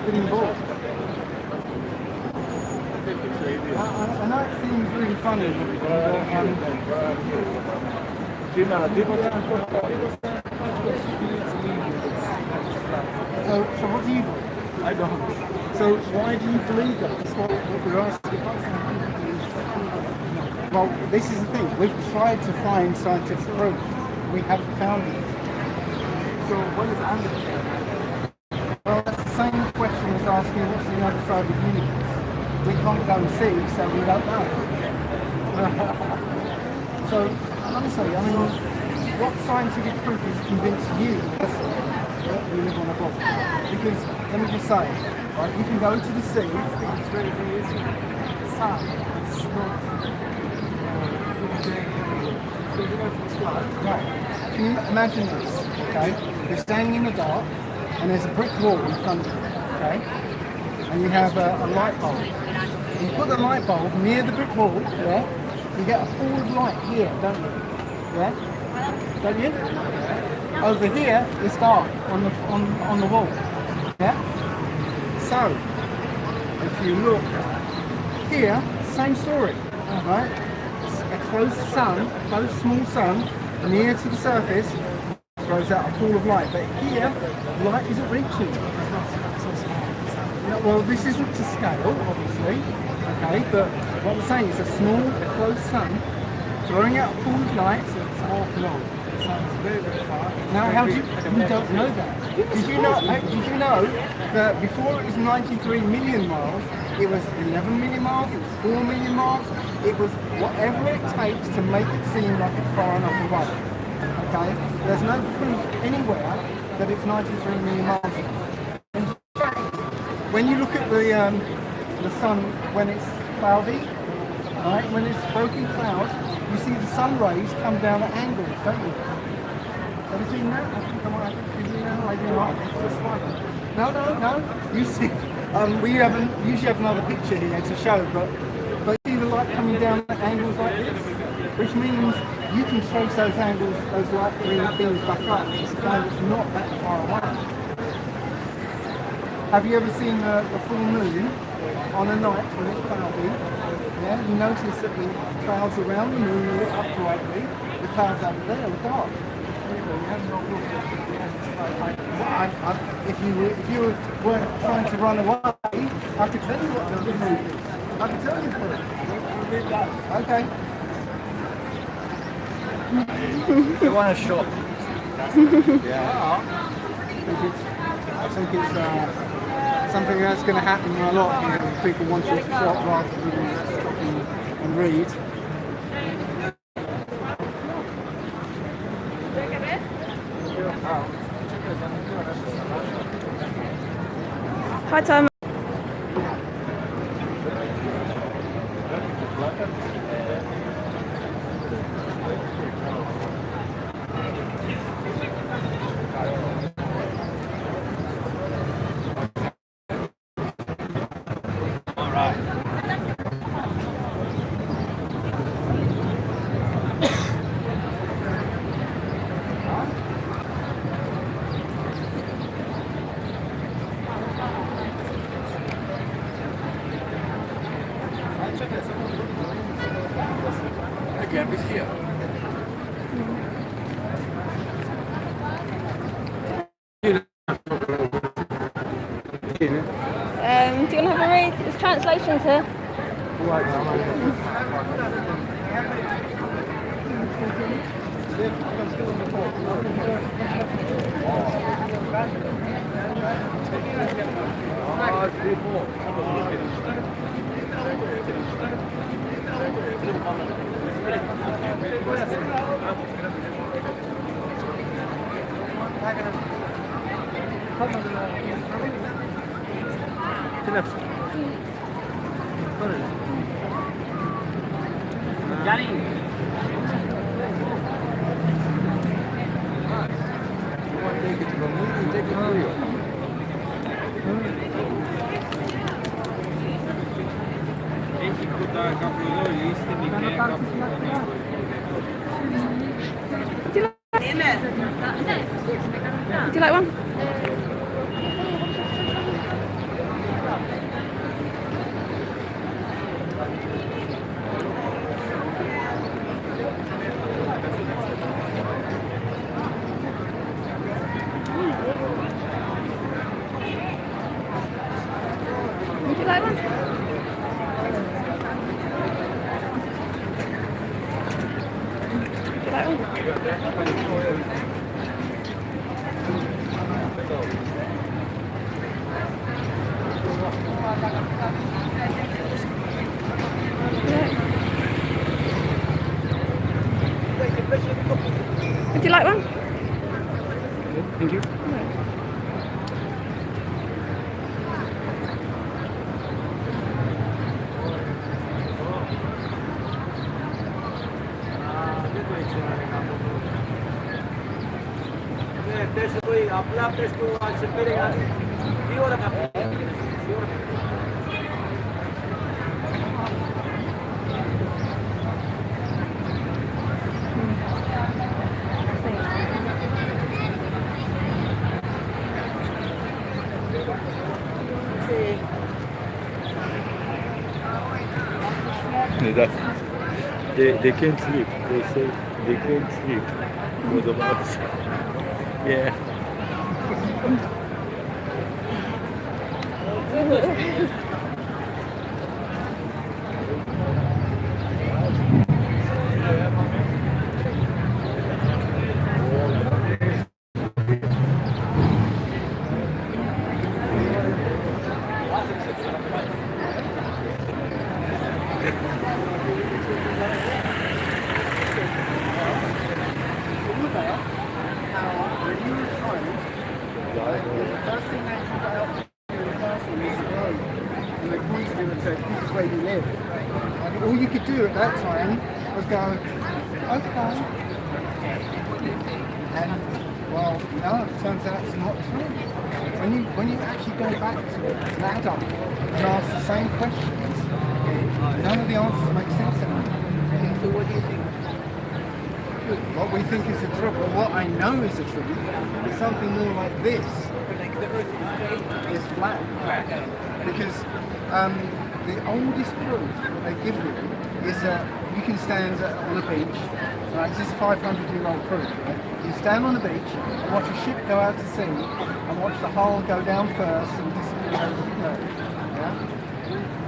spinning ball. I know it seems really funny, but so what do you do? I don't. So why do you believe that? That's what we're asking. Well, this is the thing. We've tried to find scientific proof. We haven't found it. So what is under? Well, that's the same question as asking what's the other side of the universe. We can't go and see, so we don't know. So, honestly, I mean, what scientific proof has convinced you that we live on a block? Because, let me just say, right, you can go to the sea, it's very, very easy. The sun is not right. Can you imagine this, okay? You're standing in the dark, and there's a brick wall in front of you, okay? And you have a light bulb. You put the light bulb near the brick wall, yeah? You get a pool of light here, don't you? Yeah? Don't you? Over here, it's dark on the wall. Yeah? So, if you look here, same story, right? A close sun, close small sun, near to the surface, throws out a pool of light. But here, light isn't reaching. Well, this isn't to scale, obviously, okay, but what I'm saying is a small, close sun throwing out a pool of light. So it's all close. The sun is very, very far. Now, how do you don't know that? Did you know that before it was 93 million miles, it was 11 million miles, it was 4 million miles, it was whatever it takes to make it seem like it's far enough away, okay? There's no proof anywhere that it's 93 million miles away. When you look at the sun when it's cloudy, right? When it's broken clouds, you see the sun rays come down at angles, don't you? Have you seen that? I think I might have seen that. I do not. No. You see, we usually have another picture here to show, but you see the light coming down at angles like this, which means you can trace those angles, those light green things back up, and it's not that far away. Have you ever seen the full moon on a night when it's cloudy? Yeah, you notice that the clouds around the moon are lit up brightly. The clouds over there are dark. If you weren't trying to run away, I could tell you what the moon is. I could tell you what it is. Okay. You want a shot? Yeah. I think it's something that's going to happen a lot here. People want to shop rather than stop and read. Hi, Tom. Do you want to have a read? There's translations here. Would you like one? Would you like one? Thank you. They can't sleep. They say they can't sleep for the mouse. Yeah. All you could do at that time was go, okay. And well, no, it turns out it's not true. When you actually go back to it as an adult and ask the same questions, none of the answers make sense anymore. So what do you think? What we think is the truth, or what I know is the truth, is something more like this. It's flat. Because the oldest proof that they give you is that you can stand on a beach, right? This is 500-year-old proof, right? You stand on the beach and watch a ship go out to sea and watch the hull go down first and disappear over the curve, yeah?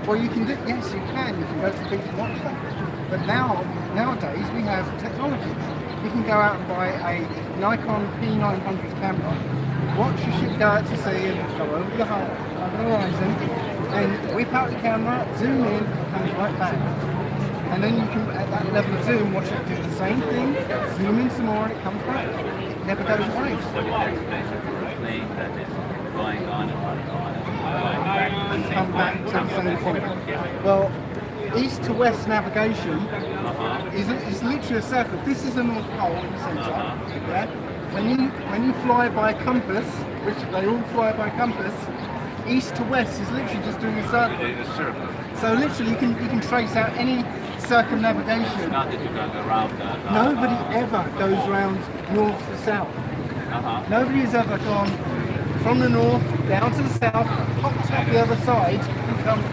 Well, you can do, yes, you can go to the beach and watch that. But nowadays we have technology. You can go out and buy a Nikon P900 camera, watch a ship go out to sea and go over the hull, over the horizon, and whip out the camera, zoom in, and comes right back. And then you can, at that level of zoom, watch it do the same thing, zoom in some more, and it comes back. It never goes away. Come back to the same point. Well, east to west navigation is literally a circle. This is the North Pole in the centre. Yeah? When you fly by compass, which they all fly by compass, east to west is literally just doing a circle. So literally you can trace out any circumnavigation. Nobody ever goes around north to south. Nobody has ever gone from the north down to the south, popped up the other side and come.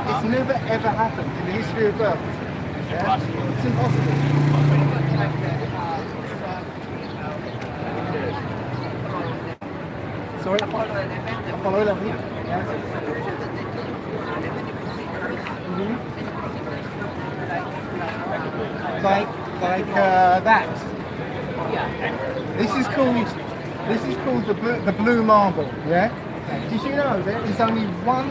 It's never ever happened in the history of Earth. Yeah? It's impossible. Sorry? Apollo 11. Yeah. Like that. This is called the blue marble. Yeah. Did you know there is only one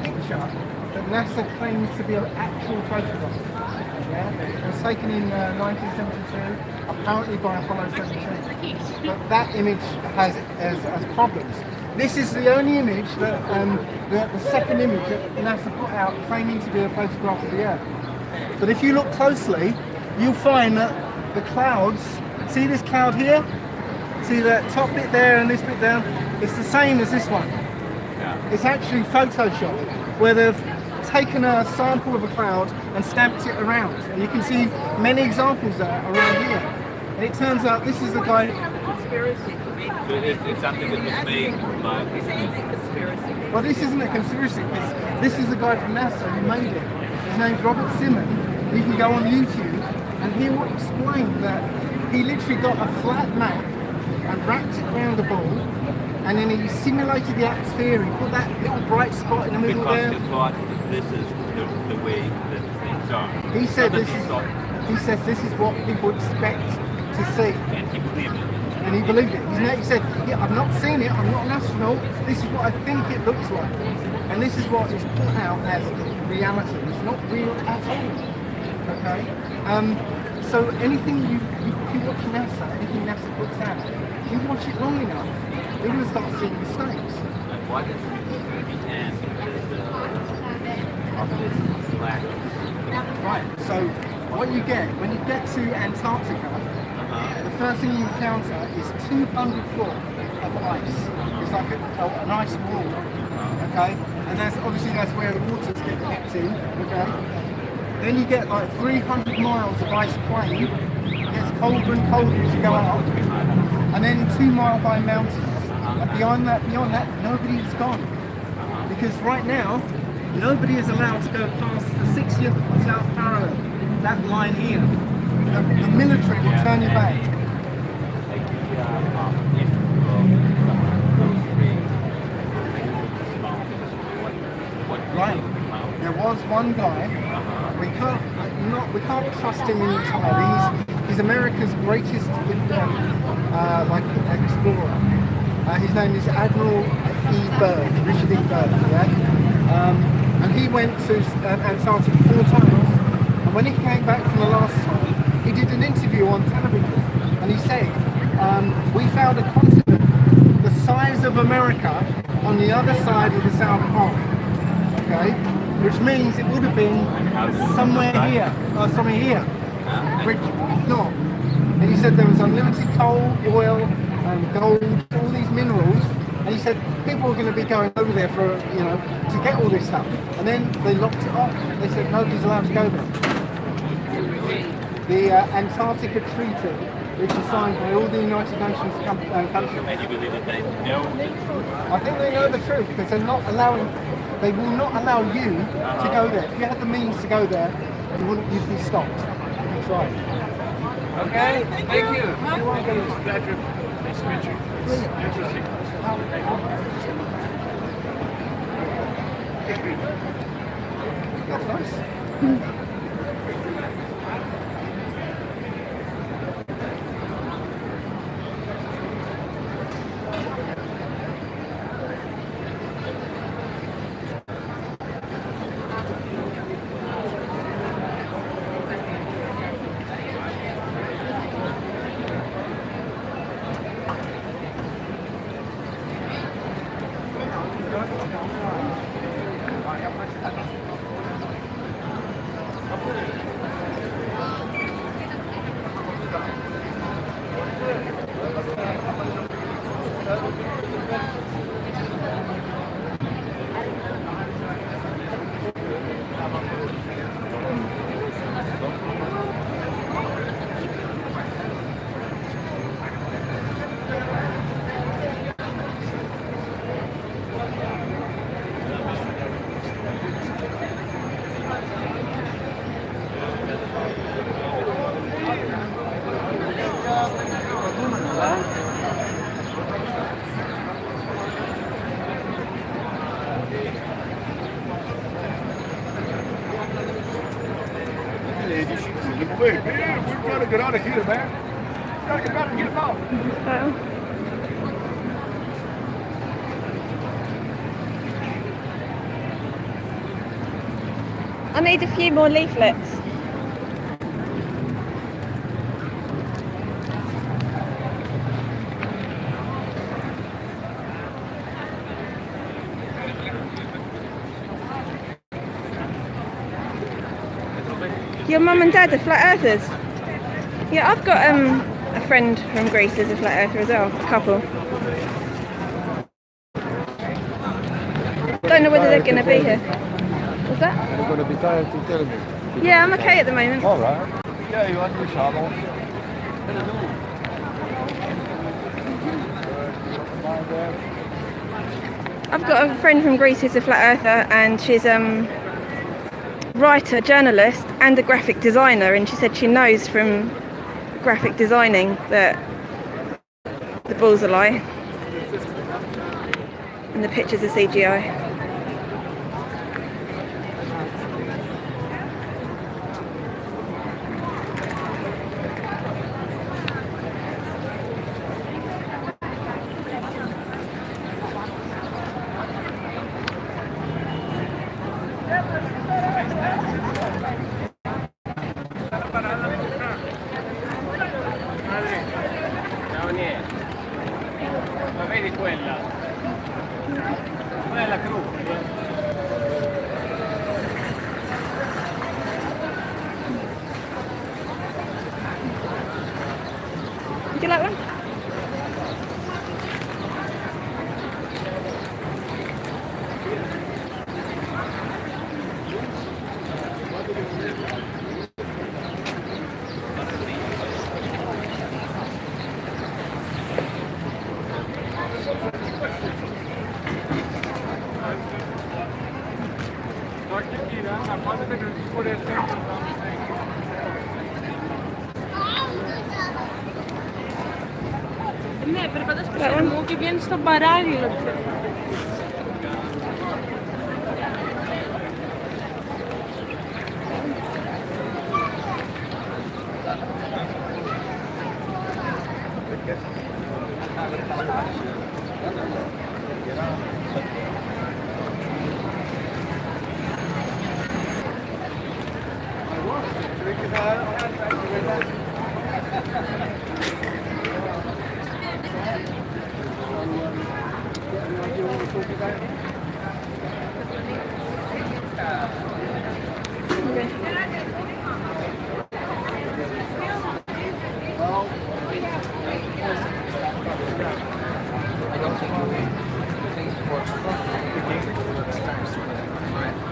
picture that NASA claims to be an actual photograph? Yeah. It was taken in 1972, apparently by Apollo 17. But that image has problems. This is the only image that the second image that NASA put out claiming to be a photograph of the Earth. But if you look closely, you'll find that the clouds, see this cloud here? See that top bit there and this bit down? It's the same as this one. Yeah. It's actually Photoshop, where they've taken a sample of a cloud and stamped it around. And you can see many examples there around here. And it turns out this is the guy... Conspiracy. It's something that was made by... Conspiracy. Well, this isn't a conspiracy. This is the guy from NASA who made it. His name's Robert Simon. You can go on YouTube and he will explain that he literally got a flat map and wrapped it around the ball, and then he simulated the atmosphere. He put that little bright spot in the middle there. Because this is the way that things are. He said this is... He says this is what people expect to see. And he believed it. And he believed it. He said, yeah, I've not seen it, I'm not an astronaut, this is what I think it looks like. And this is what is put out as reality. It's not real at all. Okay? So anything if you watch NASA, anything NASA puts out, if you watch it long enough, you're going to start seeing mistakes. Like, why does it end of this slack? Right, so what you get, when you get to Antarctica, the first thing you encounter is 200 foot of ice. It's like an ice wall, okay? And that's where the waters get kept in, okay? Then you get like 300 miles of ice plain. It gets colder and colder as you go up. And then 2 mile high mountains. And beyond that, nobody is gone. Because right now, nobody is allowed to go past the 60th south parallel, that line here. The military will turn you back. Right. There was one guy. We can't trust him entirely. He's America's greatest explorer. His name is Admiral Richard E. Byrd. Yeah? And he went to Antarctica 4 times. And when he came back from the last time, he did an interview on television, and he said, we found a continent the size of America on the other side of the South Pole, okay? Which means it would have been somewhere here, which it's not. And he said there was unlimited coal, oil, gold, all these minerals, and he said people were going to be going over there for, to get all this stuff. And then they locked it off. They said nobody's allowed to go there. The Antarctica Treaty, which is signed by all the United Nations countries. And you believe that they know? I think they know the truth because they will not allow you to go there. If you had the means to go there, you'd be stopped. That's right. Okay, thank you. Patrick, nice to meet you. Interesting. That's nice. We're trying to get out of here, man. We're trying to get out and get out. I need a few more leaflets. Your mum and dad are flat earthers? Yeah, I've got a friend from Greece who's a flat earther as well, a couple. Don't know whether they're going to be here. What's that? You're going to be tired to tell me. Yeah, I'm okay at the moment. All right. Yeah, you want to shower? I've got a friend from Greece who's a flat earther, and she's writer, journalist and a graphic designer, and she said she knows from graphic designing that the balls are lie and the pictures are CGI. Denier. Ma vedi quella? Quella è la cru. Would you like one? Ναι, περπατάς πίσω μου και βγαίνεις στον παράλληλο.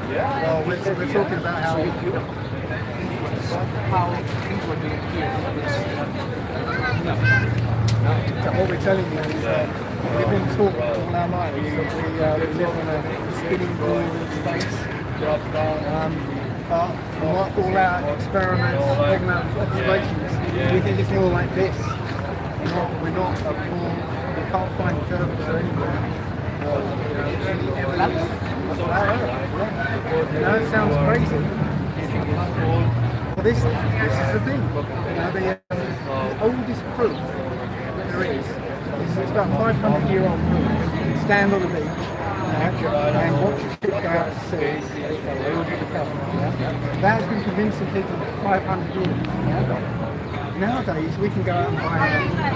Well, we're talking about how things were being here. what we're telling you is we've been taught all our lives that we live in a spinning ball space. But from all our experiments, all our observations, we think it's more like this. We're not a ball, we can't find curvature anywhere. It sounds crazy. Well, this is the thing. The oldest proof that there is it's about 500-year-old proof. You can stand on the beach and watch a ship go out to sea. That's been convincing people for 500 years. Nowadays, we can go out and buy a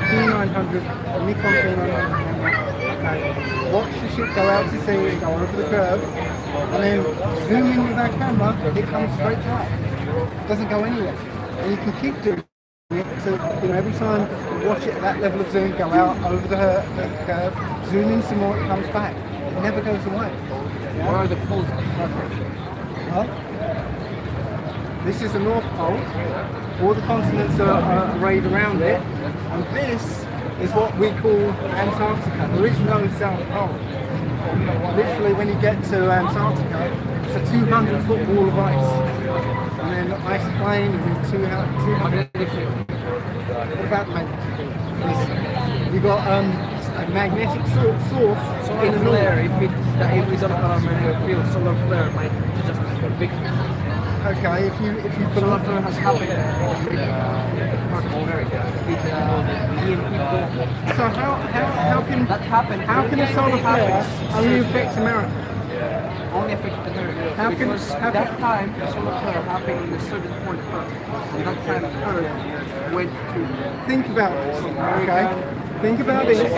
P900, a Nikon P900, watch the ship go out to sea, go over the curve, and then zoom in with our camera, it comes straight back. It doesn't go anywhere. And you can keep doing it to, every time you watch it at that level of zoom, go out over the curve, zoom in some more, it comes back. It never goes away. Where are the poles? Huh? This is the North Pole. All the continents are arrayed around it. And this is what we call Antarctica. There is no South Pole. Literally, when you get to Antarctica, it's a 200-foot wall of ice. And then ice plane, and then 200 feet. What about magnetic field? You've got a magnetic source in the Flare, north. if we don't have a magnetic field, solar flare might just be big. Okay, if you put Solar on flare has happened in North America with EMP. so how can That happened. how can a solar flare only affect America? Only affected America How can- because how that can- time the solar flare happened in a certain point of Earth. And that time Earth went to Think about this, okay? Think about this. do you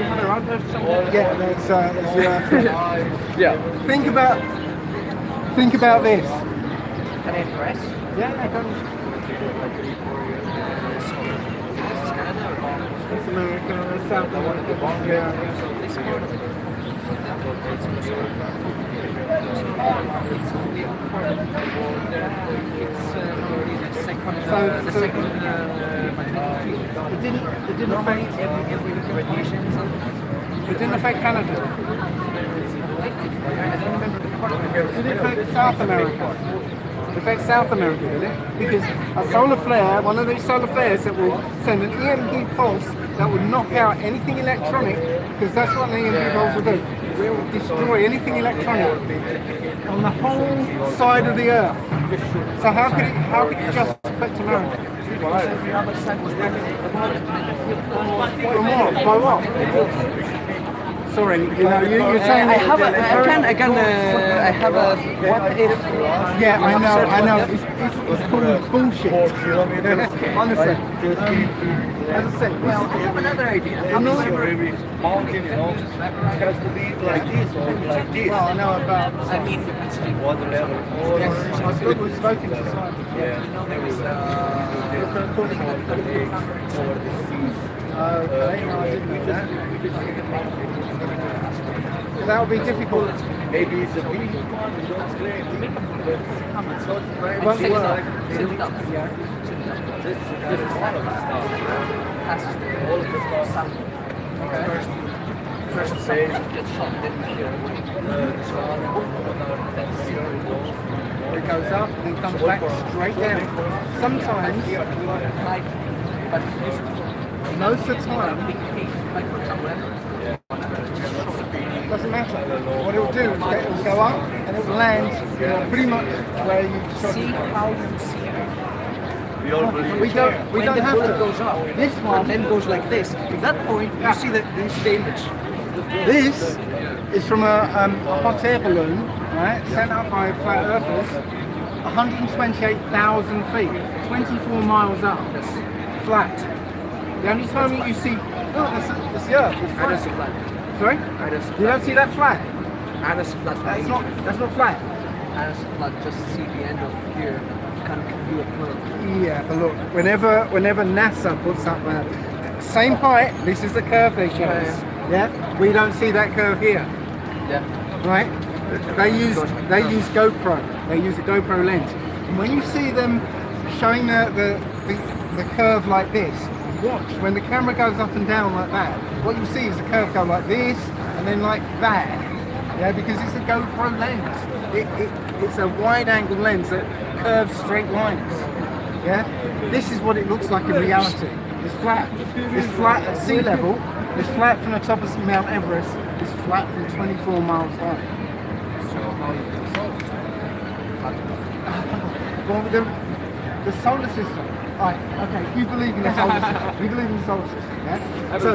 have a router somewhere? Yeah, there's Yeah. think about this. Can I press? Yeah, I can. It's America, South America. Yeah. This part of it. It's only a part of the world there. It's already the second magnetic field. It didn't Normally affect every radiation is on. it didn't affect Canada. I don't remember the part of it. Did it affect South America? It affects South America, did it? Because a solar flare, one of these solar flares that will send an EMP pulse that will knock out anything electronic, because that's what an EMP pulse will do. It will destroy anything electronic on the whole side of the Earth. So how could it just affect America? The other side was magnetic field. By what? sorry, you know, you're saying I have a what if. yeah, I know. It's called bullshit. Honestly, as I said, Well, I have another idea. I'm not. Every mountain, you know, has to be like this or like this. Well, I know about. I mean, Water level. Yes, we've spoken to some. Yeah. there is Over the seas. Okay, no, I didn't know that. That would be difficult. Maybe it's a big one, you don't claim. But it's not very It won't much. work. Sit it up. Yeah. This is all of the stuff. All of the stuff. First Faze. get shot, then here. This one, that's here, it goes. It goes up and comes back straight down. Sometimes, Like, but most of the time, like for example, doesn't matter. What it will do is it will go up and it will land, you know, pretty much where you shot see it. how you see it. We all believe. We When don't the have bullet to. goes up, This one, then goes like this. At that point, you see the image. this is from a hot air balloon, right, sent up by flat earthers, 128,000 feet, 24 miles up, flat. The only time you see, oh, that's the earth, it's I don't see flat. flat. Sorry? I don't see You don't see that flat? I don't see flat. That's not flat. I don't see flat. Just see the end of here. Can do a curve. Yeah, but look, whenever NASA puts up a same height, this is the curve they show us. Yeah, we don't see that curve here, Yeah. right? They use GoPro. They use a GoPro lens. And when you see them showing the curve like this, watch when the camera goes up and down like that. What you see is the curve go like this and then like that. Yeah, because it's a GoPro lens. It's a wide-angle lens that curves straight lines. Yeah, this is what it looks like in reality. It's flat. It's flat at sea level. It's flat from the top of Mount Everest. It's flat from 24 miles high. So how you solve it? Well, the solar system. Right. Okay. You believe in the solar system. You believe in the solar system. Yeah. So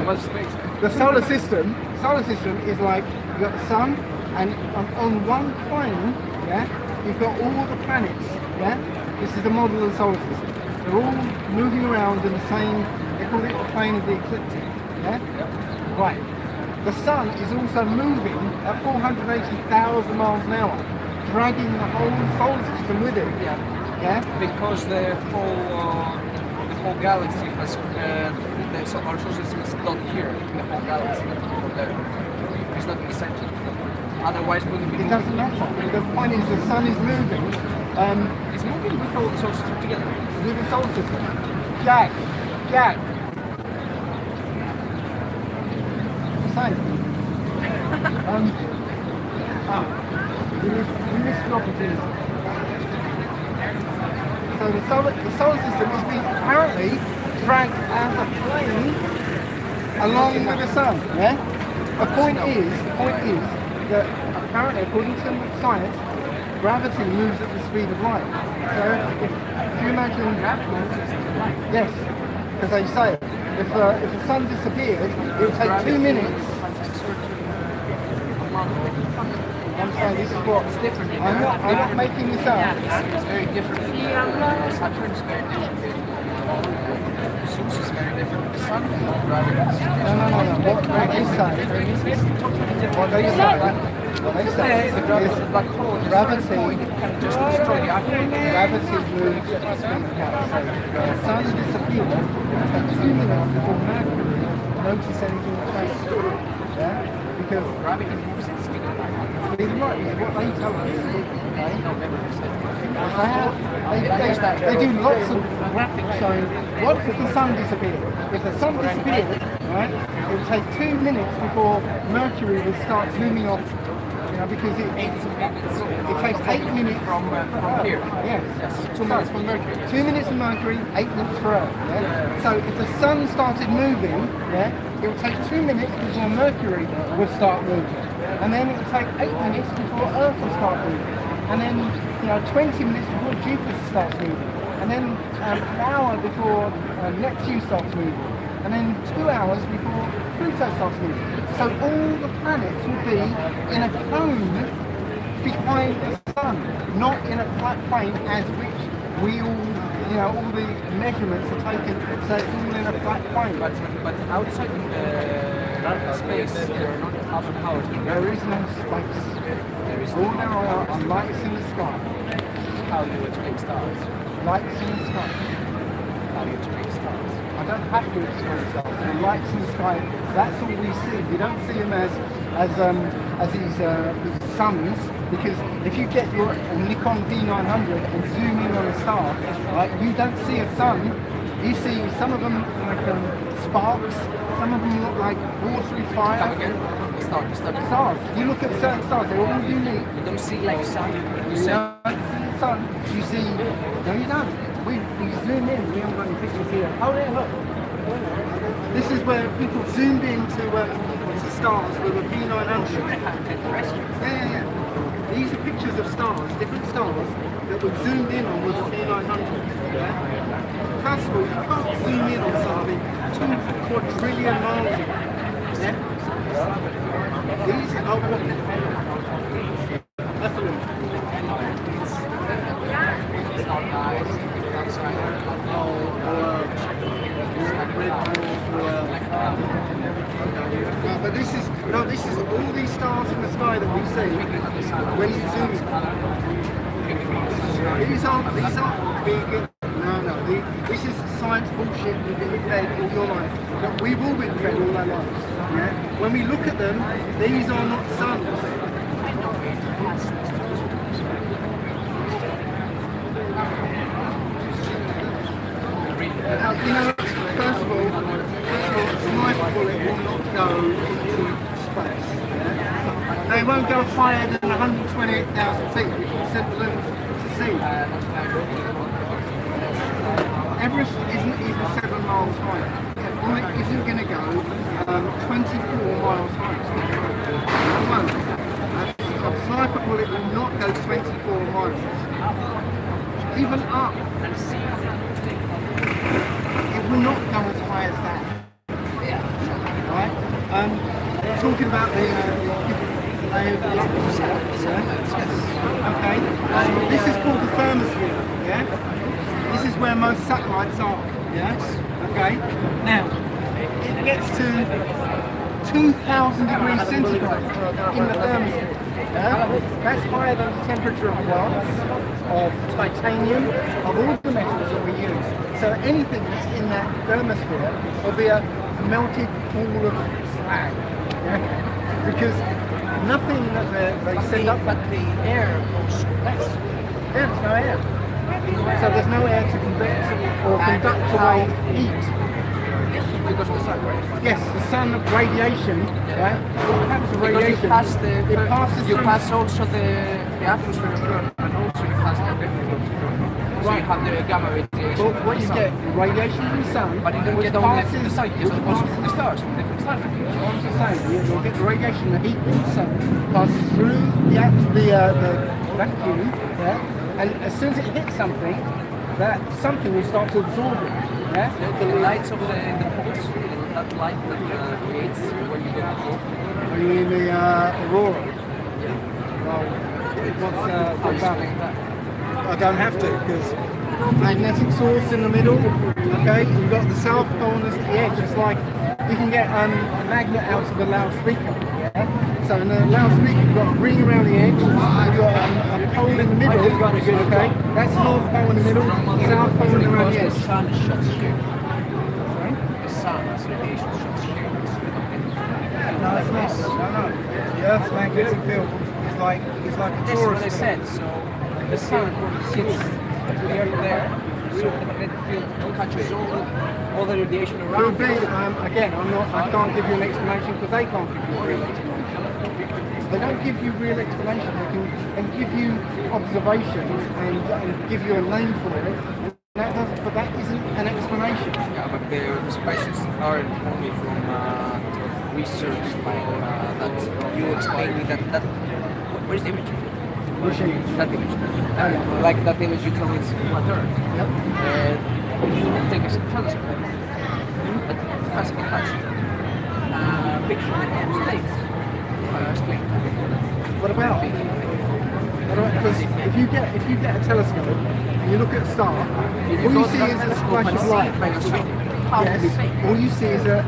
the solar system is like you've got the sun, and on one plane, yeah, you've got all the planets. Yeah. This is the model of the solar system. They're all moving around in the same. They call it the plane of the ecliptic. Yeah. Right. The sun is also moving at 480,000 miles an hour, dragging the whole solar system with it. Yeah. Because the whole galaxy has our solar system is not here in the whole galaxy. It's not in the center. Otherwise, wouldn't be. It doesn't matter. The point is the sun is moving. It's moving with all the solar system together. With the solar system. Jack. Same. You missed the opportunity. So the solar system is being apparently dragged as a plane along with the sun. Yeah. The point is that apparently, according to science, gravity moves at the speed of light. So if you imagine, yes, because they say it. If the sun disappeared, it would take 2 minutes. I'm saying this is what. It's different. I'm not making this up. It's very different. Saturn is very different. Zeus is very different. The sun is not gravity. No. What they say is The black hole gravity can just destroy the atom. moves at the speed of light. So the sun disappears, it will take 2 minutes before Mercury notice anything change. Yeah? Because Gravity moves at the speed of light. speed of light is what they tell us. Okay? They do lots of graphics showing what if the sun disappeared. If the sun disappeared, right, it would take 2 minutes before Mercury would start zooming off. You know, because it takes 8 minutes From here. Yes. 2 minutes from Mercury. 2 minutes for Mercury, 8 minutes for Earth. Yeah? So if the sun started moving, yeah, it would take 2 minutes before Mercury would start moving. And then it would take 8 minutes before Earth would start moving. And then 20 minutes before Jupiter starts moving. And then an hour before Neptune starts moving. And then 2 hours before Pluto starts moving. So all the planets will be in a cone behind the sun, not in a flat plane as which we all, you know, all the measurements are taken, so it's all in a flat plane. But outside in the space, there are not other powers. There is no space. There is All there are lights in the sky. How do you explain stars? Lights in the sky. How do you explain stars? I don't have to explain stars. The lights in the sky, that's all we see. We don't see them as these suns, because if you get your Nikon D900 and zoom in on a star, right, you don't see a sun. You see some of them like sparks, some of them look like watery fire. Come again? Stars. Stars. You look at certain stars, they're all unique. You don't see like sun. You You say don't see the sun, you see, no you don't. We zoom in, we haven't got any pictures here. Oh yeah, look. This is where people zoomed in to stars with a P900. Yeah. These are pictures of stars, different stars, that were zoomed in on with a P900. Yeah? First of all, you can't zoom in on something 2 quadrillion miles away. Yeah? These are what effluent. it's not nice. Outside. But this is all these stars in the sky that we see when you zoom in. These aren't vegan. No. This is science bullshit you've been fed all your life. But we've all been fed all our lives. Yeah? When we look at them, these are not suns. You know, first of all, my bullet will not go into space. Yeah? They won't go higher than 128,000 feet, which is sent balloons to sea. Everest isn't even 7 miles higher. A bullet isn't going to go 24 miles higher. One, a sniper bullet will not go 24 miles. Even up. It will not go as high as that. Right? Talking about the okay. This is called the thermosphere. Yeah. This is where most satellites are. Yes. Okay. Now it gets to 2,000 degrees centigrade in the thermosphere. Yeah? That's higher than the temperature of glass, of titanium, of all the metals that we use. So anything that's in that thermosphere will be a melted pool of slag. Yeah? Because nothing that they send up, But the air goes less. there's no air. So there's no air to convect or conduct away heat. Because of the sun, right? Yes, the sun radiation, right? What happens to Because radiation? you pass the it passes you through. pass also the atmosphere of Earth, and also you pass the field. So you have the gamma radiation. Well, from what the you sun. get, radiation from the sun, But you don't which get only passes, from the scientists, which also from passes, the stars, from different stars. I'm just saying, you'll get the radiation, the heat from the sun, passes through the vacuum, yeah? And as soon as it hits something, that something will start to absorb it, yeah? The lights of the poles, that light that creates when you go to pole. Are you in the aurora? Well, what's about it? I don't have to, because magnetic source in the middle, okay? You've got the south pole and the edge. It's like you can get a magnet out of a loudspeaker, yeah? So in the loudspeaker, you've got a ring around the edge, you've got a pole in the middle, okay? That's the north pole in the middle, south pole around the edge. The sun shuts here. Sorry? The sun's radiation shuts here. No, it's not. No. The Earth's magnetic field is like a That's torus. what I said. So the sun sits there, so the magnetic field catches all the radiation Could around. be, again, I can't give you an explanation because they can't give you a real explanation. They don't give you real explanation. They can give you observations and give you a name for it. But that isn't an explanation. Yeah, but the spices aren't only from research like that. You explained me that where's the image? Which image? That image. Like that image you tell me it's flat Earth. Yep. Take a telescope. But has a capacity. picture stays. Explain. What about? Because if you get a telescope and you look at a star, all you see is a splash of light. Yes, all you see is a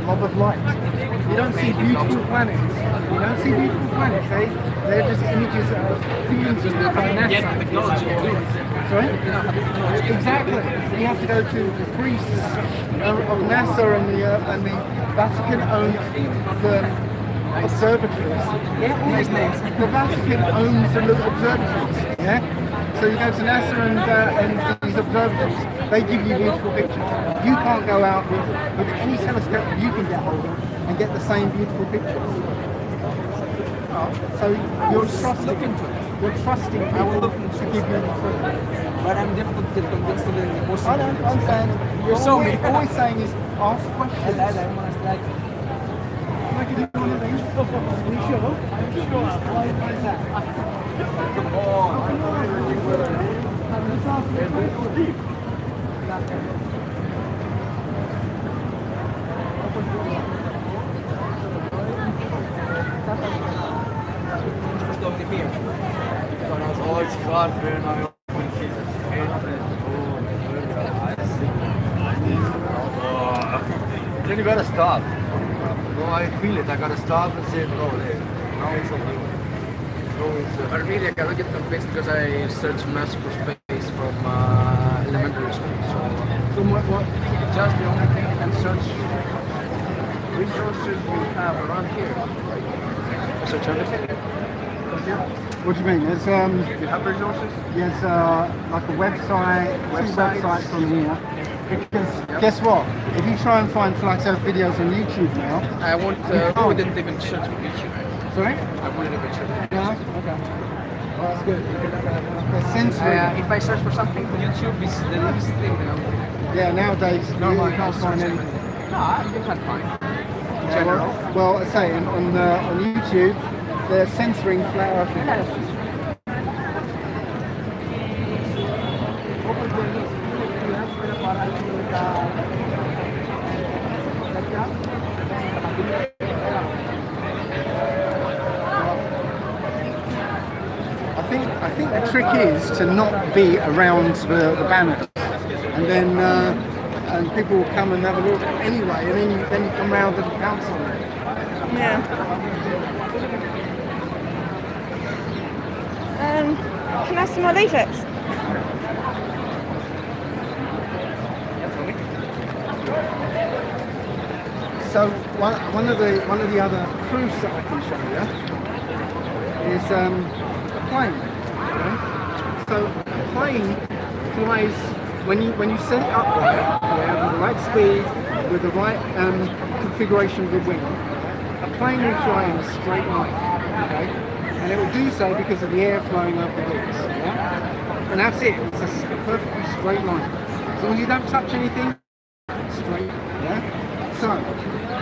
blob of light. You don't see beautiful planets. You don't see beautiful planets. They're just images of paintings by NASA. Sorry? Exactly. You have to go to the priests of NASA and the Vatican owns the observatories. Yeah, nice names. The Vatican owns the little observatories. Yeah. So you go to NASA and these observatories. They give you beautiful pictures. You can't go out with any telescope you can get hold of and get the same beautiful pictures. So you're trusting into it. You're trusting I will look to give you the truth. But I'm difficult to convince them in the most. I don't understand. You're so mean. All we're saying is ask questions. I understand. I can do one of these. You sure? Why is that? Come on. Oh, it's hard when I open his Then you gotta stop. No, I feel it. I gotta stop and say, no, now it's okay. No, it's But really, I cannot get convinced because I searched maths for space from elementary school. So What? just the only thing you can search resources we have around here. Search everything. What do you mean? There's We have resources. There's like a website, two websites on here. Because guess what? If you try and find flat earth videos on YouTube now, I wouldn't even search for YouTube. sorry? I wouldn't even search. No? Okay. Well, that's good. They're censoring. If I search for something on YouTube, it's the least thing that I'm Yeah, nowadays you can't find any. No, you can't find. In Yeah, general. well, I say on YouTube, they're censoring flat earth videos. I think the trick is to not be around the banners, and then and people will come and have a look anyway, and then you come round and pounce on it. Yeah. Can I have some more leaflets? So one of the other proofs that I can show you is a plane. Okay? So a plane flies when you set it up right, with the right speed, with the right configuration of the wing. A plane will fly in a straight line, okay? And it will do so because of the air flowing over the wings. Yeah? And that's it. It's a perfectly straight line. As long as you don't touch anything, straight. Yeah. So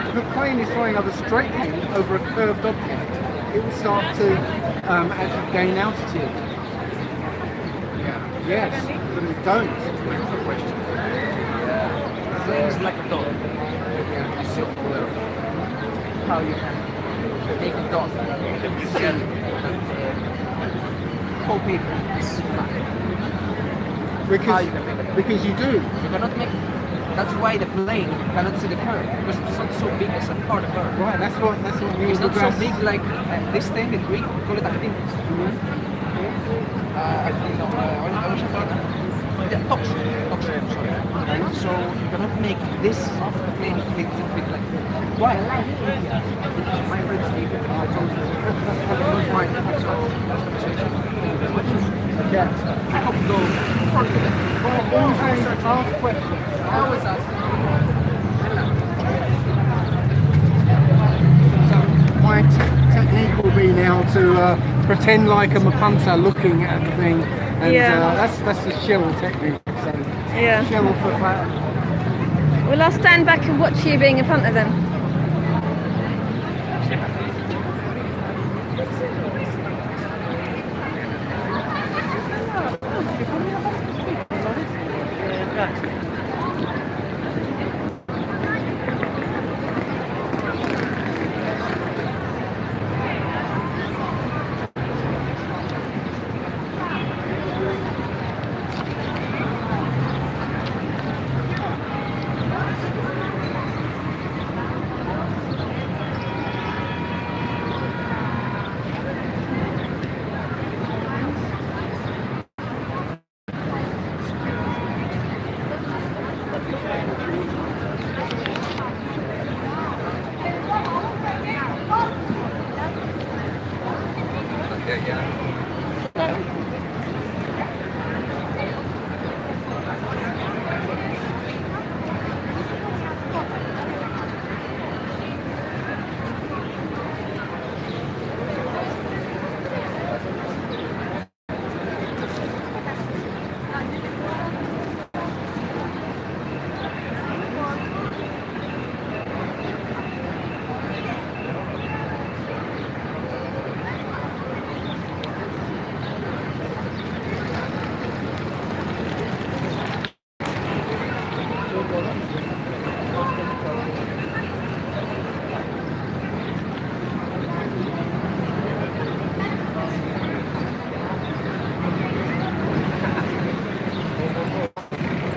if a plane is flying over a straight line over a curved object, it will start to actually gain altitude. Yeah. Yes, but it don't. Things like a dog. Yeah, it's so clear how you can make a dog see that copy is flat. Because you do. You cannot make. That's why the plane cannot see the curve because it's not so big as a part of Earth. Right, that's what we It's not so big like this thing in Greek. We call it actinics. Toxin, sorry. Right? So you cannot make this plane big like why? My friends speak. Yeah. I hope to go further. Always ask questions. I always ask. So my technique will be now to pretend like I'm a punter looking at the thing, and that's the shell technique. So Yeah. shell for flat. Well, I'll stand back and watch you being a punter then.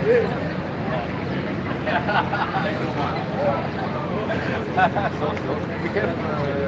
Be careful.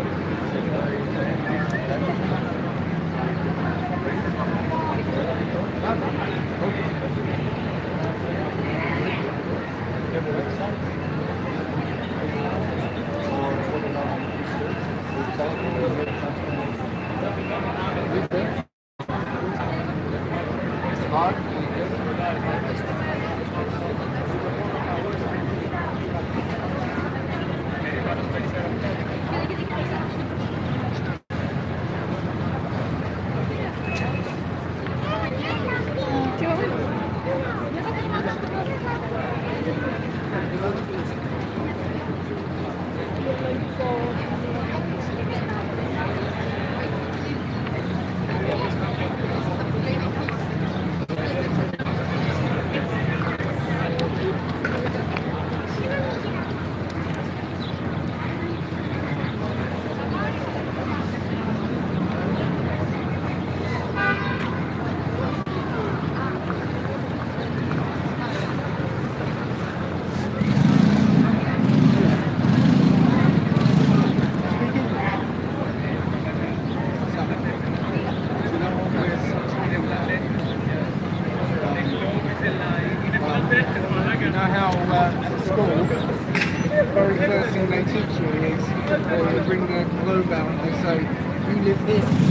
Very first thing they teach you is they bring the globe out and they say, you live here.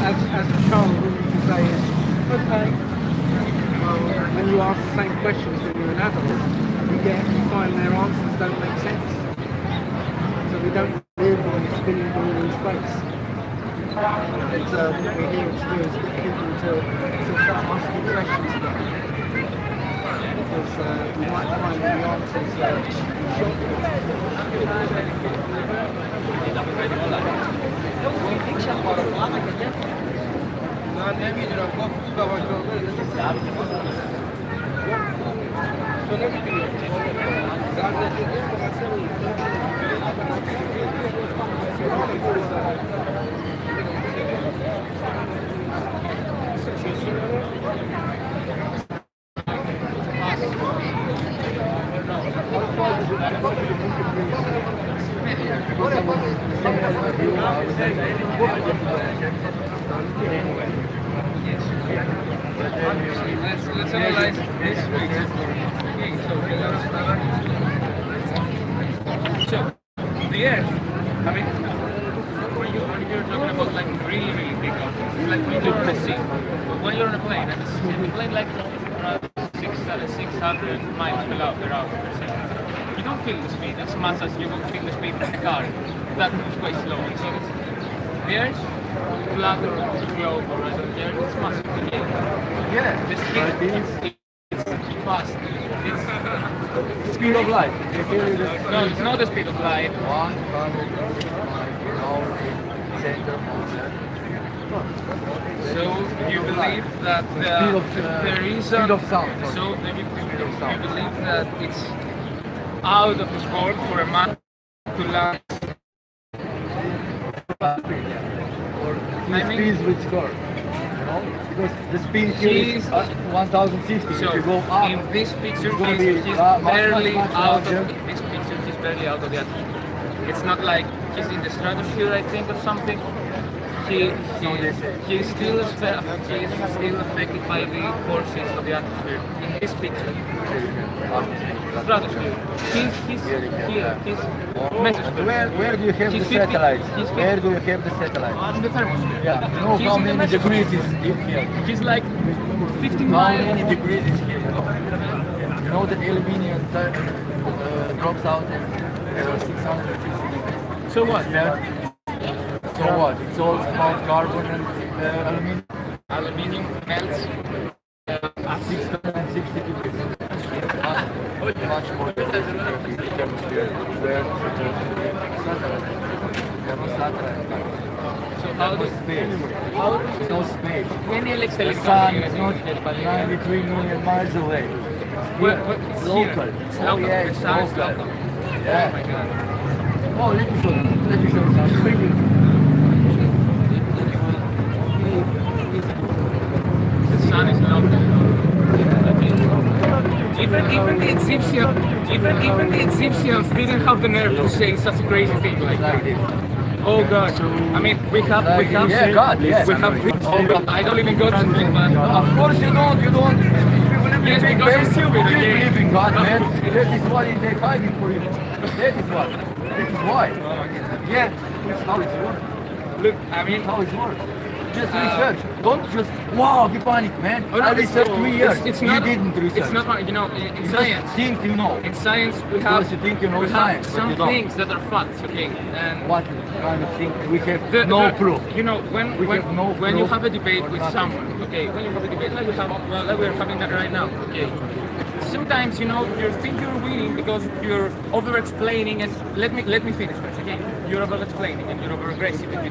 As a child, all you can say is, okay. Well, when you ask the same questions when you're an adult, you find their answers don't make sense. So we don't live on a spinning ball in space. What we're here to do is get people to start asking questions again. Because you might find that the answers Let's analyze this week. So, the Earth, I mean, when you're talking about like really, really big objects, it's like when you're on a sea, but when you're on a plane, and the plane like around 600 miles per hour per second, you don't feel the speed as much as you will feel the speed in a car. That moves quite slowly. So it's, the Earth, flat or globe or the Earth, it's massive. Yeah, The speed it's fast. It's speed of light. no, it's not the speed of light. 100 miles center of So you believe that there is speed of sound. So you believe that it's out of this world for a man to land. He speeds with score. You know? Because the speed here is 1060. So if you go up, in this picture, it's gonna he's be, barely much out larger. of this picture. He's barely out of the atmosphere. It's not like he's in the stratosphere, I think, or something. He's still affected by the forces of the atmosphere. In this picture, stratosphere. He's here. He's mesosphere. Where do you have He's the 50. satellites? He's 50. Where do you have the satellites? In the thermosphere. Yeah, you know He's how in the many mesosphere. degrees is in here? He's like 50 How miles. many degrees is here? You know the aluminium drops out at 650 degrees. So what? Yeah. So what? It's all about carbon and aluminium. Aluminium melts. At 660 degrees. Much more than the atmosphere where satellites. There are no satellites. So how does Space. It's no space. The the sun is not 93 million miles away. It's local. It's Oh local. yeah, The it's sun is local. local. Yeah. Oh my god. Oh, let me show you. Let me show you something. The sun is local. Okay. even the Egyptians didn't have the nerve to say such a crazy thing like that. Oh God! I mean, we have. Yeah, God, yes. We have. Oh God! I don't even go to sleep, man. Of course you don't. Yes, because I'm stupid. You Okay. believe in God, man. That is why they're hiding for you. That is what. That is why. Yeah, that's how it works. Look, I mean, How it works. Just research. Don't just be panic, man. oh, no, I researched 3 years. It's You not, didn't research. It's not, in You science. just think you know. In science, we have, Because you think you know we science, have but some you don't. things that are facts, okay? And What kind of thing? We have the- no the- proof. You know, when We have no when you proof have a debate or with nothing. someone, okay? When you have a debate like we're having that right now, okay? Sometimes you think you're winning because you're over-explaining, and let me finish first, okay? You're over-explaining and you're over-aggressive, and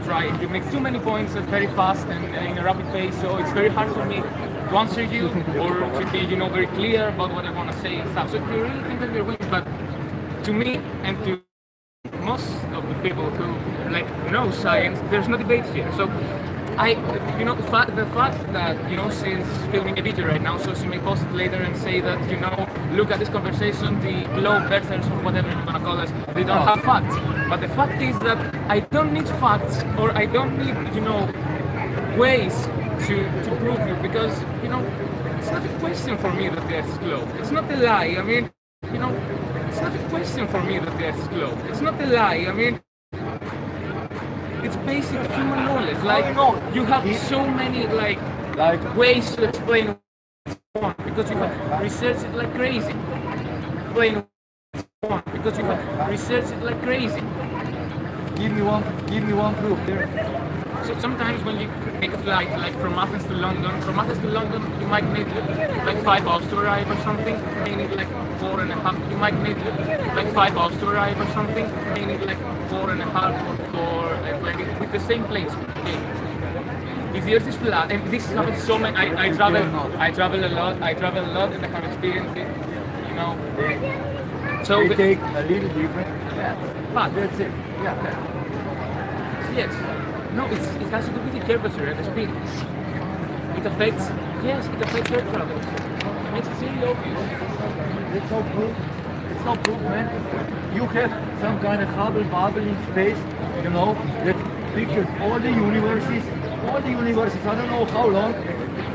you make too many points very fast and in a rapid pace, so it's very hard for me to answer you or to be very clear about what I want to say and stuff. So you really think that you're winning, but to me and to most of the people who know science, there's no debate here. So the fact that she's filming a video right now, so she may post it later and say that look at this conversation, the Globebusters or whatever you're gonna call us, they don't have facts. But the fact is that I don't need facts, or I don't need ways to prove you, because it's not a question for me that the Earth is globe. It's not a lie. I mean, it's not a question for me that the Earth is globe. It's not a lie. I mean, it's basic human knowledge. Like, you have so many ways to explain what you want, because you have researched it like crazy. Explain what you want, because you have researched it like crazy. Give me one proof there. So sometimes when you make a flight from Athens to London, you might need 5 hours to arrive or something. You need 4.5. You might need 5 hours to arrive or something. You need 4.5 or 4 with the same place. Okay. If the Earth is flat, and this happens so many. I travel a lot. And I have experienced it. So They take a little different path. but That's it. Yeah. yes. No, it has to do with the curvature and the speed. It affects air travel. It's really obvious. It's no proof. It's no proof, man. You have some kind of Hubble bubble in space, that pictures all the universes. I don't know how long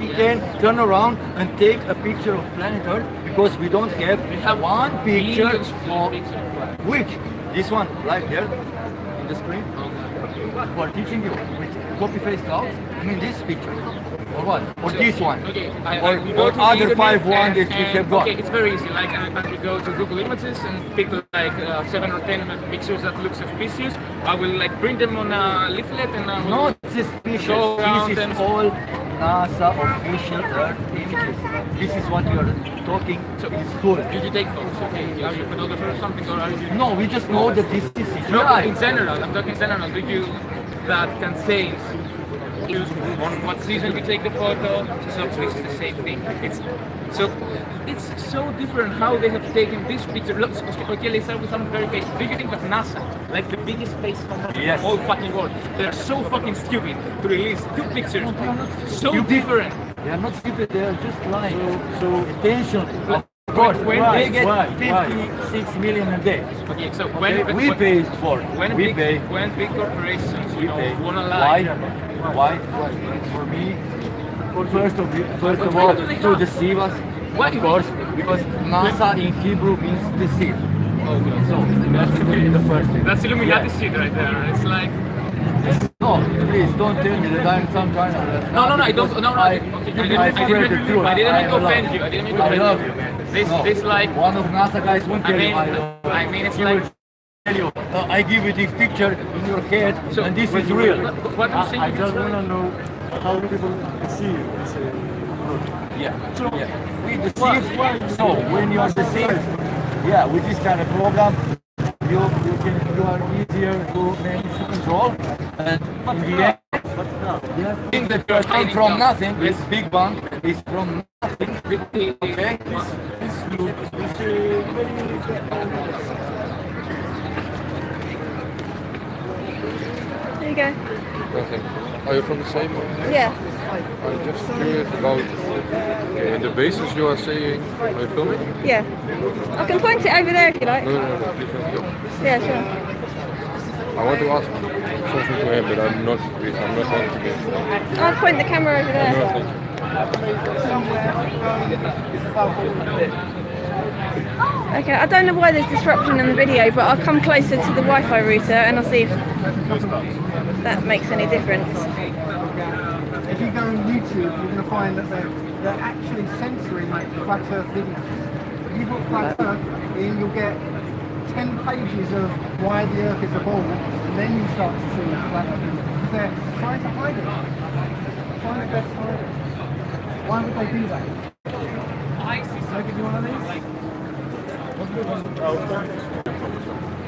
we can turn around and take a picture of planet Earth, because we don't have one picture of which? This one, right there on the screen. Who are teaching you with copy-paste clouds? I mean this picture. Or what? Or this one? Okay, we or go to other the 5 internet ones that we have got. Okay, it's very easy. I will go to Google Images and pick 7 or 10 pictures that look suspicious. I will print them on a leaflet and I will Not suspicious. go around This is and all NASA official Earth images. This is what you are talking in school. Did you take photos? Okay, are you a photographer or something, or are you? No, we just know that this is No, CGI. in general. I'm talking in general. Do you that can say on what season we take the photo? So it's the same thing. It's so different how they have taken this picture. Look, okay, let's start with something very basic. Do you think that NASA, the biggest space company in the whole fucking world, they're so fucking stupid to release 2 pictures so different? They are not stupid, they are just lying. So attention. Of course, when they get why? 56 million a day. Okay, so We paid for it. when We pay. big corporations Pay. wanna lie. Why? For me, first of all, to deceive us. Why? Of course, because NASA in Hebrew means deceive. Oh, God. So that's the first thing. That's Illuminati shit right there. It's like No, please don't tell me that I'm some kind of. no, I don't. No, okay, I spread the truth. didn't mean to I love offend you. you. I didn't mean to I offend love you. you, man. This like One of NASA guys won't tell you I love you. I mean it's He like will tell you, I give you this picture in your head, so and this is real. What I'm saying I is just right. want to know how people see this approach. Yeah. We deceive. So when you are deceived, with this kind of program, you are easier to manage to control, and in the end, think that you are coming from nothing. This big bang is from nothing. Okay. There you go. Okay. Are you from the same? Yeah. I'm just curious about the basis you are saying. Are you filming? Yeah. I can point it over there if you like. No, please don't film. Yeah, sure. I want to ask something to him, but I'm not going to get. I'll point the camera over there. Okay, I don't know why there's disruption in the video, but I'll come closer to the Wi-Fi router and I'll see if that makes any difference. If you go on YouTube, you're going to find that they're actually censoring flat Earth videos. If you put flat Earth in, you'll get 10 pages of why the Earth is a ball, and then you start to see flat Earth videos. Because they're trying to hide it. Trying their best to hide it. Why would they do that? So give you one of these?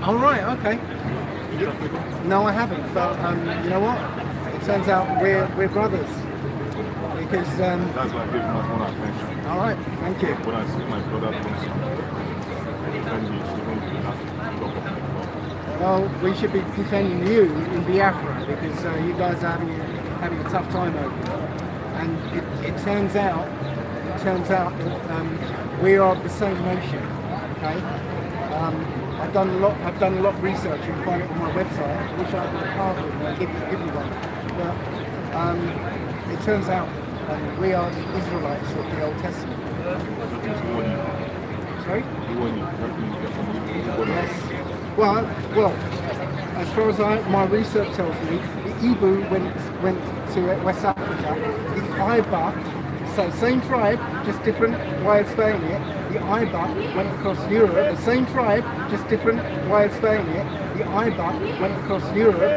Oh right, okay. No, I haven't. But you know what? It turns out we're brothers. Because That's why I give my own attention. all right, thank you. When I see my brother doing something, defend me, she won't do that. Well, we should be defending you in Biafra because you guys are having a tough time over it. And it turns out that we are of the same nation. Okay. I've done a lot of research. You can find it on my website, which I can part of and I'll give you one. But it turns out we are the Israelites of the Old Testament. Sorry? Yes. Well, as far as my research tells me, the Ibu went to West Africa. The Iba, so same tribe, just different way of spelling it. The Iba went across Europe. The same tribe, just different way of spelling it. The Iba went across Europe,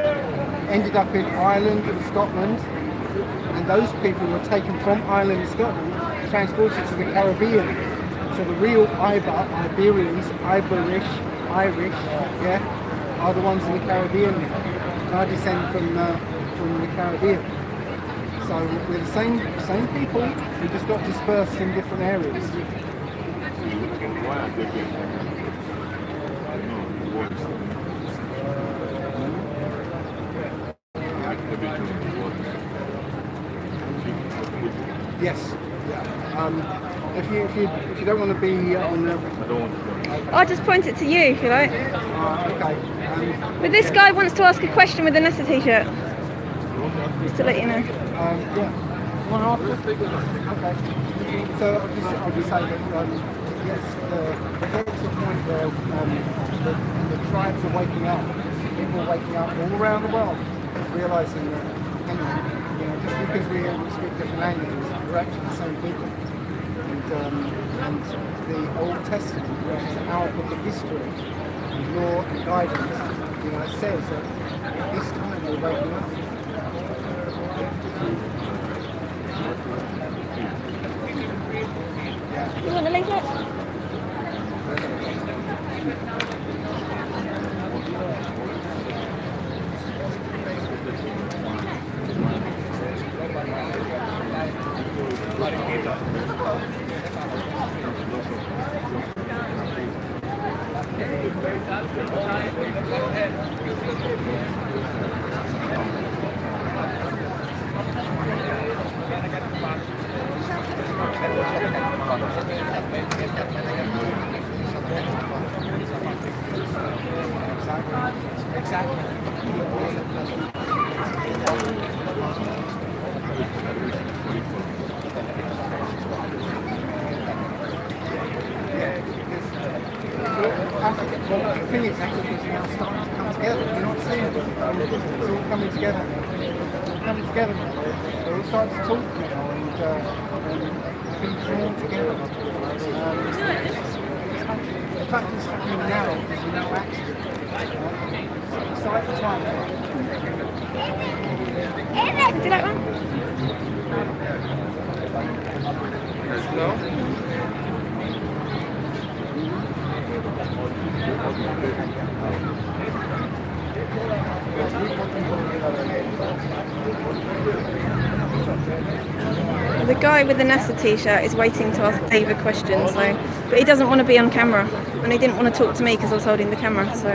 ended up in Ireland and Scotland, and those people were taken from Ireland and Scotland, transported to the Caribbean. So the real Iba, Iberians, Irish, yeah, are the ones in the Caribbean now. And I descend from the Caribbean. So we're the same people, we just got dispersed in different areas. Why are they getting Yes. If you don't want to be on the... I don't want to. I'll just point it to you if you like. okay. But this guy wants to ask a question with a Nessa t-shirt. Just to let you know. Yeah. One after? Okay. So I'll just say that yes, the getting to a point where the tribes are waking up. People are waking up all around the world, realising that anyway, just because we speak different languages, we're actually the same people. And the Old Testament, which is our book of history, and law and guidance, it says that this time we're waking up. You want to link it? Exactly. Well, the thing is, Africa's now starting to come together. You're not seeing it. It's all coming together. It's all coming together now. They're all starting to talk now and being drawn together. In fact, it's happening now because we're now active. It's exciting times. Do you like one? No? The guy with the NASA t-shirt is waiting to ask Dave a question, but he doesn't want to be on camera, and he didn't want to talk to me because I was holding the camera, so.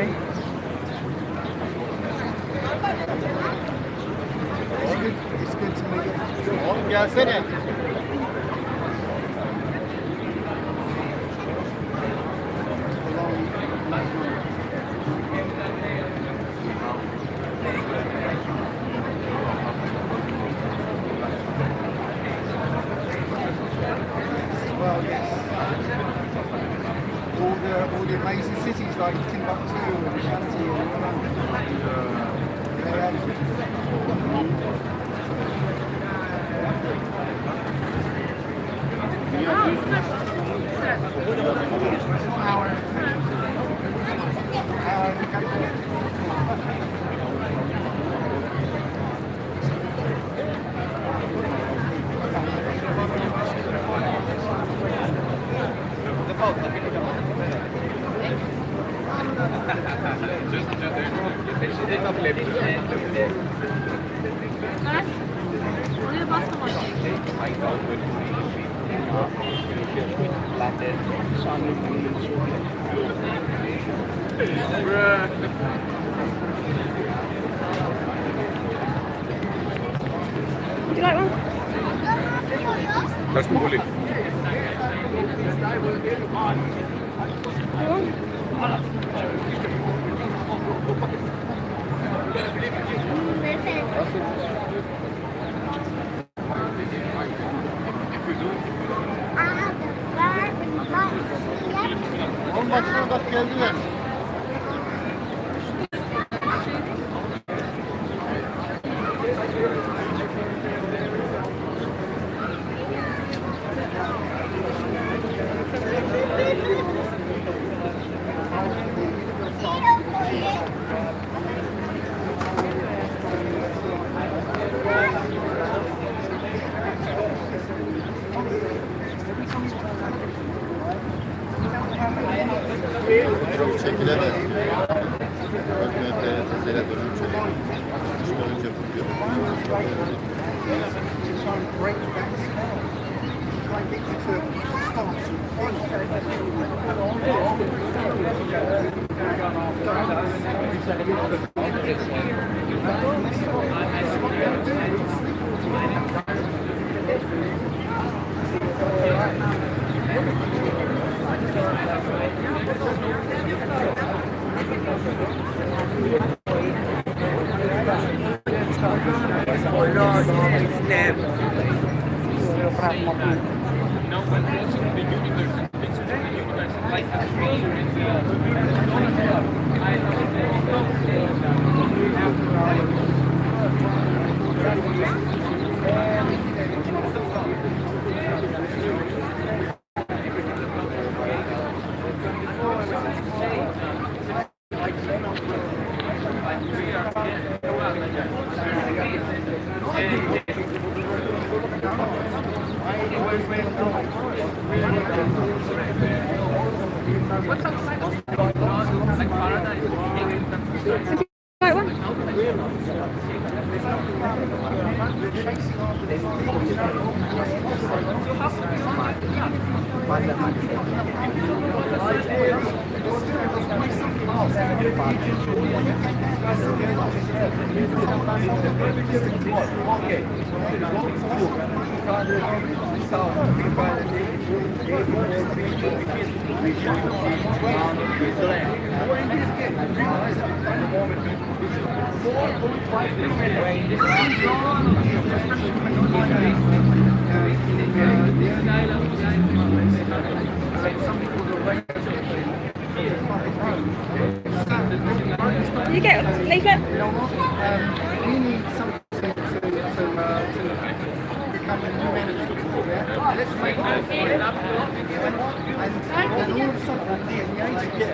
It's good to make it. gelsene. Well, yes. All the amazing cities like Timbuktu and Shanti Oraya basmamak. Would you like one? Ευχαριστούμε πολύ. Oğlum baksana bak geldiler. Çok çekilemez. Ötmeye tezele dönüm çekilemez. İşte önce yapıyor. Right one. You get a leaflet? We need something to become a new energy. Yeah? Let's make it up. And all of a sudden, in the 80s,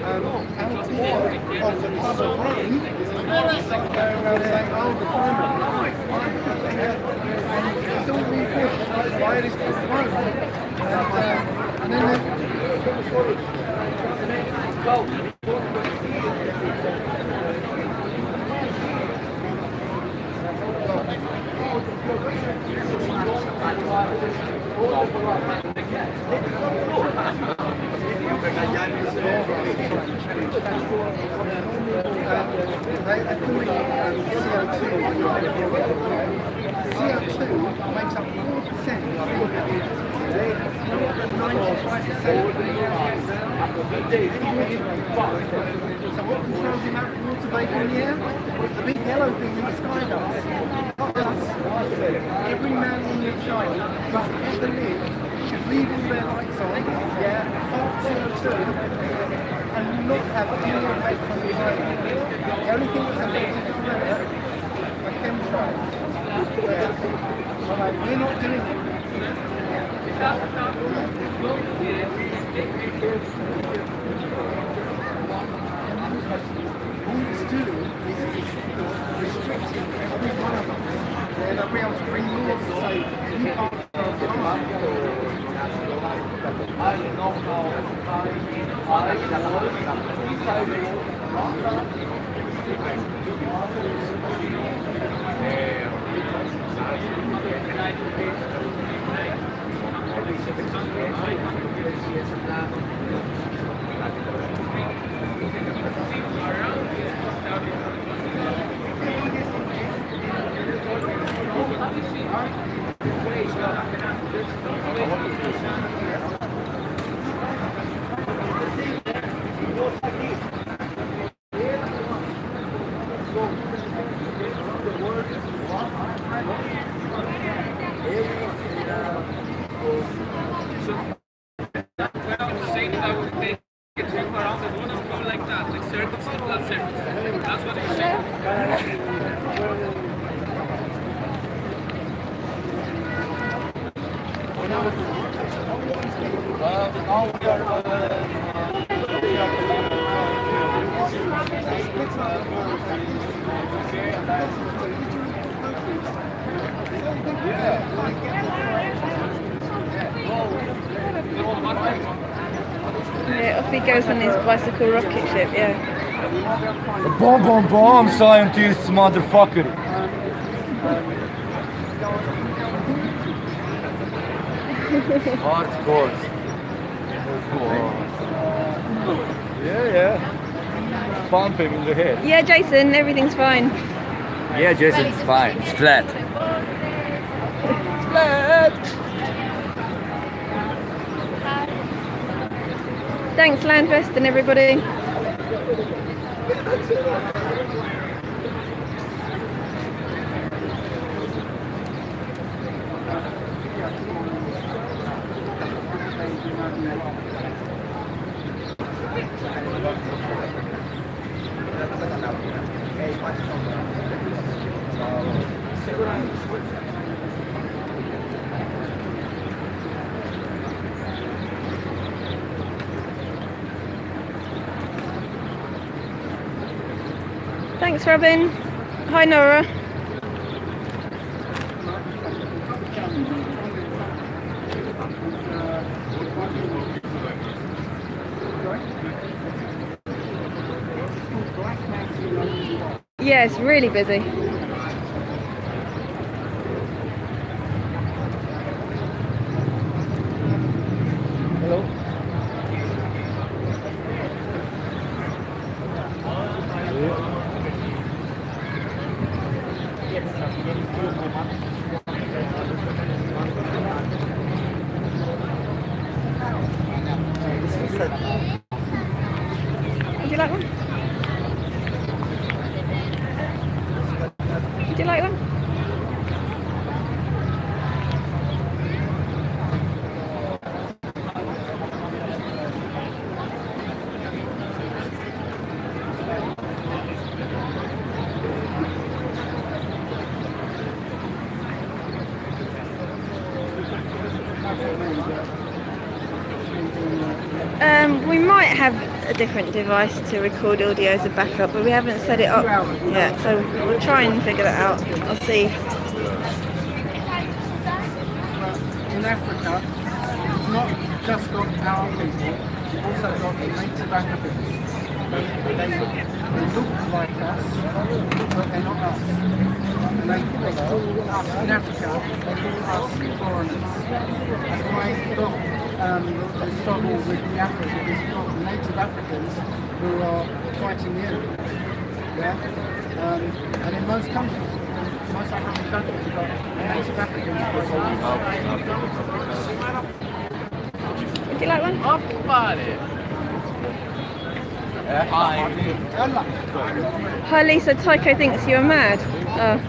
out of the puzzle room, going around saying, oh, the climate. And it's all being pushed by this puzzle room. And then CO2 CO2 makes up 4% of the 95%. So what controls the amount of water vapour in the air? The big yellow thing in the sky does. Not us. Every man, woman and child who's ever lived should leave all their lights on, fart CO2, and not have any effect on the environment. The only thing that's affected the planet are chemtrails. Alright, we're not doing it. All it's doing is restricting every one of us. They'll be able to bring laws to say, you can't come up. Yeah, off he goes on his bicycle rocket ship, yeah. Bomb, bomb, bomb, scientists, motherfucker. Hardcore. Yeah. Bump him in the head. Yeah, Jason, everything's fine. Yeah, Jason, it's fine. It's flat. It's flat. Thanks, Landvest and everybody. Thanks, Robin. Hi, Nora. Yeah, it's really busy. Hello. Would you like one? Would you like one? We might have a different device to record audio as a backup, but we haven't set it up yet, so we'll try and figure that out. I'll see. In Africa, it's not just got our people, it's also got the native Africans. They look like us, but they're not us. And they call us in Africa, they call us foreigners. That's why you've got the struggle with the Africans, you've got the native Africans who are fighting the enemy. Yeah? And in most countries, Would you like one? Hi Lisa, Tycho thinks you're mad. Oh.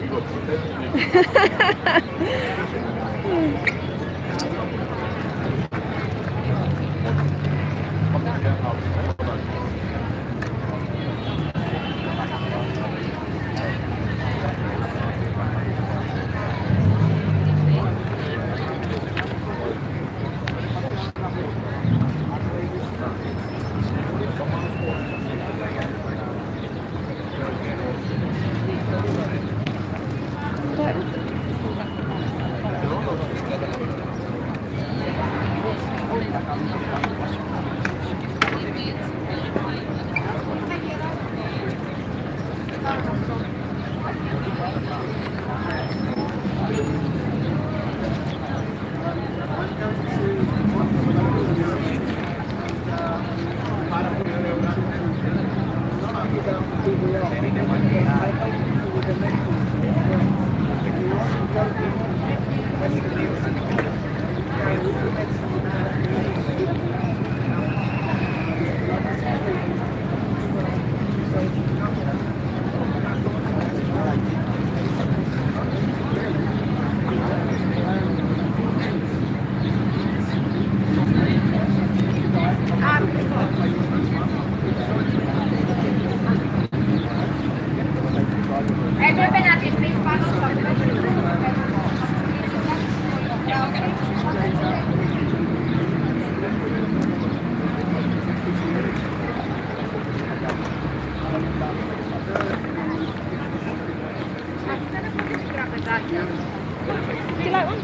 Do you like one? Do you like one?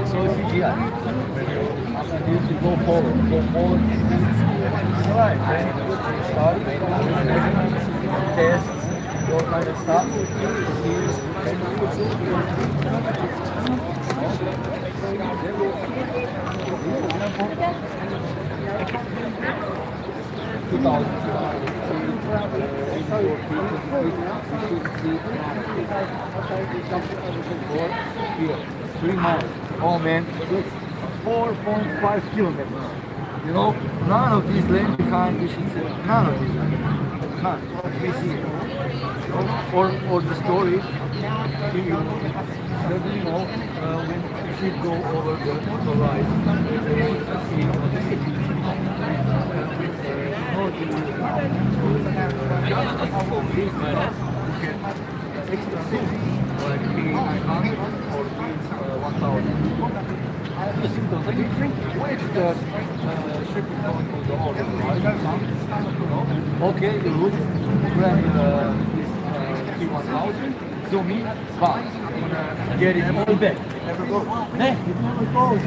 So it's CGI. After this, you go forward. Alright, then you start, test, all kind of stuff. Here, 3 miles. Oh man, it's 4.5 kilometers. You know, none of these land behind the sheep, none of these land. None. We see it. You know, or the story, you certainly know when the sheep go over the horizon, they see the city. Extra things like P900 or P1000. The symptoms, like you drink, wait the ship is going to the order, right? Okay, you look, grab this P1000, zoom in, bam, I'm gonna get it all back. Never go. It never goes.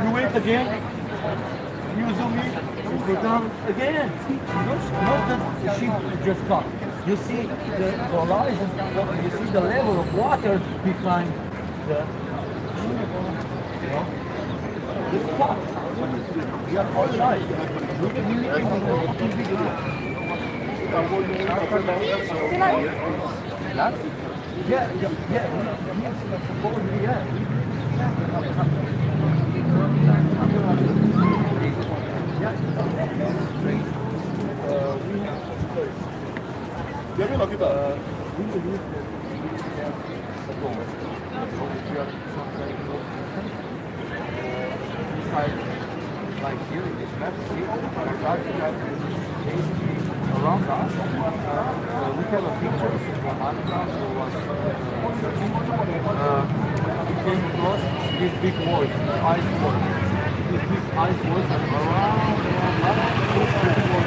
You wait again, you zoom in, you go down again. Not that the ship just cut. You see the horizon, you see the level of water behind the, you know, this spot. We are all right. Yeah, supposedly, yeah. Diamond la chitarra. Like here in this map, see, basically around us, we have a picture of one underground who was searching. We came across these big walls, ice walls. These big ice walls are around this big wall.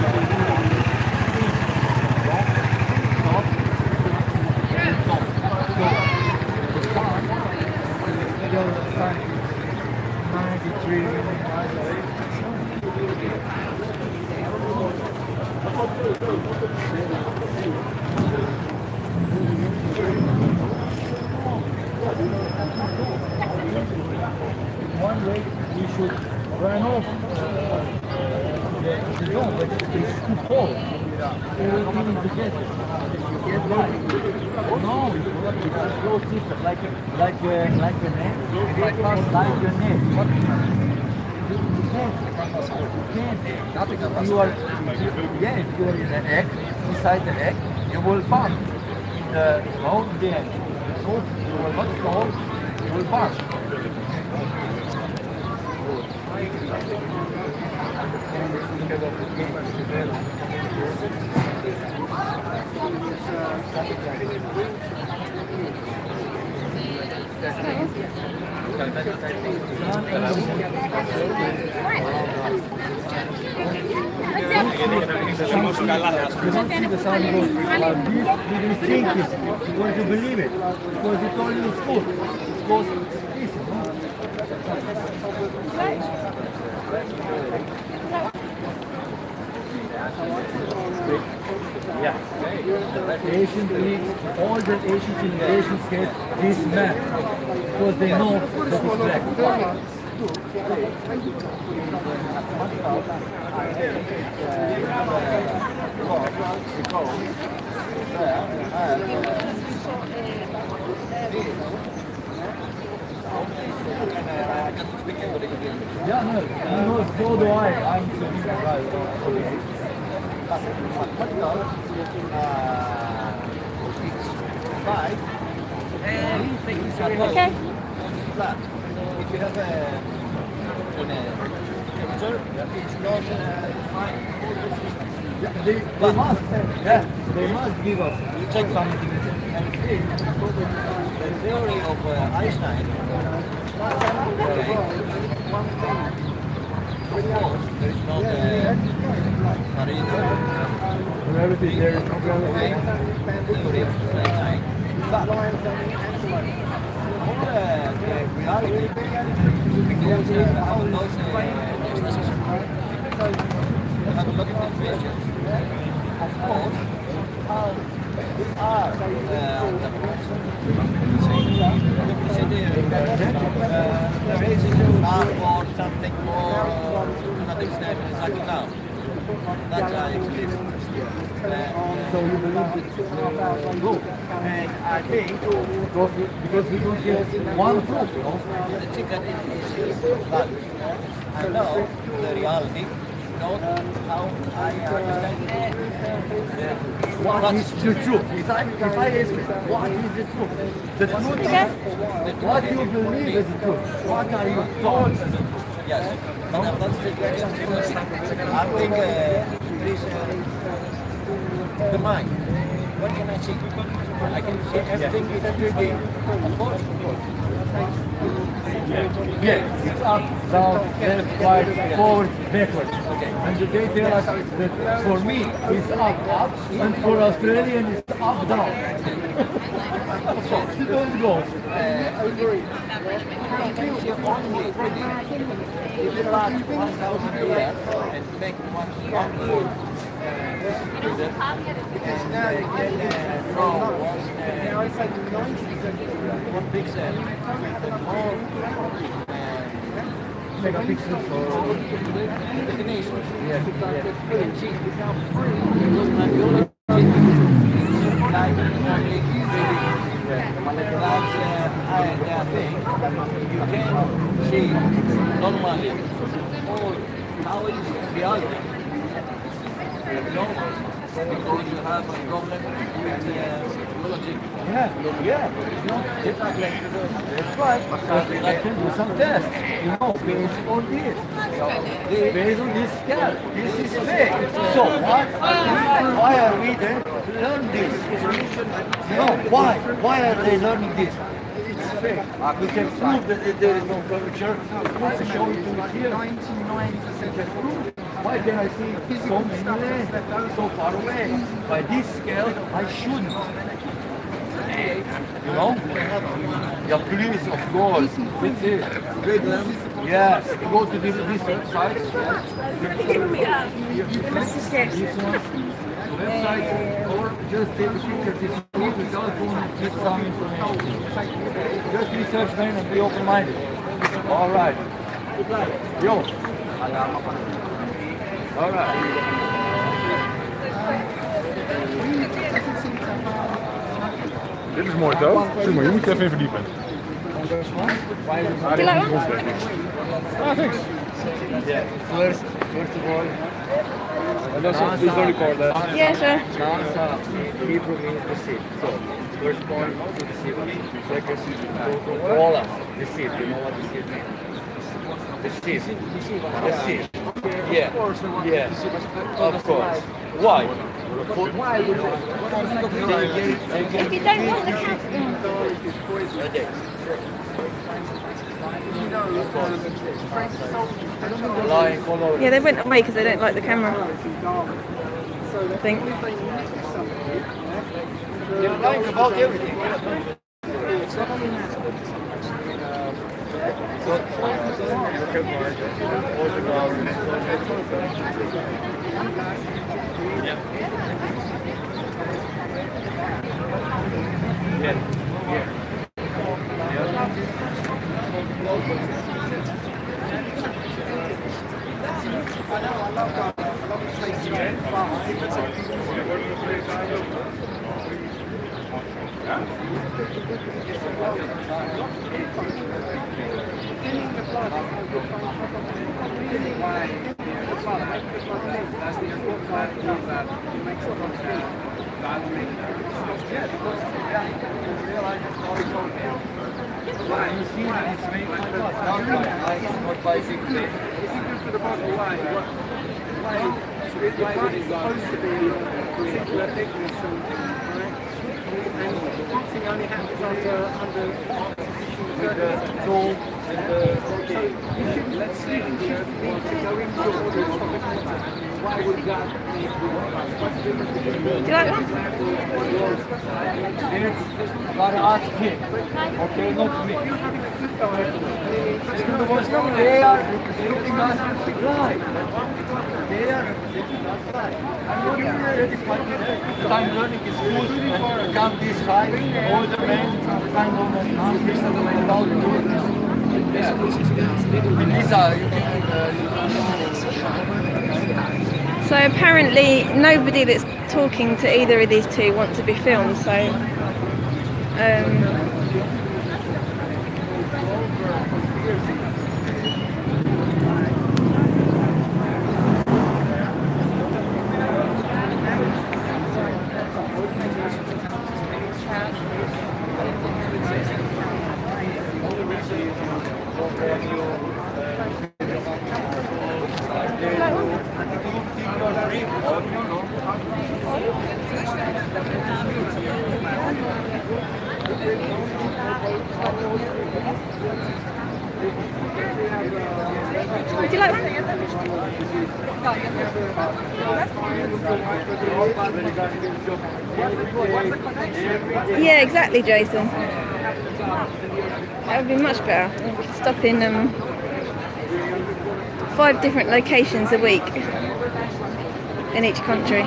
One way we should run off the dome, but it's too cold. Everything is together. No, it's a closed system, like a net. If I pass like a net. You are, yeah, if you are in an egg, inside the egg, you will pump. The mouth there, you will not fall, you will pump. The sun goes like this, you will think it, you're going to believe it, because it's only in school. It goes this, yeah. The Asian Greeks, all the Asian civilizations had this map, because they know that it's black. Yeah, no, so do I. I'm speaking about Okay. If you have a picture, it's not they must, yeah, they must give us check something. And see, the theory of Einstein. Of course, there is no gravity. There is no gravity. Theory of Einstein. But the reality, because how those have a lot of questions. Of course, how we are there is a mark or something more to not extent exactly now. That's how I explain it. So you believe it's good. And I think because we don't get one proof, the chicken is bad. I know the reality, not how I understand it. What is the truth? If I ask you, what is the truth? The truth is what you believe is the truth. What are you told as the truth? Yes. But I'm not saying that. I think please the mind. What can I see? I can see everything in every game. Of course. Yes, it's up, down, left, right, forward, backwards. Okay. And they tell us that for me it's up, and for Australian it's up, down. You don't go. I agree. You only if you last 1,000 years and make one more. One pixel with more megapixels for definition. Yes. Become free because my biology like only easily. Like I think you can see, normally, all how is reality? You know, because you have a problem with the logic. Yeah, you know, that's right. I can do some tests, you know, based on this. Based on this scale. This is fake. So why are we then learn this? You know, why? Why are they learning this? It's fake. We can prove that there is no curvature. Let's show it to you here. 99% why can I see so many so far away? By this scale, I shouldn't. You know? Yeah, please, of course. That's it. Yes, go to this website. This one. Website, or just take a picture. This one, the telephone, just some information. Just research, man, and be open-minded. All right. Yo. All right. Dit is mooi toch? Zeg maar, je moet je even in verdiepen. Do you like one? Ah, thanks. Yeah. First of all, And that's not, there's no recorder. Yeah, sure. NASA, Hebrew means deceive. So, first point, to deceive. Second, to roll us, deceive. You know what deceive means? Deceive. Deceive. Yeah. Yes. Of course. Why? Why would If you don't want the cat. Yeah, they went away because they don't like the camera. I think. They're lying about everything. Do you like one? Gotta ask him. Okay, not me. They are looking us right. They are looking us right. I'm looking at it. I'm learning is good. Come this high. Older men. Kind of So apparently nobody that's talking to either of these two want to be filmed, so would you like one? Yeah, exactly, Jason. That would be much better. We could stop in 5 different locations a week in each country.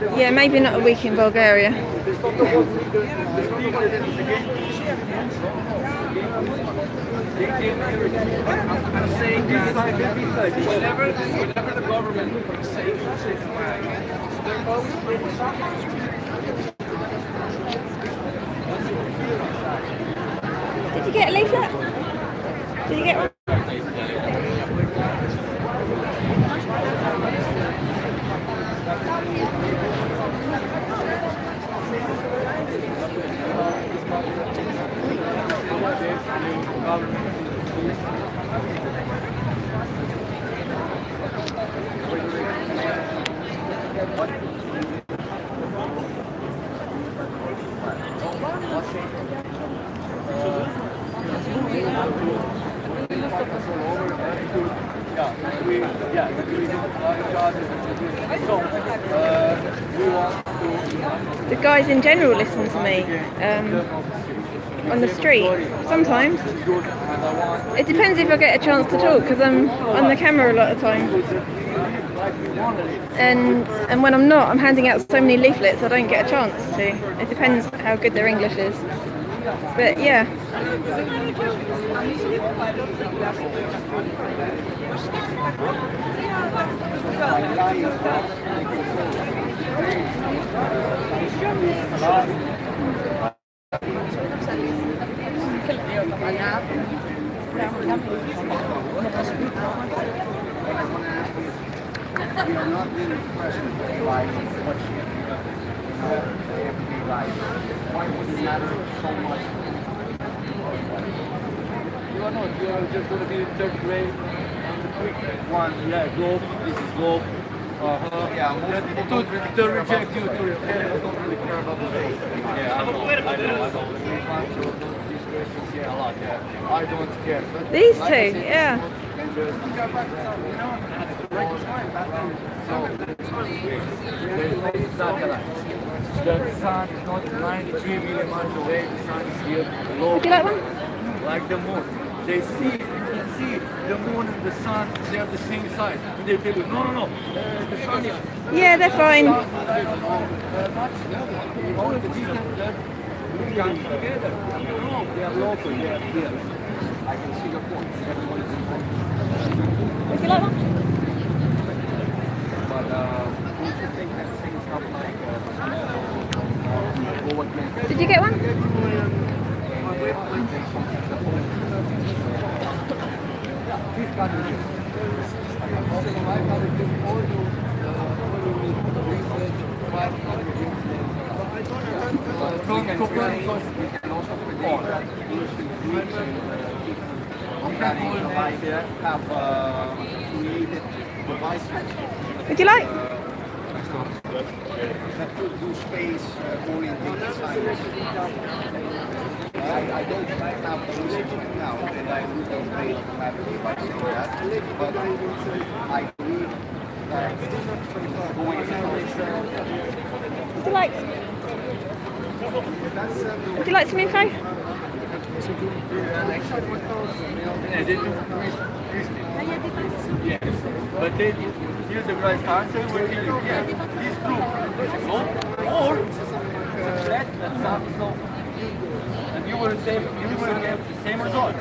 Yeah, maybe not a week in Bulgaria. I'm saying that whenever the government says flag, Did you get a leaflet? Did you get one? The guys in general listen to me on the street sometimes. It depends if I get a chance to talk because I'm on the camera a lot of the time. And when I'm not, I'm handing out so many leaflets I don't get a chance to. It depends how good their English is. But yeah. We are not really present by what she everyday life. Why would it matter so much? You are not. You are just going to be in third grade. And the quick one, yeah, Globe. This is Globe. Yeah, most people To reject you, to don't really care about the day. Yeah, I know. These questions, yeah, a lot. Yeah, I don't care. But These like two, I said, yeah. The sun is not 93 million miles away. The sun is here. Would you like one? Like the moon. They see, you can see the moon and the sun, they are the same size. And they tell you, no, the sun is Yeah, they're fine. much all the distance that we come together. No, they are local, they are here. I can see the point. Everyone is important. Would you like one? But we should think that things happen like go against. Did you get one? Please continue. We can also predict that ancient Greeks and that ancient life have created devices Would you like? that could do space oriented science. I don't have the research now, and I lose those days automatically by saying that. But I believe that going Would you like? Would you like some info? Yeah, they do yes. But they use the right answer will tell you, yeah, this proof. No? Or that sounds no. And you will get the same results.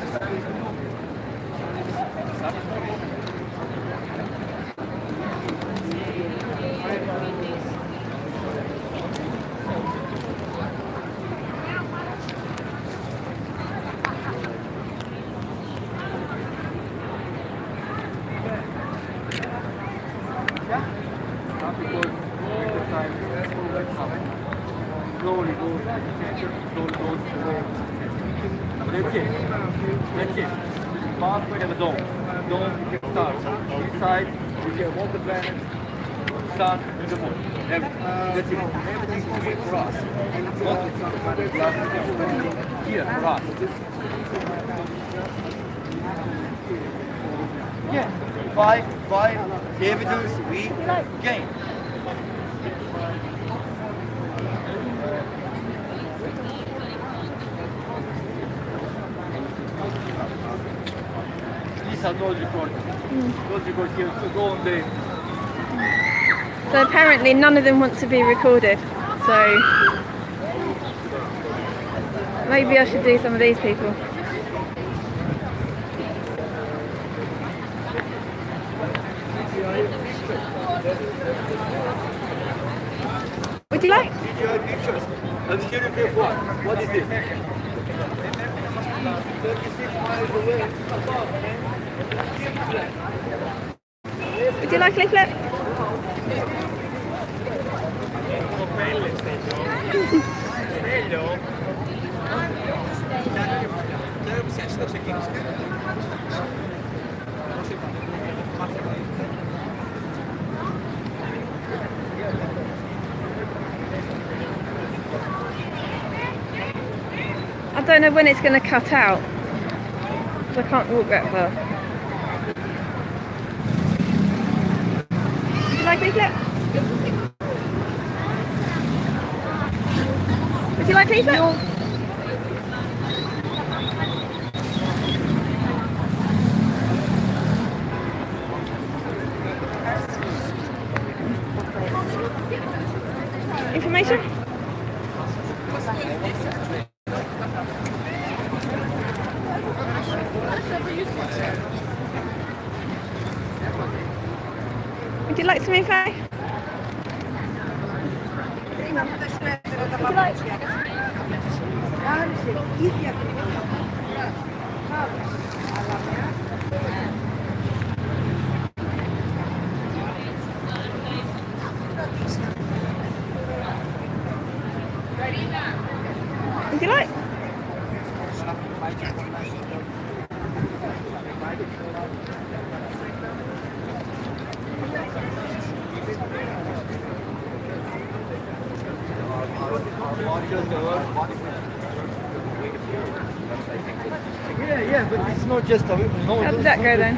Slowly goes to the center, slowly goes to the that's it. That's it. Pathway of the dome. Dome get starts. Inside, we get all the planets, sun, and the moon. Everything. That's it. Everything is made for us. Not with some kind of glass here for us. Yeah. By the evidence we gain. These are those recordings. Those recordings here to go on the So apparently none of them want to be recorded. So maybe I should do some of these people. Would you like? Pictures. Let's hear it before. What is this? 36 miles away. Would you like a leaflet? I don't know when it's going to cut out. So I can't walk that far. Would you like a leaflet? Would you like a leaflet? Information? Would you like some info? Would you like? Would you like? Yeah, but it's not just a... No, How did that go then?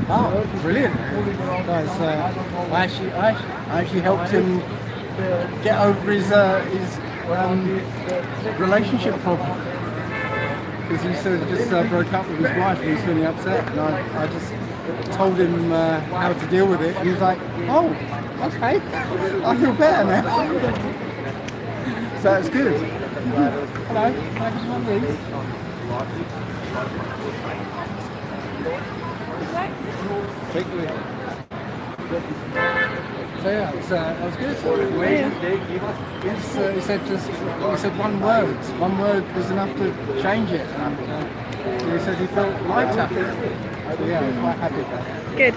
Oh, brilliant. Guys, I actually helped him get over his relationship problem. Because he sort of just broke up with his wife and he was feeling upset, and I just told him how to deal with it, and he was like, oh, okay, I feel better now. So it's good. Hello, can I have one of these? Take it. So yeah, that was good. He said one word was enough to change it, and he said he felt lighter. So yeah, I was quite happy about that. Good.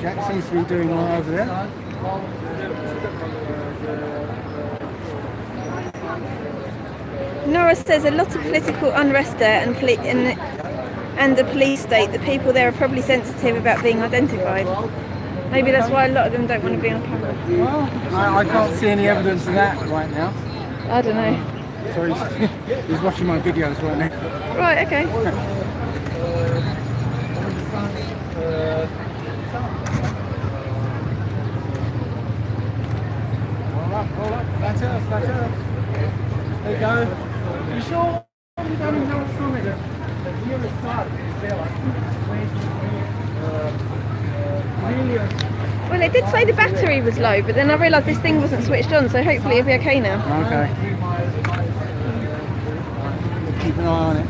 Jack seems to be doing well over there. Nora says a lot of political unrest there and the police state that people there are probably sensitive about being identified. Maybe that's why a lot of them don't want to be on camera. Well, I can't see any evidence of that right now. I don't know. So he's watching my videos right now. Right, okay. Roll up, flat earth. There you go. You sure you don't even know what's wrong with it? The year is started, they're like 20 Well, it did say the battery was low, but then I realised this thing wasn't switched on, so hopefully it'll be okay now. Okay. Keep an eye on it.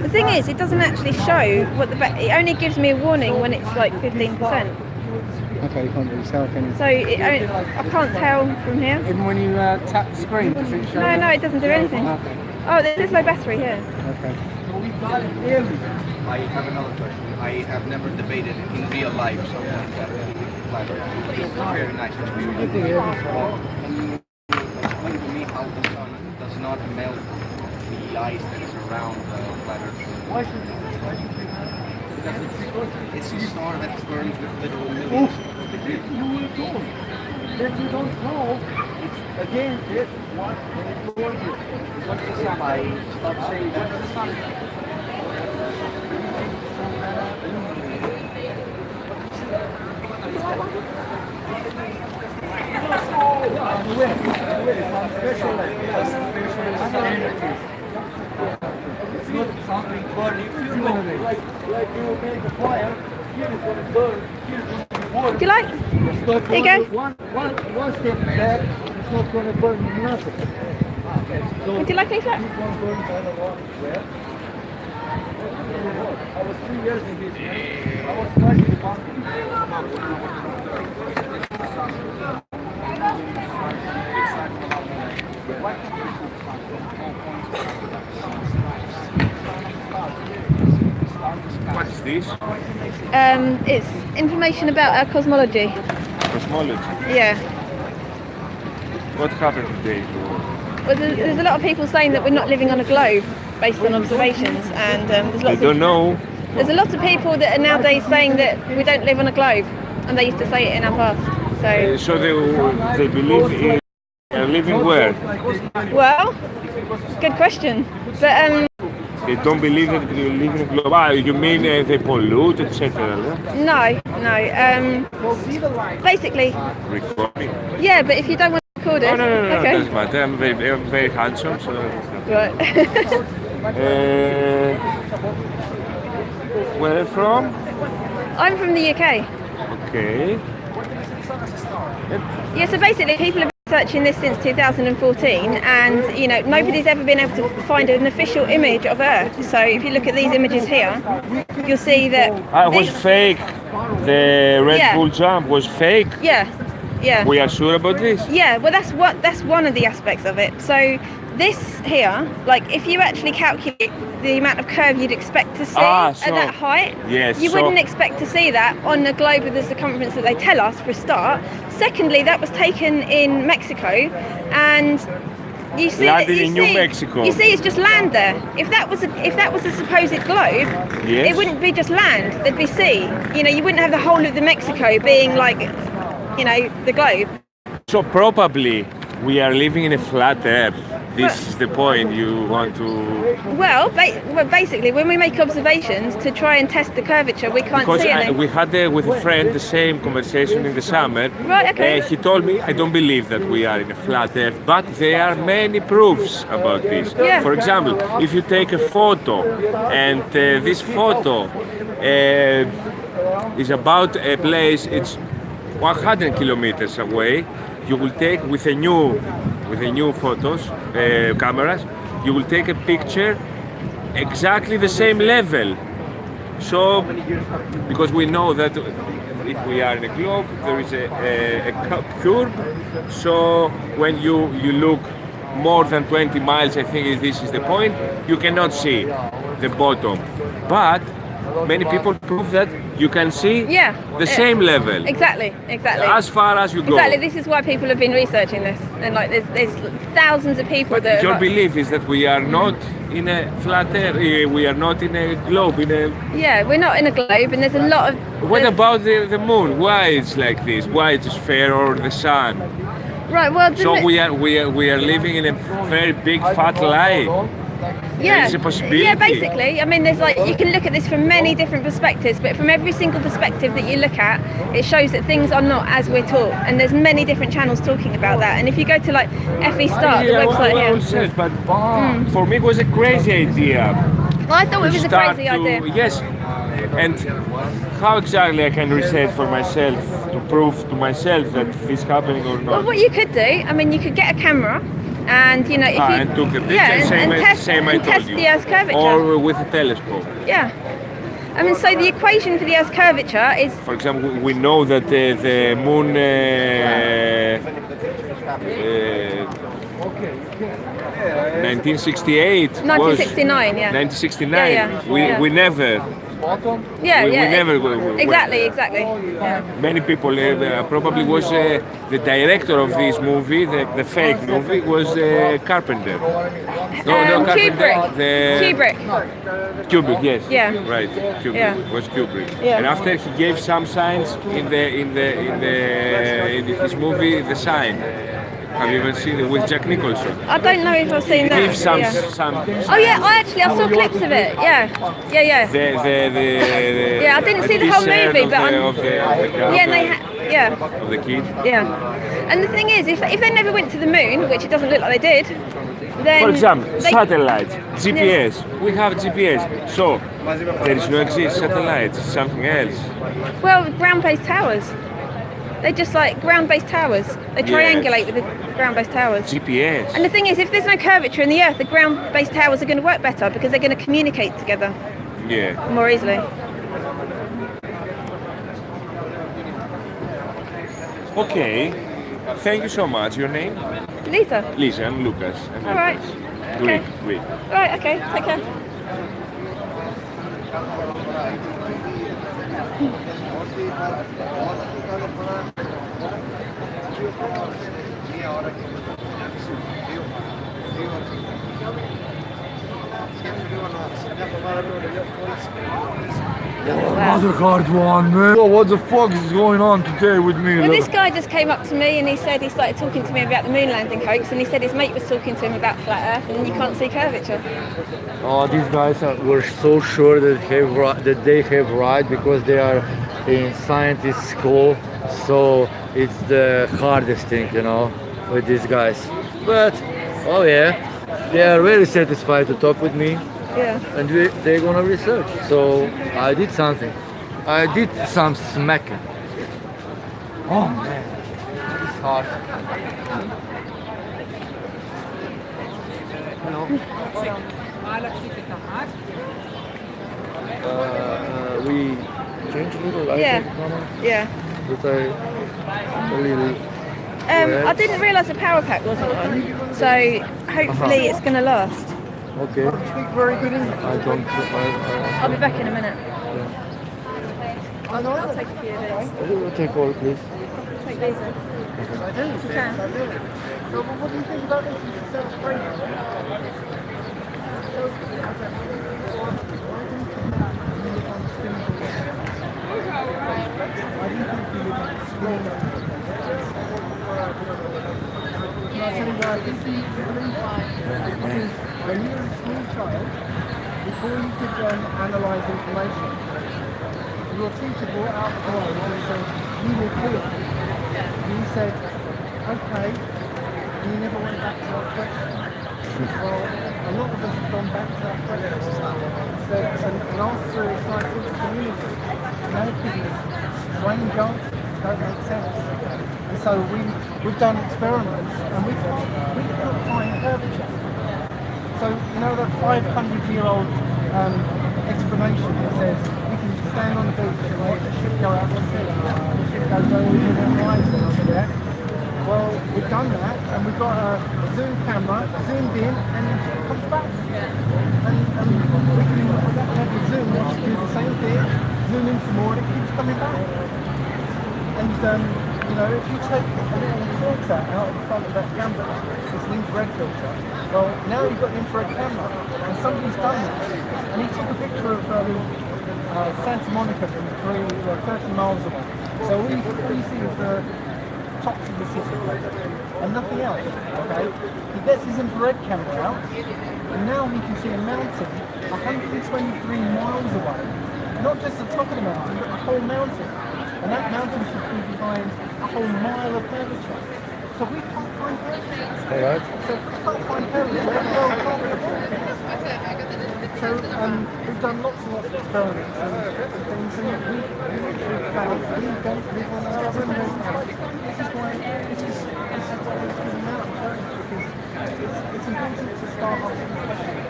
The thing is, it doesn't actually show what it only gives me a warning when it's like 15%. Okay, you can't really tell, can you? So I can't tell from here. Even when you tap the screen, does it show? No, it doesn't do anything. Okay. Oh, there's low battery here. Okay. I have another question. I have never debated in real life something like that. It's very nice experience. Can you explain to me how the sun does not melt the ice that is around the flat Earth? Why should it? Because it's a star that burns with literal millions. You will do. If you don't know, it's again this what when it told you. What's the sun? I stop saying that. What's the sun? It's not something, but if you gonna be. Like you make a fire, here is gonna burn, here is gonna be warm. Would you like? It's not There you gonna- go. One step back, it's not gonna burn nothing. So Would you like any flat? this one burns, I don't know where. I was 3 years in this. I was stuck in the mountain. What's this? It's information about our cosmology. Cosmology. Yeah. What happened today? Well, there's a lot of people saying that we're not living on a globe based on observations, and there's I lots don't of know. there's a lot of people that are nowadays saying that we don't live on a globe, and they used to say it in our past. So, So they believe in living where? well, good question. But They don't believe that they live in a globe. Ah, you mean they pollute, etc. no. Basically, Recording. yeah. But if you don't want to record it, No, it okay. doesn't matter. I'm very handsome, so. Right. Where from? I'm from the UK. Okay. Yeah, so basically people have been searching this since 2014, and nobody's ever been able to find an official image of Earth. So if you look at these images here, you'll see that Ah, it was these- fake. The Red Yeah. Bull jump was fake. yeah. We are sure about this? Yeah, well that's one of the aspects of it. So this here, like if you actually calculate the amount of curve you'd expect to see Ah, at so- that height, Yes, you so- wouldn't expect to see that on a globe with the circumference that they tell us, for a start. Secondly, that was taken in Mexico, and you see Landed in New Mexico. You see, it's just land there. If that was a supposed globe, Yes. it wouldn't be just land. There'd be sea. You wouldn't have the whole of the Mexico being like, the globe. So probably we are living in a flat Earth. This is the point you want to. Well, basically, when we make observations to try and test the curvature, we can't Because see anything. we had with a friend the same conversation in the summer. Right, okay. He told me, I don't believe that we are in a flat Earth, but there are many proofs about this. Yeah. For example, if you take a photo, and this photo is about a place, it's 100 kilometers away, you will take with a new photos cameras, you will take a picture exactly the same level. So, because we know that if we are in a globe, there is a curve. So when you look more than 20 miles, I think this is the point, you cannot see the bottom. But many people prove that you can see the same level. Exactly. As far as you go. Exactly. This is why people have been researching this, and like there's thousands of people that. Your are, belief is that we are not in a flat Earth. We are not in a globe. Yeah, we're not in a globe, and there's a lot of. What about the moon? Why it's like this? Why it's sphere or the sun? Right. Well. So we are living in a very big fat lie. Yeah, There is a possibility. yeah, basically. I mean, there's you can look at this from many different perspectives, but from every single perspective that you look at, it shows that things are not as we're taught, and there's many different channels talking about that. And if you go to like FE Start, the website I here, will search, but for me it was a crazy idea. I thought it was a Start crazy to- idea. Yes, and how exactly I can research for myself to prove to myself that this happening or Well, not? what you could do, I mean, you could get a camera, and if you And took the picture, yeah, same I and told test you. the Earth's curvature. Or with a telescope. Yeah. I mean, so the equation for the Earth's curvature is For example, we know that the moon 1968 was 1969. Yeah. 1969. Yeah. We never. Yeah. we Yeah. never Exactly. Yeah. Many people probably was the director of this movie, the fake movie, was Carpenter. No, Carpenter. Kubrick. Kubrick, yes. Yeah. Right. Kubrick Yeah. was Kubrick. Yeah. And after he gave some signs in his movie, The Sign. Have you ever seen it with Jack Nicholson? I don't know if I've seen He that. gave some. Oh yeah, I saw clips of it. Yeah. Yeah, I didn't see the whole dessert movie, of but the, of the, of the, yeah, and of the kid. yeah. And the thing is, if they never went to the moon, which it doesn't look like they did, then For example, they- satellite, GPS. We have GPS. So there is no exist satellites, something else. Well, ground-based towers. They're just like ground-based towers. They triangulate with the ground-based towers. GPS. And the thing is, if there's no curvature in the Earth, the ground-based towers are going to work better because they're going to communicate together Yeah. more easily. Okay. Thank you so much. Your name? Lisa. Lisa and Lucas. And All right. Lucas. Okay. Greek. All right. Okay. Take care. Another hard one, man. Oh, what the fuck is going on today with me? Well, this guy just came up to me and he started talking to me about the moon landing hoax, and he said his mate was talking to him about flat Earth and you can't see curvature. Oh, these guys were so sure that they have right because they are in scientist school. So it's the hardest thing, you know, with these guys. But oh yeah, they are very satisfied to talk with me. Yeah. And they're gonna research. So I did something. I did some smacking. Oh man, it's hard. You know. We changed a little. Yeah. I think, Mama, Yeah. but a little. I didn't realise the power pack wasn't on, so hopefully it's going to last. Okay. Speak very good English. I don't. I'll be back in a minute. I know. I'll take a few of these. We'll take all, please. Take these in. I do. You can. I do. So what do you think about this? It sounds crazy. When you were a small child, before you could analyse information, your teacher brought out the boy and said, "You will kill it." And you said, "Okay." And you never went back to that question. Well, a lot of us have gone back to that question. So, and asked the scientific community, and they've given us strange answers that don't make sense. And so we've done experiments, and we can't find curvature. So, you know that 500-year-old explanation that says we can stand on the beach and watch the ship go out to sea, and the ship goes over the horizon over there. Well, we've done that, and we've got a zoom camera, zoomed in, and the ship comes back. And we can, with that level of zoom, we can do the same thing, zoom in some more, and it keeps coming back. And you know, if you take a little filter out in front of that camera, it's an infrared filter. Well, now you've got an infrared camera, and somebody's done that. And he took a picture of Santa Monica from 30 miles away. So all you see is the tops of the city, and nothing else. Okay? He gets his infrared camera out, and now he can see a mountain 123 miles away. Not just the top of the mountain, but the whole mountain. And that mountain should be behind a whole mile of curvature. So we can't find curvature. All right. So if we can't find curvature, we're well comfortable. So we've done lots and lots of experiments and things, and we've found we don't live on our own. This is why we're putting out, because it's important to start off with questions.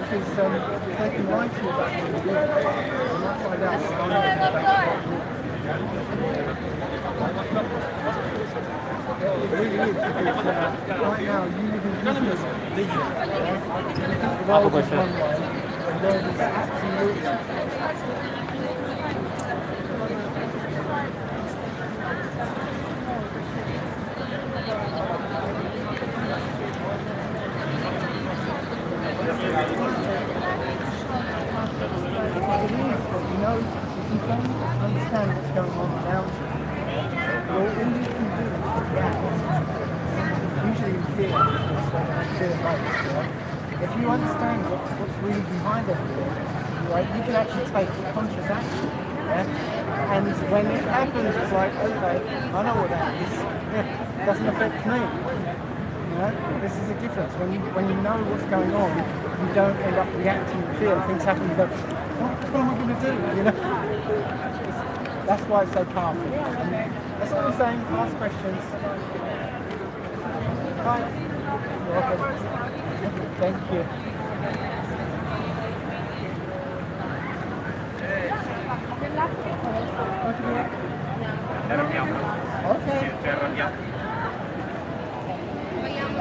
Because if they can lie to you about what you're doing, you might find out it really is, because right now you live in business. The world is one way, and there is absolute you know, if you don't understand what's going on around you, well, all you can do is react. Usually in fear, fear-based, yeah? If you understand what's really behind everything, right, you can actually take conscious action, yeah? And when it happens, it's like, okay, I know what that is. It doesn't affect me. You You know, this is the difference. When you know what's going on, you don't end up reacting to fear. Things happen, you go, what am I going to do? You know, that's why it's so powerful. And that's all I'm saying. Ask questions. Bye. You're welcome. Thank you. Okay.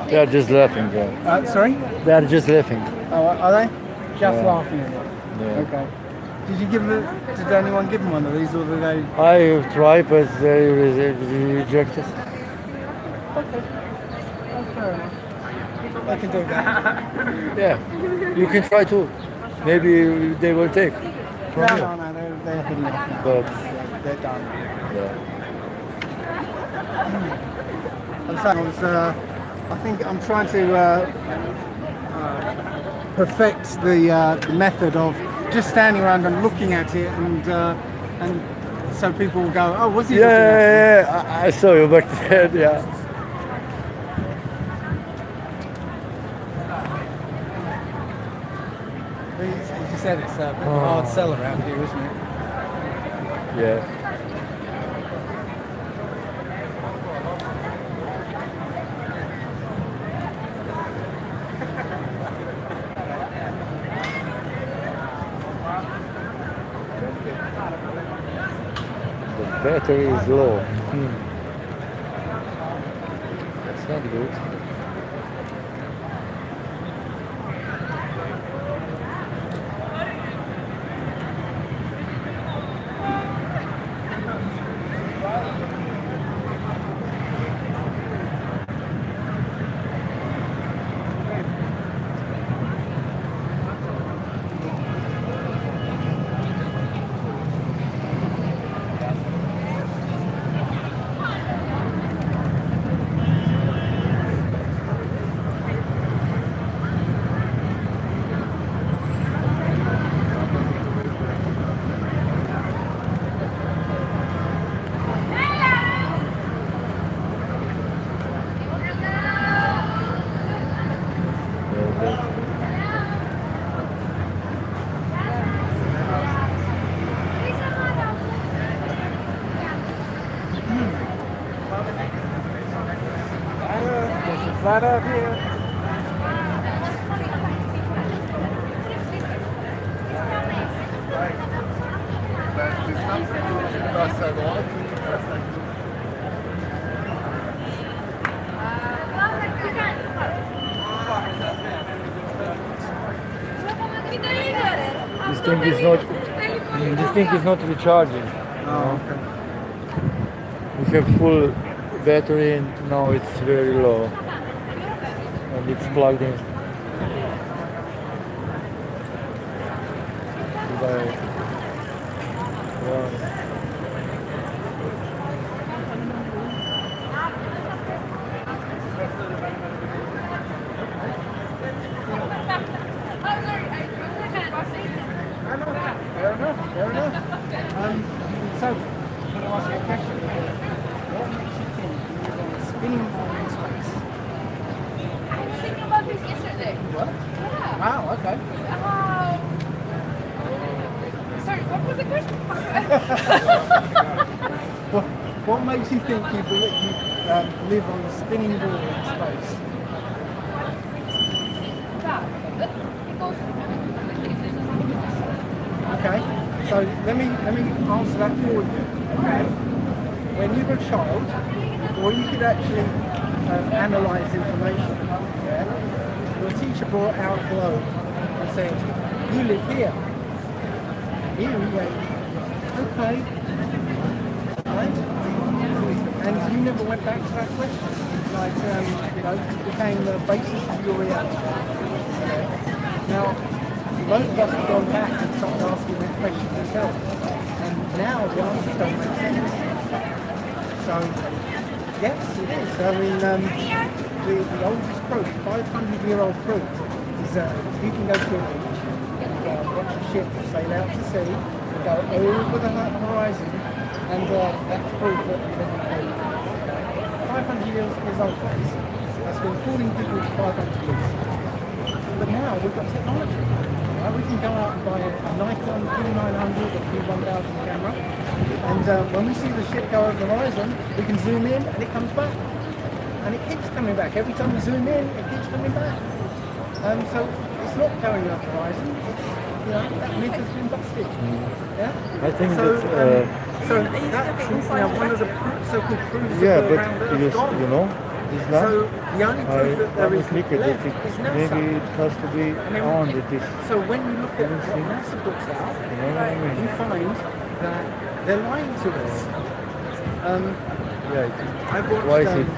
They are just laughing. Yeah. Sorry? They are just laughing. Oh, are they? Just Yeah. laughing at it. Yeah. Okay. Did you give it? Did anyone give them one of these, or did they? I tried, but they rejected. Okay. Oh, fair enough. I can do that. Yeah, you can try too. Maybe they will take from you. No, they're heading off now. But They're done. yeah. I'm saying I think I'm trying to perfect the method of just standing around and looking at it, and so people will go, oh, was he looking at it? Yeah, I saw you back there. Yeah. As you said, it's a bit of a hard sell around here, isn't it? Yeah. The battery is low. That's not good. Flat up here. This thing is not recharging. Oh, okay. We have full battery and now it's very low. And it's plugged in. Fair enough. So, I'm going to ask you a question. What makes you think you live on a spinning ball in space? I was thinking about this yesterday. What? Yeah. Wow, okay. Sorry, what was the question? What makes you think you live on a spinning ball in space? Okay, so let me answer that for you. Okay, when you were a child, before you could actually analyse information, yeah, your teacher brought out a globe and said, "You live here." Here you went, okay, right? And you never went back to that question. Like, it became the basis of your reality. Okay? Now, most of us have gone back and started asking that question ourselves. And now the answers don't make sense. So, yes, it is. I mean, the oldest proof, 500-year-old proof, is that you can go to a beach and watch a ship sail out to sea, go over the horizon, and that's proof that we live in a cave. 500 years old, guys. that's been fooling people for 500 years. But now we've got technology. Right? We can go out and buy a Nikon Q900 or Q1000 camera, and when we see the ship go over the horizon, we can zoom in and it comes back. And it keeps coming back. Every time we zoom in, it keeps coming back. So it's not going over the horizon. It's, you know, that myth has been busted. Yeah? I think so, that. So that's one of the so-called proofs Yeah, of the round but earth God. you know, Islam. So the only proof that there is look at left it. is NASA. Maybe it has to be on it is. So when you look at what NASA puts out, You know what I mean? you find that they're lying to us. Yeah. I've watched, Why is it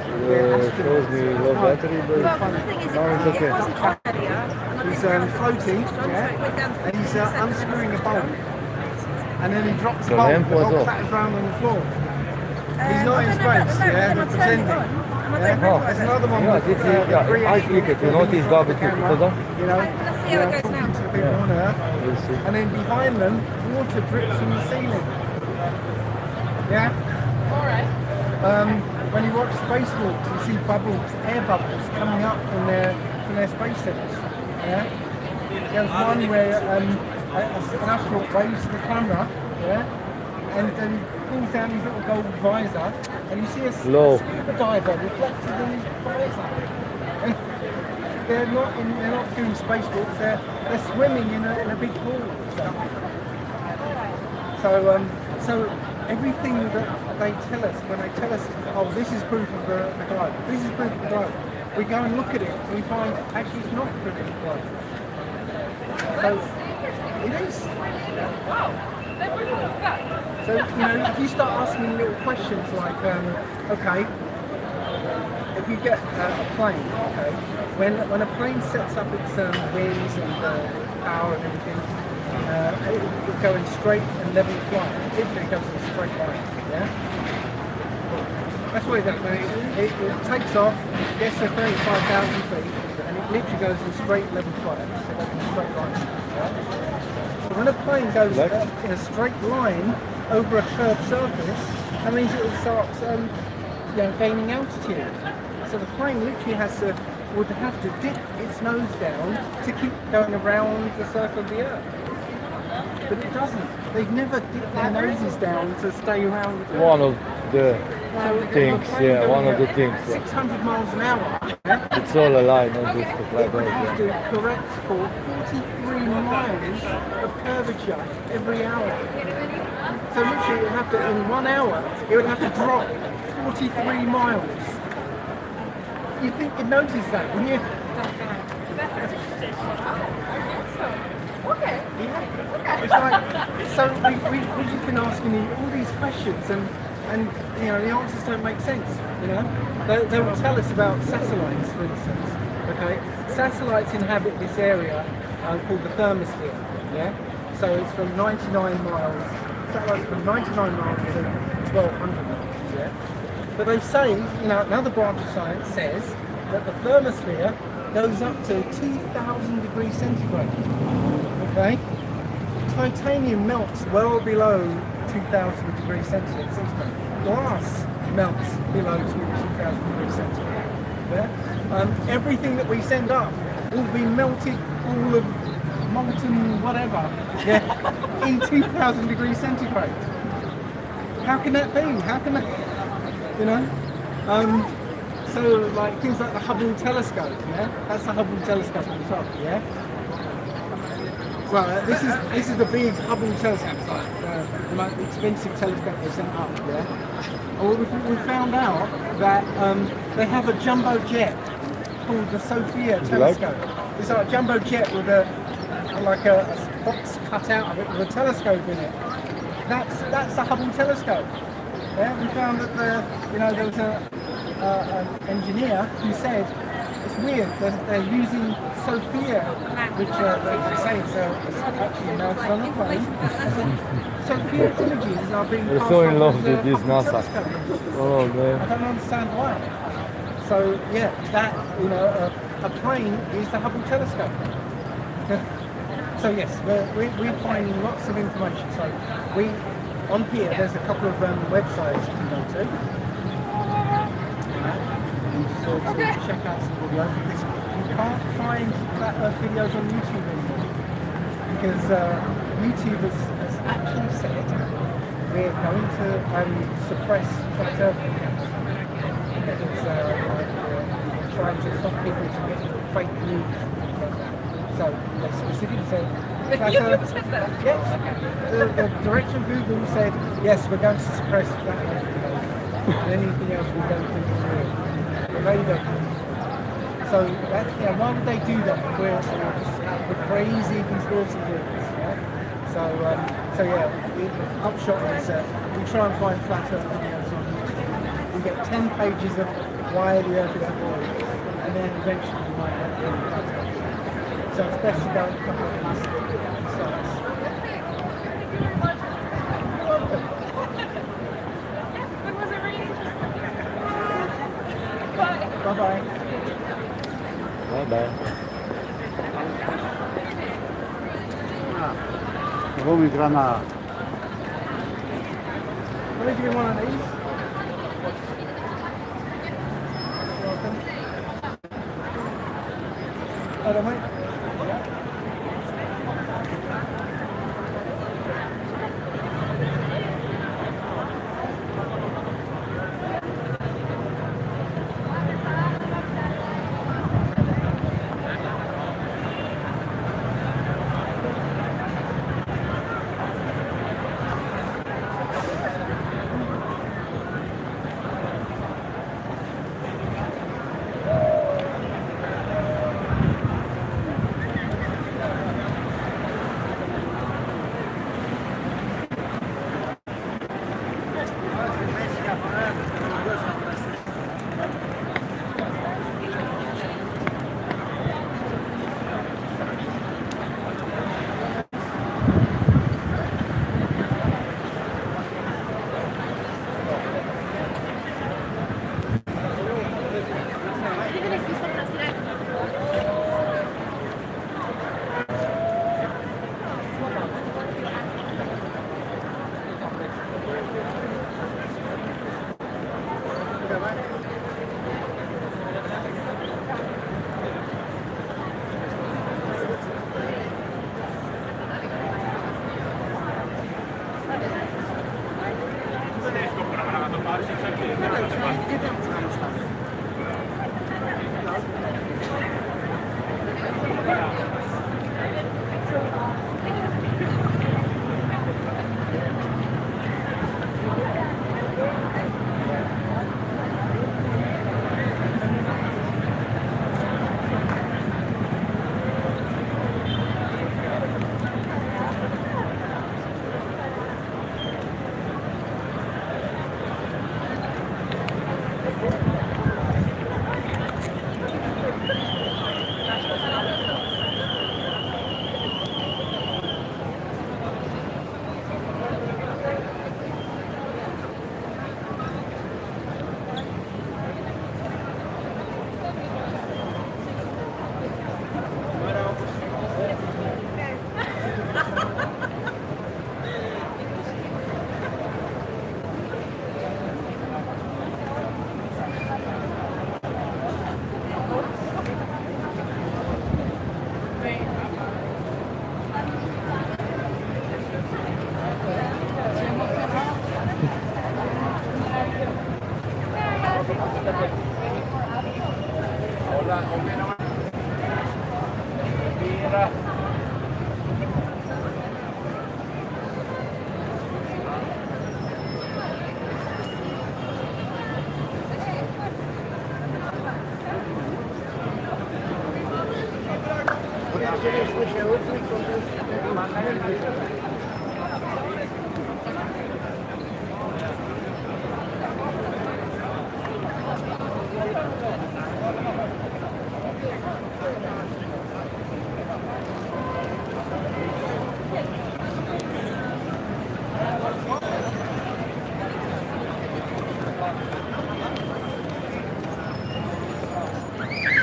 shows me low battery, but now it's okay. He's floating, and he's unscrewing a bolt, and then he drops the The bolt, lamp the was bolt off. clatters around on the floor. He's not in space, they're pretending. There's another one with I click it, you know, this garbage camera, you know, Let's see how it goes talking to the now. people on Earth, We'll see. and then behind them, water drips from the ceiling. Yeah? When you watch spacewalks, you see bubbles, air bubbles coming up from their space suits. Yeah? There's one where an astronaut waves to the camera, yeah, and then pulls down his little gold visor, and you see a scuba diver reflected in his visor. They're not doing spacewalks. They're swimming in a big pool. So everything that they tell us, when they tell us, oh, this is proof of the globe, this is proof of the globe, we go and look at it and we find actually it's not proof of the globe. So it is. So, you know, if you start asking little questions like, okay, if you get a plane, okay, when a plane sets up its wings and power and everything, it will go in straight and level flight. It literally goes in a straight line, yeah? That's what it does. It takes off, gets to 35,000 feet, and it literally goes in straight level flight. So it goes in a straight line. Yeah? So when a plane goes in a straight line over a curved surface, that means it will start gaining altitude. So the plane literally would have to dip its nose down to keep going around the circle of the Earth. But it doesn't. They've never dipped their noses down to stay around the Earth. One of the things, yeah, one of the things. 600 miles an hour. Yeah? It's all a lie, not just a flat It would have earth. to correct for 43 miles of curvature every hour. So literally it would have to, in 1 hour, it would have to drop 43 miles. You think you'd notice that, wouldn't you? Okay. It's like, so we've just been asking you all these questions and you know, the answers don't make sense, you know? They will tell us about satellites, for instance, okay? Satellites inhabit this area called the thermosphere, yeah? So it's from 99 miles, satellites from 99 miles to 1,200 miles, yeah? But they say, you know, another branch of science says that the thermosphere goes up to 2,000 degrees centigrade, okay? Titanium melts well below 2,000 degrees centigrade. Glass melts below 2,000 degrees centigrade. Yeah? Everything that we send up will be melted, all of molten whatever, yeah, in 2,000 degrees centigrade. How can that be? How can that, you know? So like things like the Hubble telescope, yeah, that's the Hubble telescope on the top, yeah. Well, this is the big Hubble telescope, the most expensive telescope they sent up, yeah. Well, we found out that they have a jumbo jet called the Sophia telescope. It's like a jumbo jet with a box cut out of it with a telescope in it. That's the Hubble telescope. Yeah, we found that there was an engineer who said it's weird that they're using Sophia, which they say it's actually mounted on a plane. Sophia images are being We're passed so in on love to with the this Hubble NASA. telescope. Oh man. I don't understand why. So yeah, that, you know, a plane is the Hubble telescope. So yes, we're finding lots of information. So on here, there's a couple of websites you can go to. to check out some videos because you can't find flat Earth videos on YouTube anymore. Because YouTube has actually said we're going to suppress flat Earth videos. Because we're trying to stop people from getting fake news. So they specifically said flat Earth. Yes, the director of Google said yes, we're going to suppress flat Earth videos. And anything else we don't think is real. But they don't. So that, why would they do that? We're crazy conspiracy theories. Yeah? So yeah, the upshot is we try and find flat Earth videos on YouTube. We get 10 pages of why the Earth is ball, and then eventually we might have flat Earth. So it's best to go and come up with these sites. You're welcome. Bye-bye. Bye-bye. Vamos entrar na... What did you get one of these? Welcome. Hello, mate.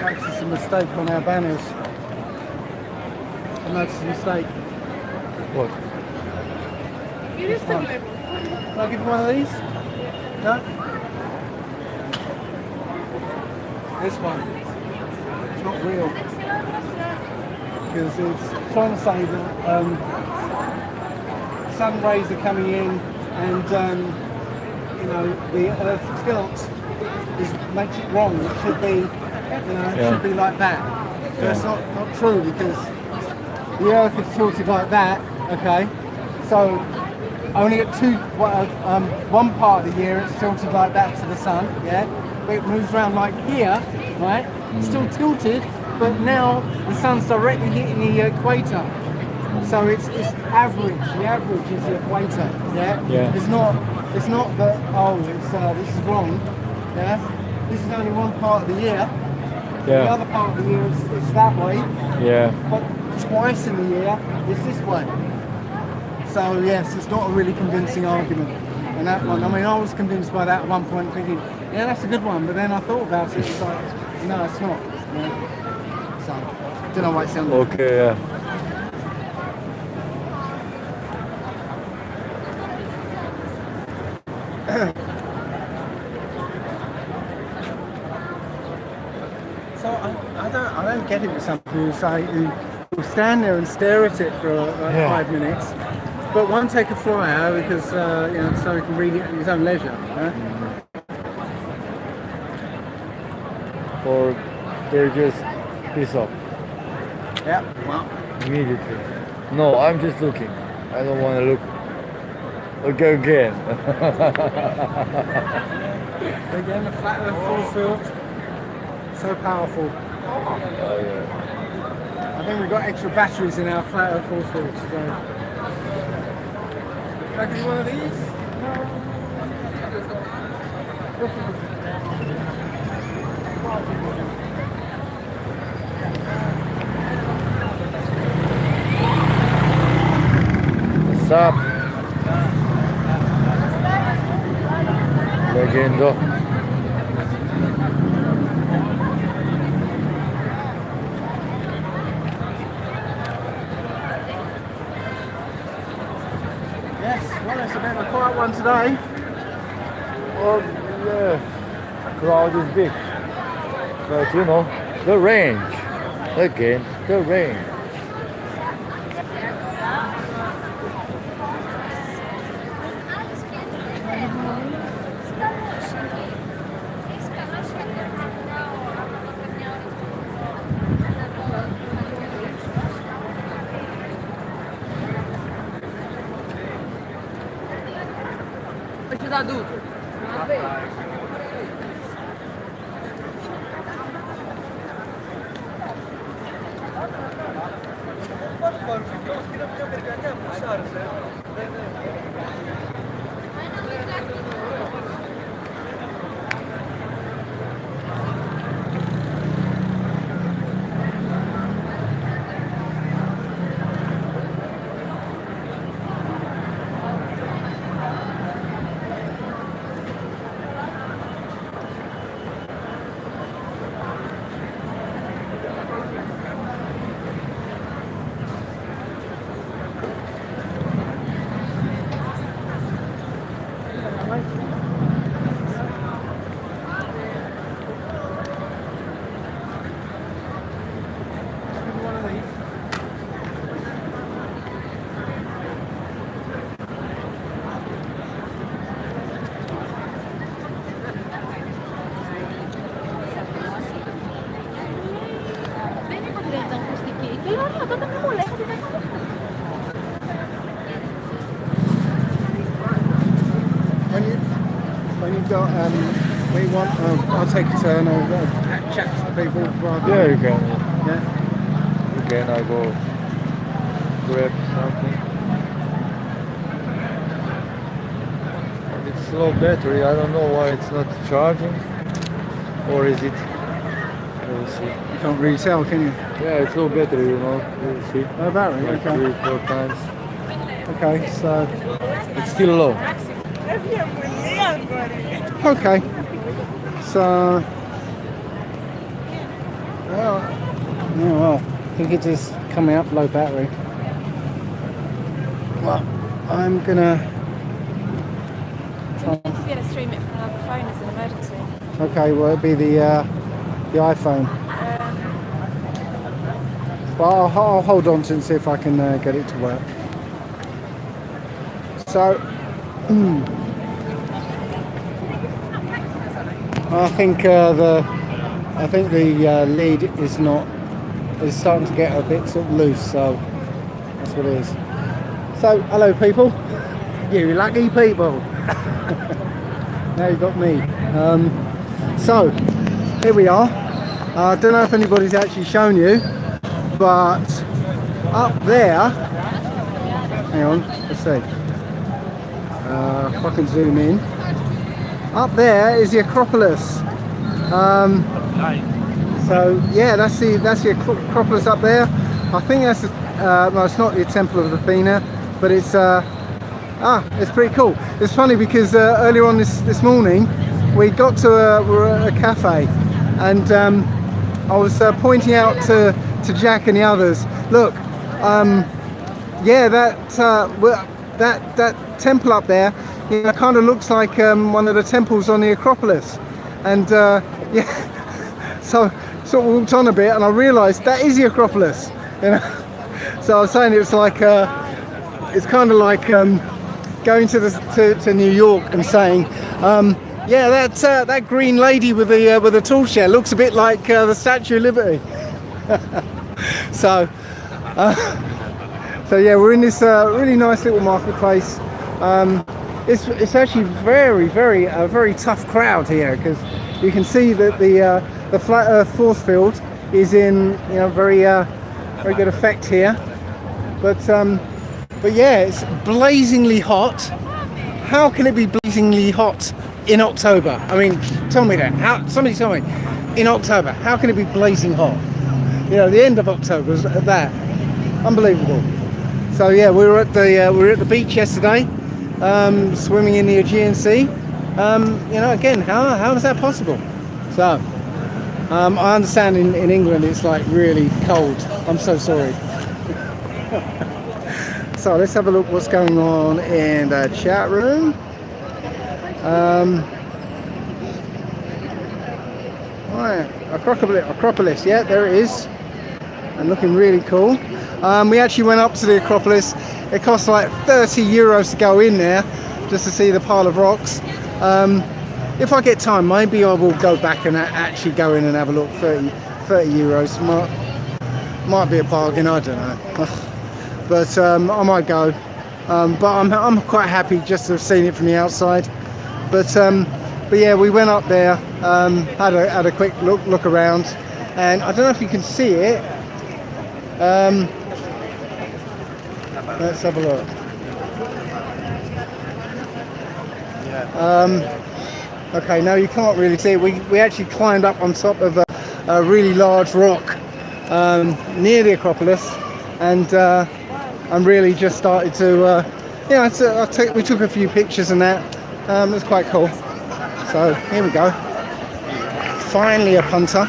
Noticed a mistake on our banners. I noticed a mistake. What? This one. Can I give you one of these? No? this one. It's not real. Because it's trying to say that sun rays are coming in and you know, the Earth tilt makes it wrong. It should be, you know, it should be like that. That's not true, because the Earth is tilted like that, okay? So only at one part of the year it's tilted like that to the sun, yeah? But it moves around like here, right? It's still tilted, but now the sun's directly hitting the equator. So it's average. The average is the equator, yeah? It's not that, oh, this is wrong, yeah? This is only one part of the year. The other part of the year it's that way. Yeah. But twice in the year it's this way. So yes, it's not a really convincing argument. And that one, I mean, I was convinced by that at one point, thinking, yeah, that's a good one. But then I thought about it, it's like, no, it's not. Yeah. So, I don't know why it sounds like. Okay, yeah. So I don't get it with some people who stand there and stare at it for like 5 minutes, but won't take a flyer because you know, so he can read it at his own leisure. Or they just piss off. Yeah. Well. Immediately. No, I'm just looking. I don't want to look. Okay, again. Again, the flat earth full field. So powerful. Oh, yeah. I think we've got extra batteries in our flat earth full field today. Can I give you one of these? What's up? Legendo. Well, it's a bit of a quiet one today. Oh, yeah. Crowd is big. But you know, the range. Again, the range. Adulto. When you've got, we want, I'll take a turn, I'll chat to the people. Yeah, you can. Yeah. You can, I go grab something. And it's low battery, I don't know why it's not charging. Or is it? We'll see. You can't really tell, can you? Yeah, it's low battery, you know. We'll see. Oh, battery, like okay. 3-4 times. Okay, so it's still low. Okay, so well, I think it just coming up low battery. Well, I'm gonna try. You need to be able to stream it from another phone as an emergency. Okay, well it'll be the the iPhone. But I'll hold on to it and see if I can get it to work. So, I think the lid is starting to get a bit sort of loose. So that's what it is. So, hello people, you lucky people. Now you got me. So here we are. I don't know if anybody's actually shown you, but up there, hang on, let's see. If I can zoom in. Up there is the Acropolis. So yeah, that's the Acropolis up there. I think that's well, it's not the Temple of Athena, but it's it's pretty cool. It's funny because earlier on this morning we got to we're at a cafe, and I was pointing out to Jack and the others, look, yeah, that temple up there, you know, kind of looks like one of the temples on the Acropolis, and yeah, so sort of walked on a bit and I realised that is the Acropolis, you know. So I was saying it's like it's kind of like going to New York and saying, yeah, that green lady with the torch there looks a bit like the Statue of Liberty. So yeah, we're in this really nice little marketplace. It's actually a very tough crowd here, because you can see that the flat earth force field is in, you know, very good effect here. But yeah, it's blazingly hot. How can it be blazingly hot in October? I mean, tell me that. Somebody tell me. In October, how can it be blazing hot? You know, the end of October is that. Unbelievable. So yeah, we were at the beach yesterday, swimming in the Aegean Sea. You know, again, how is that possible? So I understand in England it's like really cold. I'm so sorry. So let's have a look what's going on in the chat room. Right, Acropolis, yeah, there it is, and looking really cool. We actually went up to the Acropolis. It cost like 30 euros to go in there, just to see the pile of rocks. If I get time, maybe I will go back and actually go in and have a look. 30 euros might be a bargain, I don't know. But I might go. But I'm quite happy just to have seen it from the outside. But yeah, we went up there, had a quick look around, and I don't know if you can see it. Let's have a look. Okay, no, you can't really see it. We actually climbed up on top of a really large rock near the Acropolis, and really just started to, yeah, we took a few pictures and that. It was quite cool. So here we go. Finally a punter.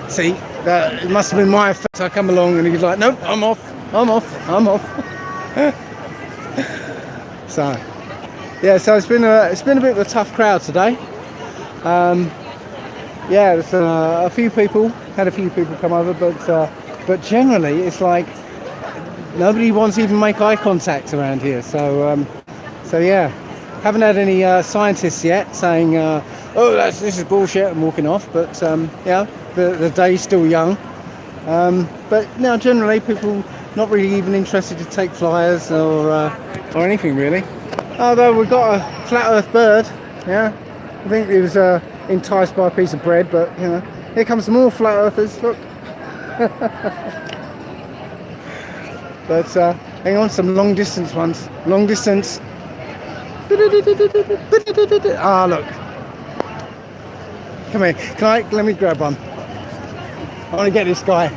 See, it must have been my effect. I come along and he's like, nope, I'm off. So, yeah, so it's been a bit of a tough crowd today. Yeah, there's a few people come over, but generally it's like nobody wants to even make eye contact around here. So yeah, haven't had any scientists yet saying, oh, this is bullshit, and walking off. But yeah, the day's still young. But now generally people not really even interested to take flyers or anything really. Although we've got a flat earth bird, yeah. I think he was enticed by a piece of bread, but you know, here comes some more flat earthers. Look. But hang on, some long distance ones. Long distance. Ah, look. Come here. Let me grab one. I want to get this guy.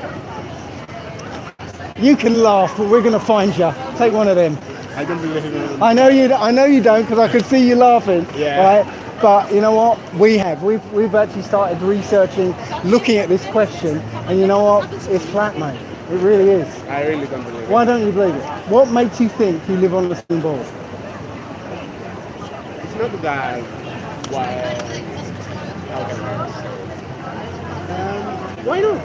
You can laugh, but we're going to find you. Take one of them. I don't believe it. I know you don't, because I could see you laughing. Yeah. Right? But you know what? We've actually started researching, looking at this question, and you know what? It's flat, mate. It really is. I really don't believe it. Why don't you believe it? What makes you think you live on the spin ball? not that why. Why not?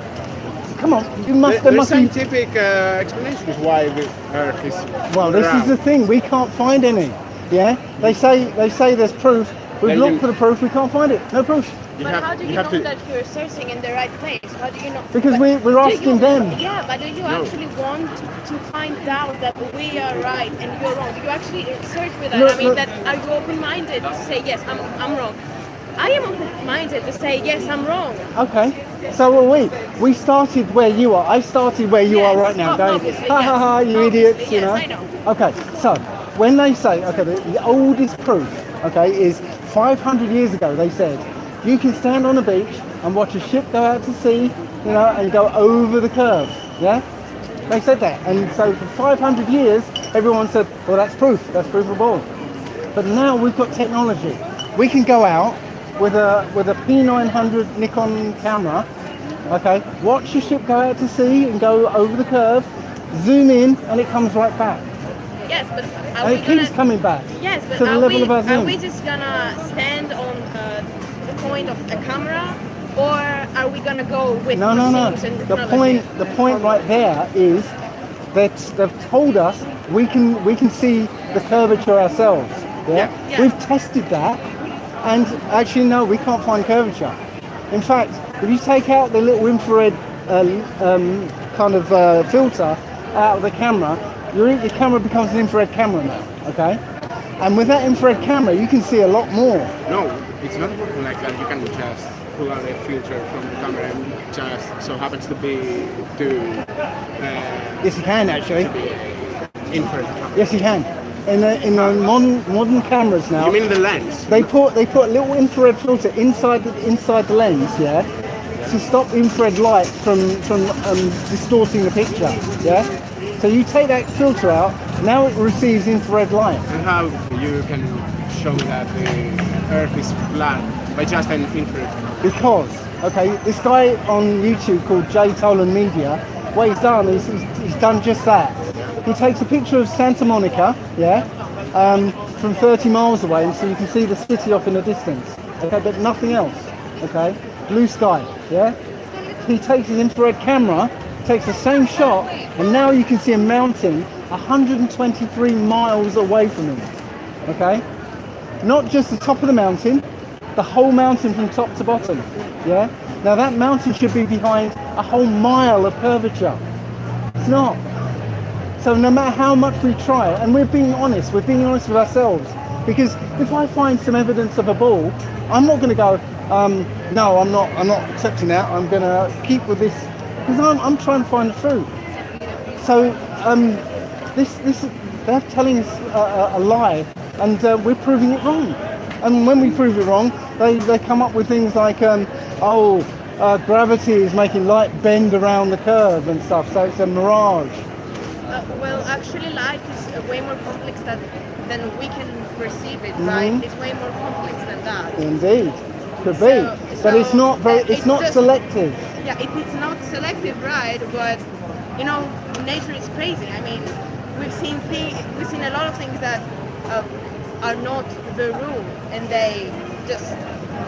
Come on, you must. There There's must be. scientific explanations why the Earth is. Well, this is the thing. We can't find any. Yeah, they say there's proof. We've Then looked you- for the proof. We can't find it. No proof. But how do you know that you're searching in the right place? How do you know? Because we're do asking you- them. Yeah, but do you actually want to find out that we are right and you're wrong? Do you actually search for that? Look, I mean, look. that are you open-minded to say yes, I'm wrong? I am open-minded to say yes, I'm wrong. Okay, so are we. We started where you are. I started where you are Yes, right now, going, obviously, ha ha yes. ha, you Obviously, idiots, you yes, know. I know. Okay, so when they say, okay, the oldest proof, okay, is 500 years ago. They said you can stand on a beach and watch a ship go out to sea, you know, and go over the curve. Yeah, they said that, and so for 500 years, everyone said, well, that's proof. That's provable. But now we've got technology. We can go out with a P900 Nikon camera, okay, watch the ship go out to sea and go over the curve, zoom in, and it comes right back. Yes, but are And we it keeps gonna? coming back Yes, but to the level of our are zoom. we just gonna stand on the point of a camera, or are we gonna go with No, no, no. machines and The technology? point right there is that they've told us we can see the curvature ourselves. Yeah? Yeah. We've tested that, and actually no, we can't find curvature. In fact, if you take out the little infrared kind of filter out of the camera, your camera becomes an infrared camera now. Okay, and with that infrared camera, you can see a lot more. No, it's not working like that. You can just pull out a filter from the camera and just so happens to be Yes, you can actually. infrared camera. Yes, you can. In the modern cameras now. You mean the lens? They put a little infrared filter inside the lens, yeah, to stop infrared light from distorting the picture, yeah. So you take that filter out, now it receives infrared light. And how you can show that the Earth is flat by just an infrared camera? Because, okay, this guy on YouTube called J. Tolan Media, what he's done is he's done just that. He takes a picture of Santa Monica, yeah, from 30 miles away, and so you can see the city off in the distance, okay, but nothing else, okay, blue sky, yeah. He takes his infrared camera, takes the same shot, and now you can see a mountain 123 miles away from him, okay. Not just the top of the mountain, the whole mountain from top to bottom, yeah. Now that mountain should be behind a whole mile of curvature. It's not. So no matter how much we try, and we're being honest with ourselves, because if I find some evidence of a ball, I'm not going to go, no, I'm not accepting that. I'm going to keep with this, because I'm trying to find the truth. So they're telling us a lie, and we're proving it wrong. And when we prove it wrong, they come up with things like, gravity is making light bend around the curve and stuff, so it's a mirage. Well, actually, light is way more complex than we can perceive it, right? It's way more complex than that. Indeed, could be, but it's not very. It's not just selective. Yeah, it's not selective, right? But you know, nature is crazy. I mean, we've seen a lot of things that are not the rule, and they just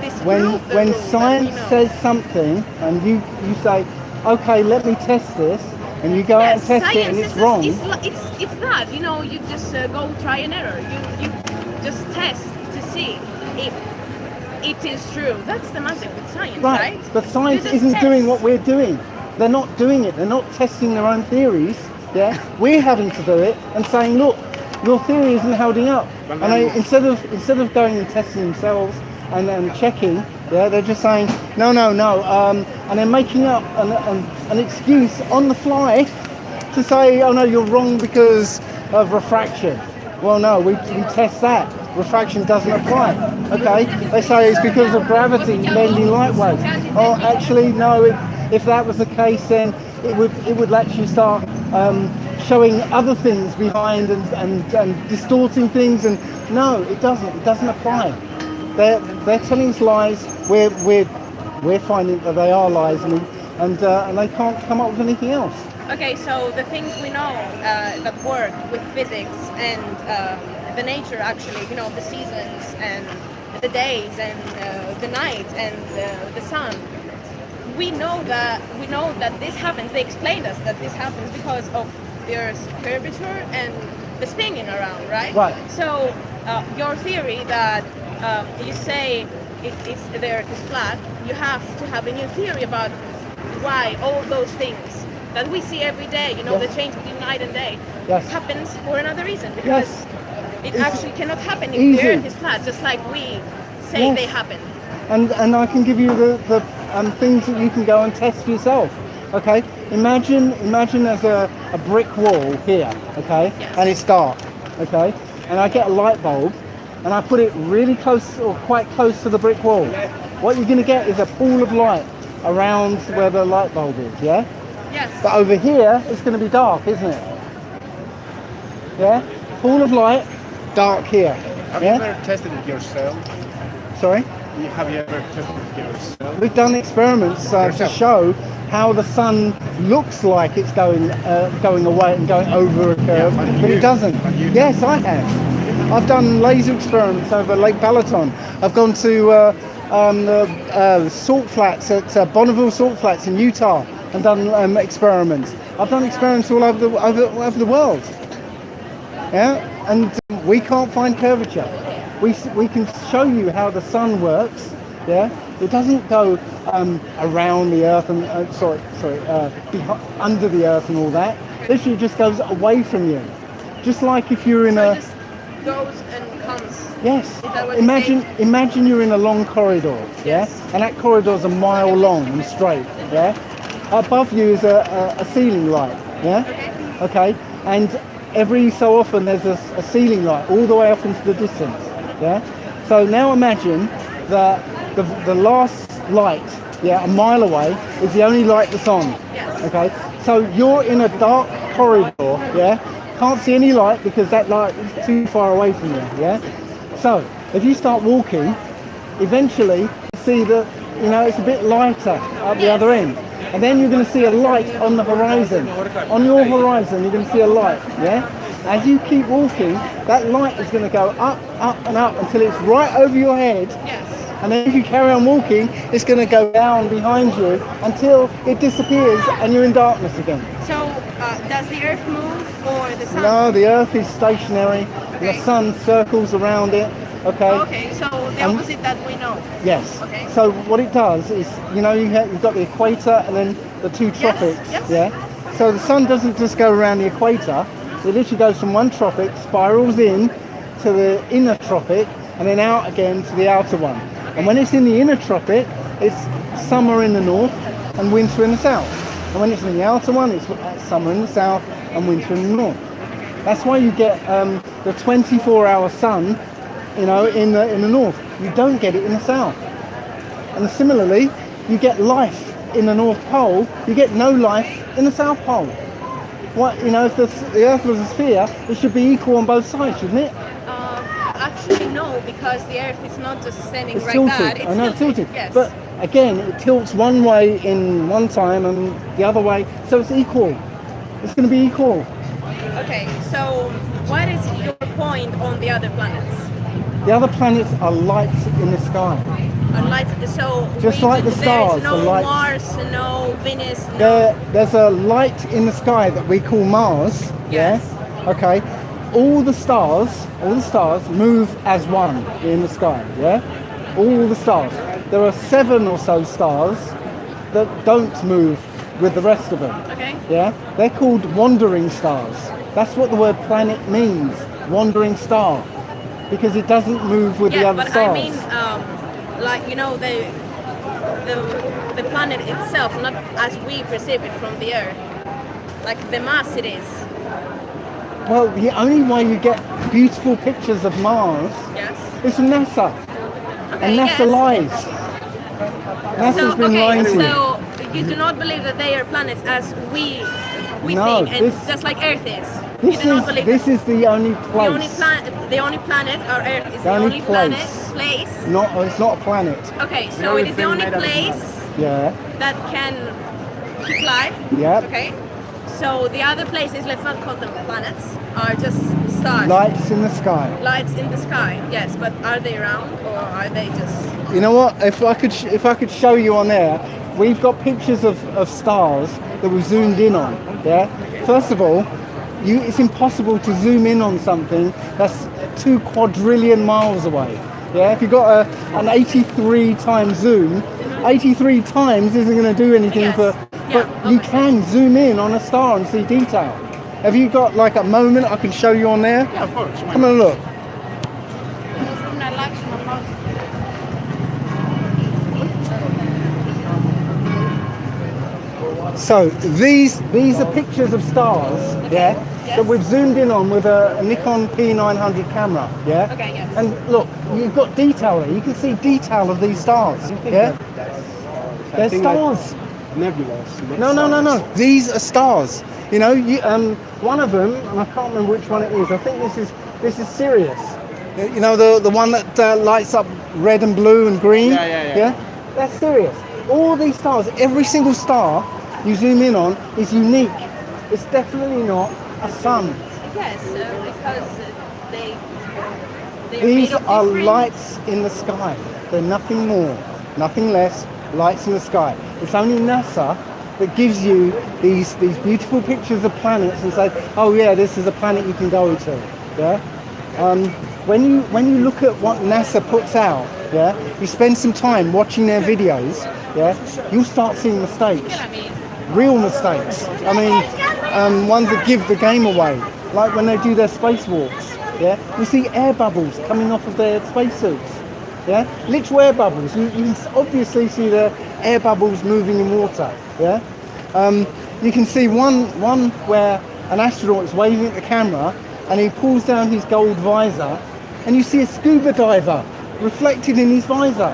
disprove the When rule science that, says something, and you say, okay, let me test this, and you go out and test it, and it's wrong. It's that, you know, you just go try and error. You just test to see if it is true. That's the magic with science, right? But science You just isn't test. doing what we're doing. They're not doing it. They're not testing their own theories. Yeah, we're having to do it and saying, look, your theory isn't holding up. And they, instead of going and testing themselves and checking, yeah, they're just saying no, and they're making up an excuse on the fly to say, oh no, you're wrong because of refraction. Well, no, we test that. Refraction doesn't apply. Okay, they say it's because of gravity bending light waves. Oh, actually, no. If that was the case, then it would actually start showing other things behind and distorting things. And no, it doesn't. It doesn't apply. They're telling us lies. We're finding that they are lies, and they can't come up with anything else. Okay, so the things we know that work with physics and the nature actually, you know, the seasons and the days and the night and the sun. We know that this happens. They explained us that this happens because of the Earth's curvature and the spinning around, right? Right. So your theory that you say the Earth is flat, you have to have a new theory about why all those things that we see every day, you know, the change between night and day, happens for another reason, because it actually cannot happen if the Earth is flat, just like we say they happen. And I can give you the things that you can go and test for yourself. Okay, imagine there's a brick wall here, okay, and it's dark, okay, and I get a light bulb and I put it really close or quite close to the brick wall. What you're going to get is a pool of light around where the light bulb is, yeah? Yes. But over here it's going to be dark, isn't it? Yeah, pool of light, dark here. Have you ever tested it yourself? Sorry? Have you ever tested it yourself? We've done experiments to show how the sun looks like it's going away and going over a curve, but it doesn't. Yes, I have. I've done laser experiments over Lake Balaton. I've gone to the salt flats at Bonneville Salt Flats in Utah and done experiments. I've done experiments all over the world. Yeah, and we can't find curvature. We can show you how the sun works. Yeah, it doesn't go around the earth and under the earth and all that. Literally just goes away from you. Just like if you're in it just goes and comes. Yes. Imagine you're in a long corridor. Yeah, and that corridor's a mile long and straight. Yeah. Above you is a ceiling light. Yeah. Okay. And every so often there's a ceiling light all the way up into the distance. Yeah. So now imagine that the last light, a mile away, is the only light that's on. Yes. Okay. So you're in a dark corridor. Yeah. Can't see any light because that light is too far away from you. Yeah. So if you start walking, eventually you see that it's a bit lighter at the other end, and then you're going to see a light on the horizon. On your horizon, you're going to see a light. Yeah. As you keep walking, that light is going to go up, up and up until it's right over your head. Yes. And then if you carry on walking, it's going to go down behind you until it disappears and you're in darkness again. So does the Earth move or the sun? No, the Earth is stationary. Okay. The sun circles around it. Okay. Okay, so the opposite that we know. Yes. Okay. So what it does is, you've got the equator and then the two tropics. Yes. Yeah. So the sun doesn't just go around the equator. It literally goes from one tropic, spirals in to the inner tropic, and then out again to the outer one. Okay. And when it's in the inner tropic, it's summer in the north and winter in the south. And when it's in the outer one, it's summer in the south and winter in the north. That's why you get the 24-hour sun, in the north. You don't get it in the south. And similarly, you get life in the North Pole. You get no life in the South Pole. If the Earth was a sphere, it should be equal on both sides, shouldn't it? Actually, no, because the Earth is not just standing It's right tilted. that. It's I know, tilted. Yes. But again, it tilts one way in one time and the other way, so it's equal. It's going to be equal. Okay, so what is your point on the other planets? The other planets are lights in the sky. Just like the stars. There's no lights. Mars, no Venus, no... There's a light in the sky that we call Mars. Yes. Yeah? Okay. All the stars move as one in the sky. Yeah. All the stars. There are 7 or so stars that don't move with the rest of them. Okay. Yeah. They're called wandering stars. That's what the word planet means. Wandering star. Because it doesn't move with the other stars. I mean, the planet itself, not as we perceive it from the Earth, like the mass it is. Well, the only way you get beautiful pictures of Mars is from NASA. Okay, and NASA lies. NASA's been lying to you. So you do not believe that they are planets as we No, think, and just like Earth is. This is the only place. The only planet, our Earth is The the only only planet, place. place. No, it's not a planet. Okay, so it is the only place Yeah. that can keep life. Yeah. Okay. So the other places, let's not call them planets, are just stars. Lights in the sky. Lights in the sky, yes, but are they round or are they just... You know what? If I could show you on there, we've got pictures of stars that we've zoomed in on. Yeah. First of all, it's impossible to zoom in on something that's 2 quadrillion miles away. Yeah. If you've got an 83 times zoom, 83 times isn't going to do anything Yes. but you can zoom in on a star and see detail. Have you got like a moment I can show you on there? Yeah, of course. Come and look. So these are pictures of stars, yeah, that we've zoomed in on with a Nikon P900 camera, yeah. Okay, yes. And look, you've got detail there. You can see detail of these stars, yeah. They're stars. Nebulas. No. These are stars. You know, one of them, and I can't remember which one it is. I think this is Sirius. You know, the one that lights up red and blue and green. Yeah. That's Sirius. All these stars, every single star you zoom in on is unique. It's definitely not a sun. Yes, because they These are lights in the sky. They're nothing more, nothing less. Lights in the sky. It's only NASA that gives you these beautiful pictures of planets and says, oh yeah, this is a planet you can go to. Yeah. When you look at what NASA puts out, yeah, you spend some time watching their videos, yeah, you'll start seeing mistakes, real mistakes. I mean, ones that give the game away, like when they do their spacewalks. Yeah, you see air bubbles coming off of their spacesuits. Yeah, literal air bubbles. You can obviously see the air bubbles moving in water. Yeah, you can see one where an astronaut is waving at the camera and he pulls down his gold visor, and you see a scuba diver reflected in his visor.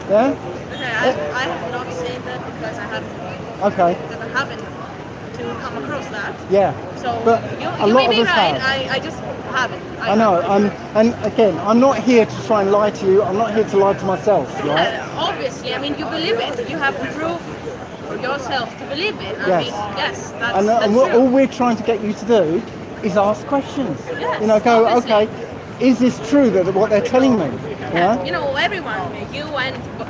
Yeah. Okay, I have not seen that because I haven't. Okay. Because I haven't to come across that. Yeah. So but you may be right. I just haven't. I know. And again, I'm not here to try and lie to you. I'm not here to lie to myself. Right? Yeah, obviously, I mean, you believe it. You have proof for yourself to believe it. I Yes. mean, yes, that's, And that's all true. we're trying to get you to do is ask questions. Yes, You know, go, obviously. okay, is this true that what they're telling me? Yeah. You know, everyone,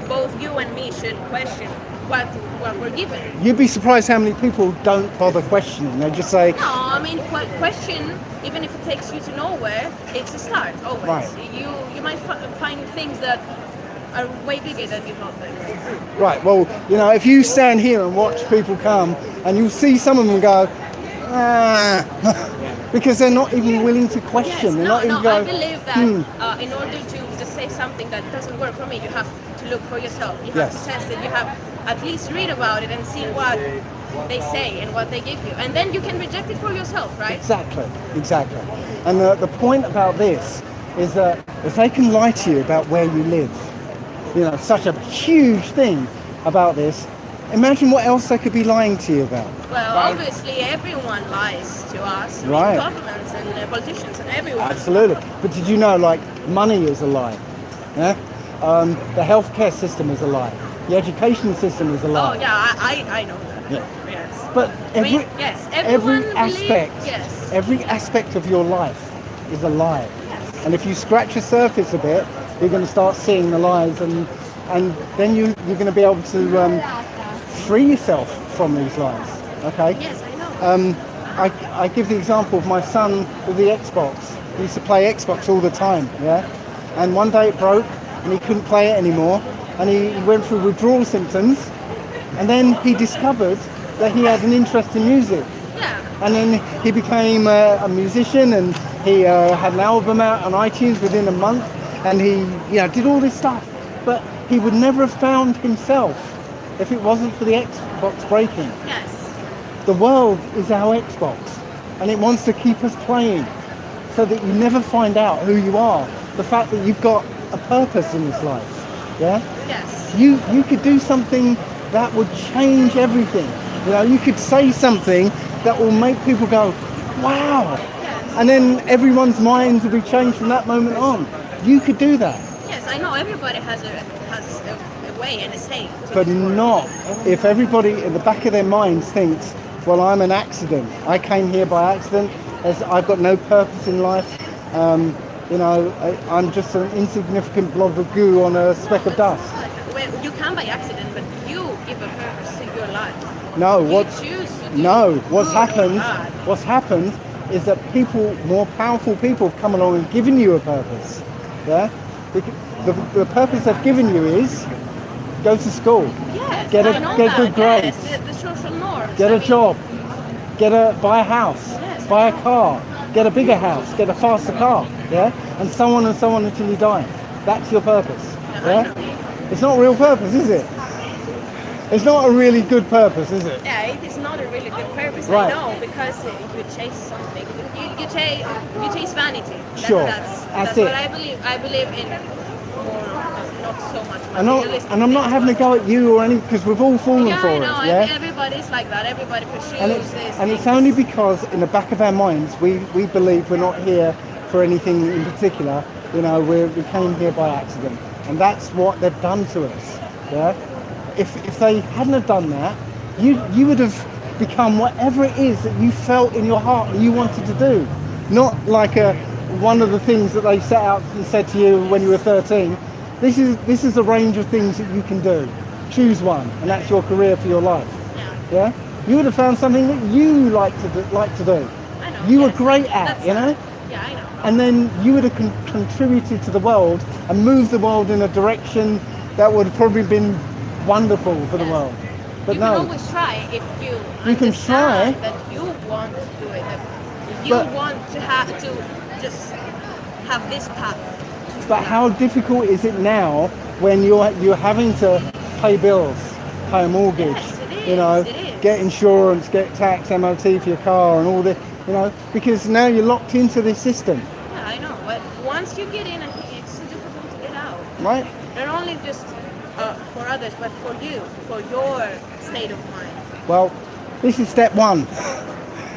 both you and me should question what we're given. You'd be surprised how many people don't bother questioning. They just say, No, I mean, question, even if it takes you to nowhere, it's a start, always. Right. You might find things that are way bigger than you thought they were. right, well, you know, if you stand here and watch people come, and you'll see some of them go, because they're not even willing to question. Yes, They're no, not even I going, believe that in order to just say something that doesn't work for me, you have to look for yourself. You have Yes. to test it. You have at least read about it and see what they say and what they give you. And then you can reject it for yourself, right? Exactly. And the point about this is that if they can lie to you about where you live, you know, such a huge thing about this, imagine what else they could be lying to you about. Well, obviously everyone lies to us. I mean, Right. governments and politicians and everyone. Absolutely. But did you know, like, money is a lie? Yeah? The healthcare system is a lie. The education system is a Oh lie. yeah, I know that. Yeah. Yes. But every, yes, everyone aspect, yes. every aspect of your life is a lie. And if you scratch the surface a bit, you're going to start seeing the lies, and then you're going to be able to free yourself from these lies. Okay. Yes, I know. I give the example of my son with the Xbox. He used to play Xbox all the time, yeah? And one day it broke and he couldn't play it anymore, and he went through withdrawal symptoms, and then he discovered that he had an interest in music. Yeah. And then he became a musician, and he had an album out on iTunes within a month, and he did all this stuff. But he would never have found himself if it wasn't for the Xbox breaking. Yes. The world is our Xbox, and it wants to keep us playing so that you never find out who you are. The fact that you've got a purpose in this life. Yeah? Yes. You could do something that would change everything. You know, you could say something that will make people go, wow. Yes. And then everyone's minds will be changed from that moment on. You could do that. Yes, I know everybody has a way and a say. But not if everybody in the back of their minds thinks, well, I'm an accident. I came here by accident. As I've got no purpose in life. You know, I'm just an insignificant blob of goo on a speck of dust. Well, you come by accident, but you give a purpose to your life. No, What's happened is that people, more powerful people, have come along and given you a purpose. Yeah, the purpose they've given you is go to school, yes, get good grades, yes, the social norms. get a job, buy a house, Yes. buy a car, get a bigger house, get a faster car. Yeah, and so on until you die. That's your purpose. Yeah, it's not real purpose, is it? It's not a really good purpose, is it? Yeah, it is not a really good purpose. Right. I know, because you chase something. You chase vanity. That's it. what I believe. I believe in more, not so much materialistic. And I'm not having a go at you or any, because we've all fallen for I it. know. Yeah. Everybody's like that. Everybody pursues And it's only because in the back of our minds we believe we're not here for anything in particular. You know, we came here by accident, and that's what they've done to us. Yeah. If they hadn't have done that, you would have become whatever it is that you felt in your heart that you wanted to do. Not like one of the things that they set out and said to you when you were 13. This is a range of things that you can do. Choose one, and that's your career for your life. Yeah. You would have found something that you like to do. I know. You were great at, you know. Yeah, I know. And then you would have contributed to the world and moved the world in a direction that would have probably been wonderful for the world. But you no. can always try if you can try understand that you want to do it. If you want to just have this path. But how difficult is it now when you're having to pay bills, pay a mortgage, Yes, it is, you know, it is. get insurance, get tax, MOT for your car and all this, you know, because now you're locked into this system. Yeah, I know. But once you get in, I think it's so difficult to get out. Right? Not only just for others, but for you, for your state of mind. Well, this is step one.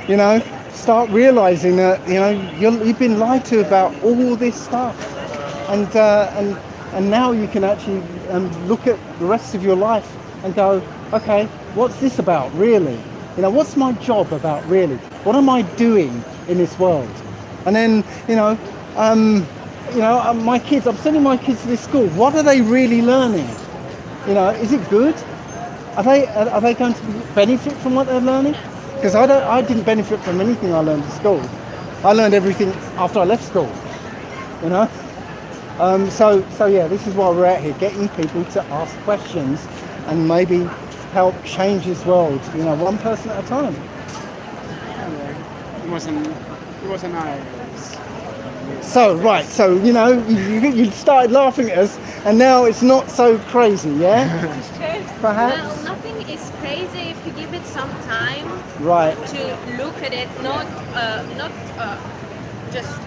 You know, start realizing that, you know, you've been lied to about all this stuff. And now you can actually look at the rest of your life and go, okay, what's this about really? You know, what's my job about really? What am I doing in this world? And then, my kids, I'm sending my kids to this school. What are they really learning? You know, is it good? Are they going to benefit from what they're learning? Because I didn't benefit from anything I learned at school. I learned everything after I left school. You know. So yeah, this is why we're out here, getting people to ask questions and maybe help change this world. You know, one person at a time. It wasn't nice. So right, so you know, you started laughing at us, and now it's not so crazy, yeah? Perhaps. Well, nothing is crazy if you give it some time. Right. To look at it, not just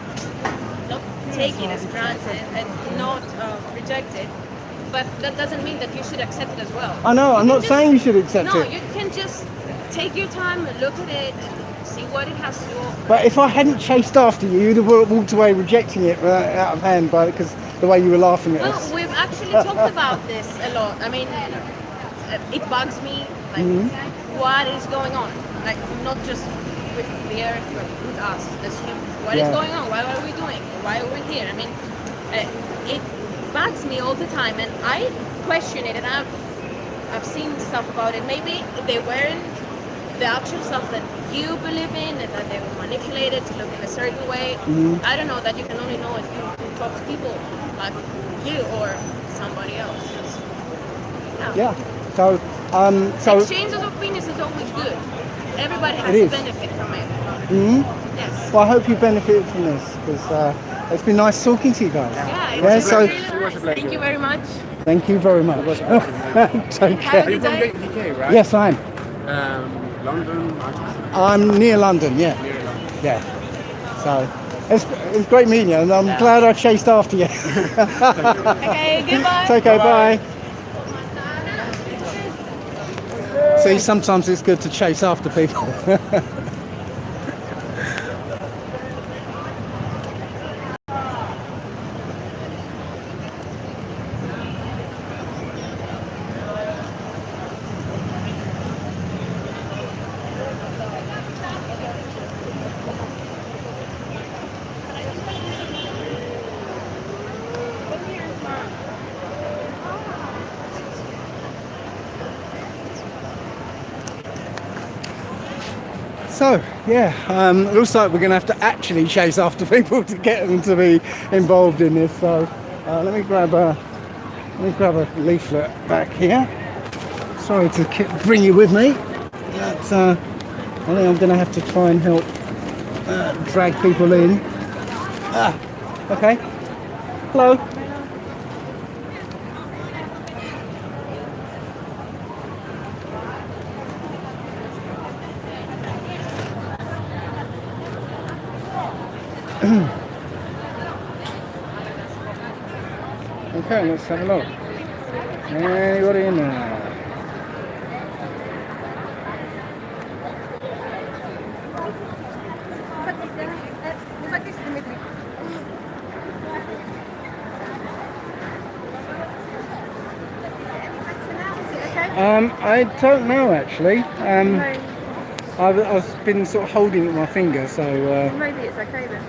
not take it as granted and not reject it. But that doesn't mean that you should accept it as well. I know. I'm not saying you should accept it. No, it. you can just take your time and look at it and see what it has to offer. But if I hadn't chased after you, you'd have walked away rejecting it out of hand because the way you were laughing at us. Well, we've actually talked about this a lot. I mean, it bugs me, like, what is going on? Like, not just with the earth, but with us as humans. What is going on? What are we doing? Why are we here? I mean, it bugs me all the time, and I question it, and I've seen stuff about it. Maybe they weren't the actual stuff that you believe in, and that they were manipulated to look in a certain way. I don't know. That you can only know if you talk to people like you or somebody else. Yeah. So exchange of opinions is always good. Everybody has to benefit from it. Yes. Well, I hope you benefited from this, because it's been nice talking to you guys. Yeah, it's really nice. Thank you very much. Thank you very much. Take care. Are you from the UK, right? Yes, I am. London? I'm near London, yeah. Yeah. So it's great meeting you, and I'm glad I chased after you. Okay, goodbye. Take care, bye. See, sometimes it's good to chase after people. So yeah, looks like we're going to have to actually chase after people to get them to be involved in this. So let me grab a leaflet back here. Sorry to bring you with me, but I think I'm going to have to try and help drag people in. Okay. Hello. Okay, let's have a look. Anybody in there? I don't know actually. I've been sort of holding it with my finger, so Maybe it's okay then.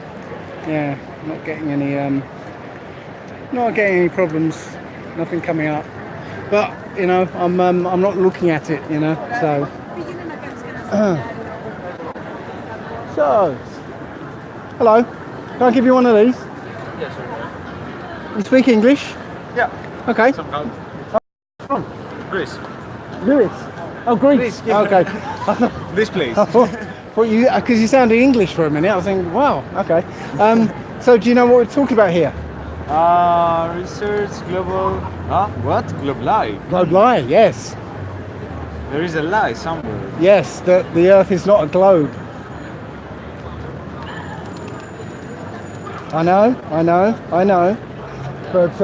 yeah, not getting any problems, nothing coming up. But you know, I'm not looking at it, you know. So so hello, can I give you one of these? Yes, sir. You speak English? Yeah. Okay. Somehow. Greece. Lewis. Oh, Greece. Greece, yeah. Okay. This place. Well, you because you sounded English for a minute. I was thinking, wow. Okay. So do you know what we're talking about here? Research global. What? Globe lie. Globe lie. Yes. There is a lie somewhere. Yes. That the Earth is not a globe. I know. But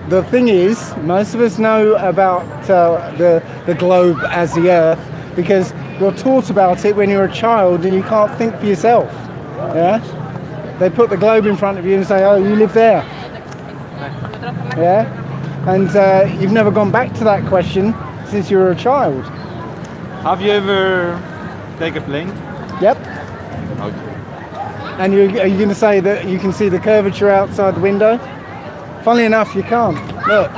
the thing is, most of us know about the globe as the Earth because you're taught about it when you're a child and you can't think for yourself. Yeah? They put the globe in front of you and say, oh, you live there. Yeah? And you've never gone back to that question since you were a child. Have you ever taken a plane? Yep. Okay. And are you going to say that you can see the curvature outside the window? Funnily enough, you can't. Look.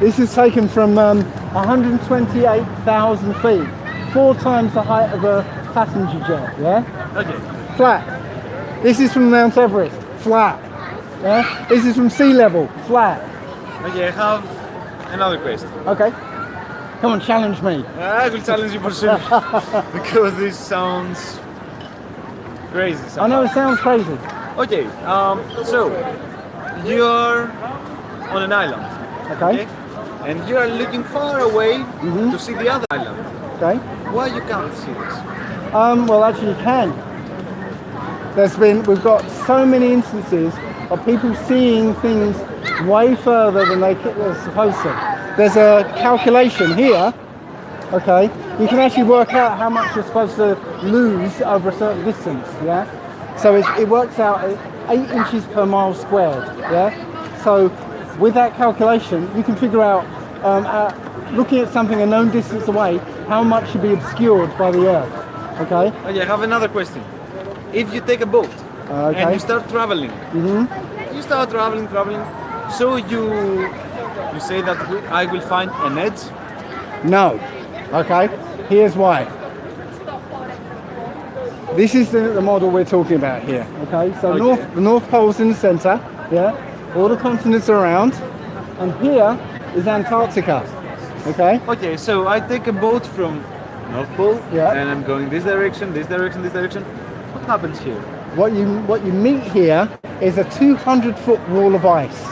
This is taken from 128,000 feet, 4 times the height of a passenger jet, yeah? Okay. Flat. This is from Mount Everest, flat. Yeah? This is from sea level, flat. Okay, I have another question. Okay. Come on, challenge me. I will challenge you for sure. Because this sounds crazy. I know it sounds crazy. Okay, so you're on an island. Okay. And you are looking far away to see the other island. Okay. Why you can't see this? Well, actually, you can. We've got so many instances of people seeing things way further than they're supposed to. There's a calculation here. Okay. You can actually work out how much you're supposed to lose over a certain distance. Yeah. So it works out at 8 inches per mile squared. Yeah. So with that calculation, you can figure out, looking at something a known distance away, how much should be obscured by the Earth. Okay. Okay, I have another question. If you take a boat and you start traveling, you start traveling, so you say that I will find an edge? No. Okay. Here's why. This is the model we're talking about here. Okay. So the North Pole's in the centre. Yeah. All the continents are around, and here is Antarctica. Okay. Okay. So I take a boat from North Pole, and I'm going this direction, this direction, this direction. What happens here? What you meet here is a 200-foot wall of ice.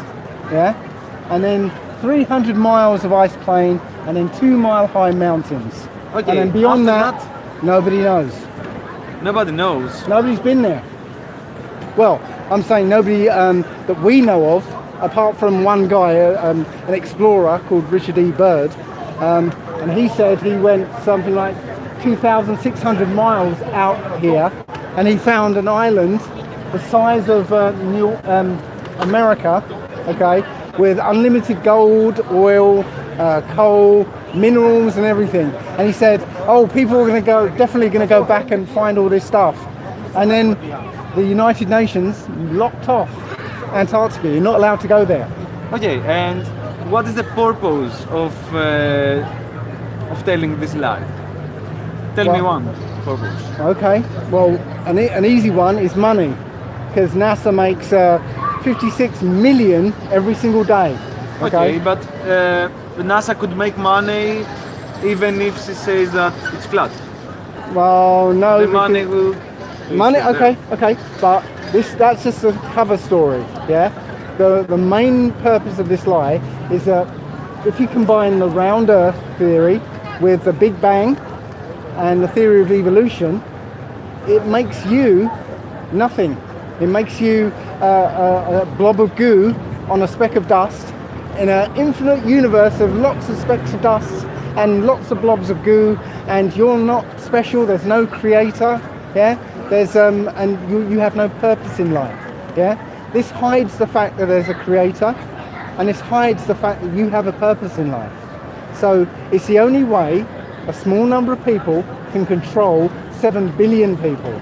Yeah. And then 300 miles of ice plain, and then 2-mile-high mountains. Okay. And then beyond that, nobody knows. Nobody knows. Nobody's been there. Well, I'm saying nobody that we know of, apart from one guy, an explorer called Richard E. Byrd, and he said he went something like 2,600 miles out here, and he found an island the size of New America, okay, with unlimited gold, oil, coal, minerals and everything. And he said, oh, people are definitely going to go back and find all this stuff. And then the United Nations locked off Antarctica. You're not allowed to go there. Okay, and what is the purpose of telling this lie? Tell me Well- one purpose. Okay, well, an easy one is money, because NASA makes 56 million every single day. Okay, but NASA could make money even if she says that it's flat. Well, no. The because- money will. Money, okay, but that's just a cover story, yeah? The main purpose of this lie is that if you combine the round earth theory with the Big Bang and the theory of evolution, it makes you nothing. It makes you a blob of goo on a speck of dust in an infinite universe of lots of specks of dust and lots of blobs of goo, and you're not special, there's no creator, yeah? There's and you have no purpose in life, yeah? This hides the fact that there's a creator, and this hides the fact that you have a purpose in life. So it's the only way a small number of people can control 7 billion people.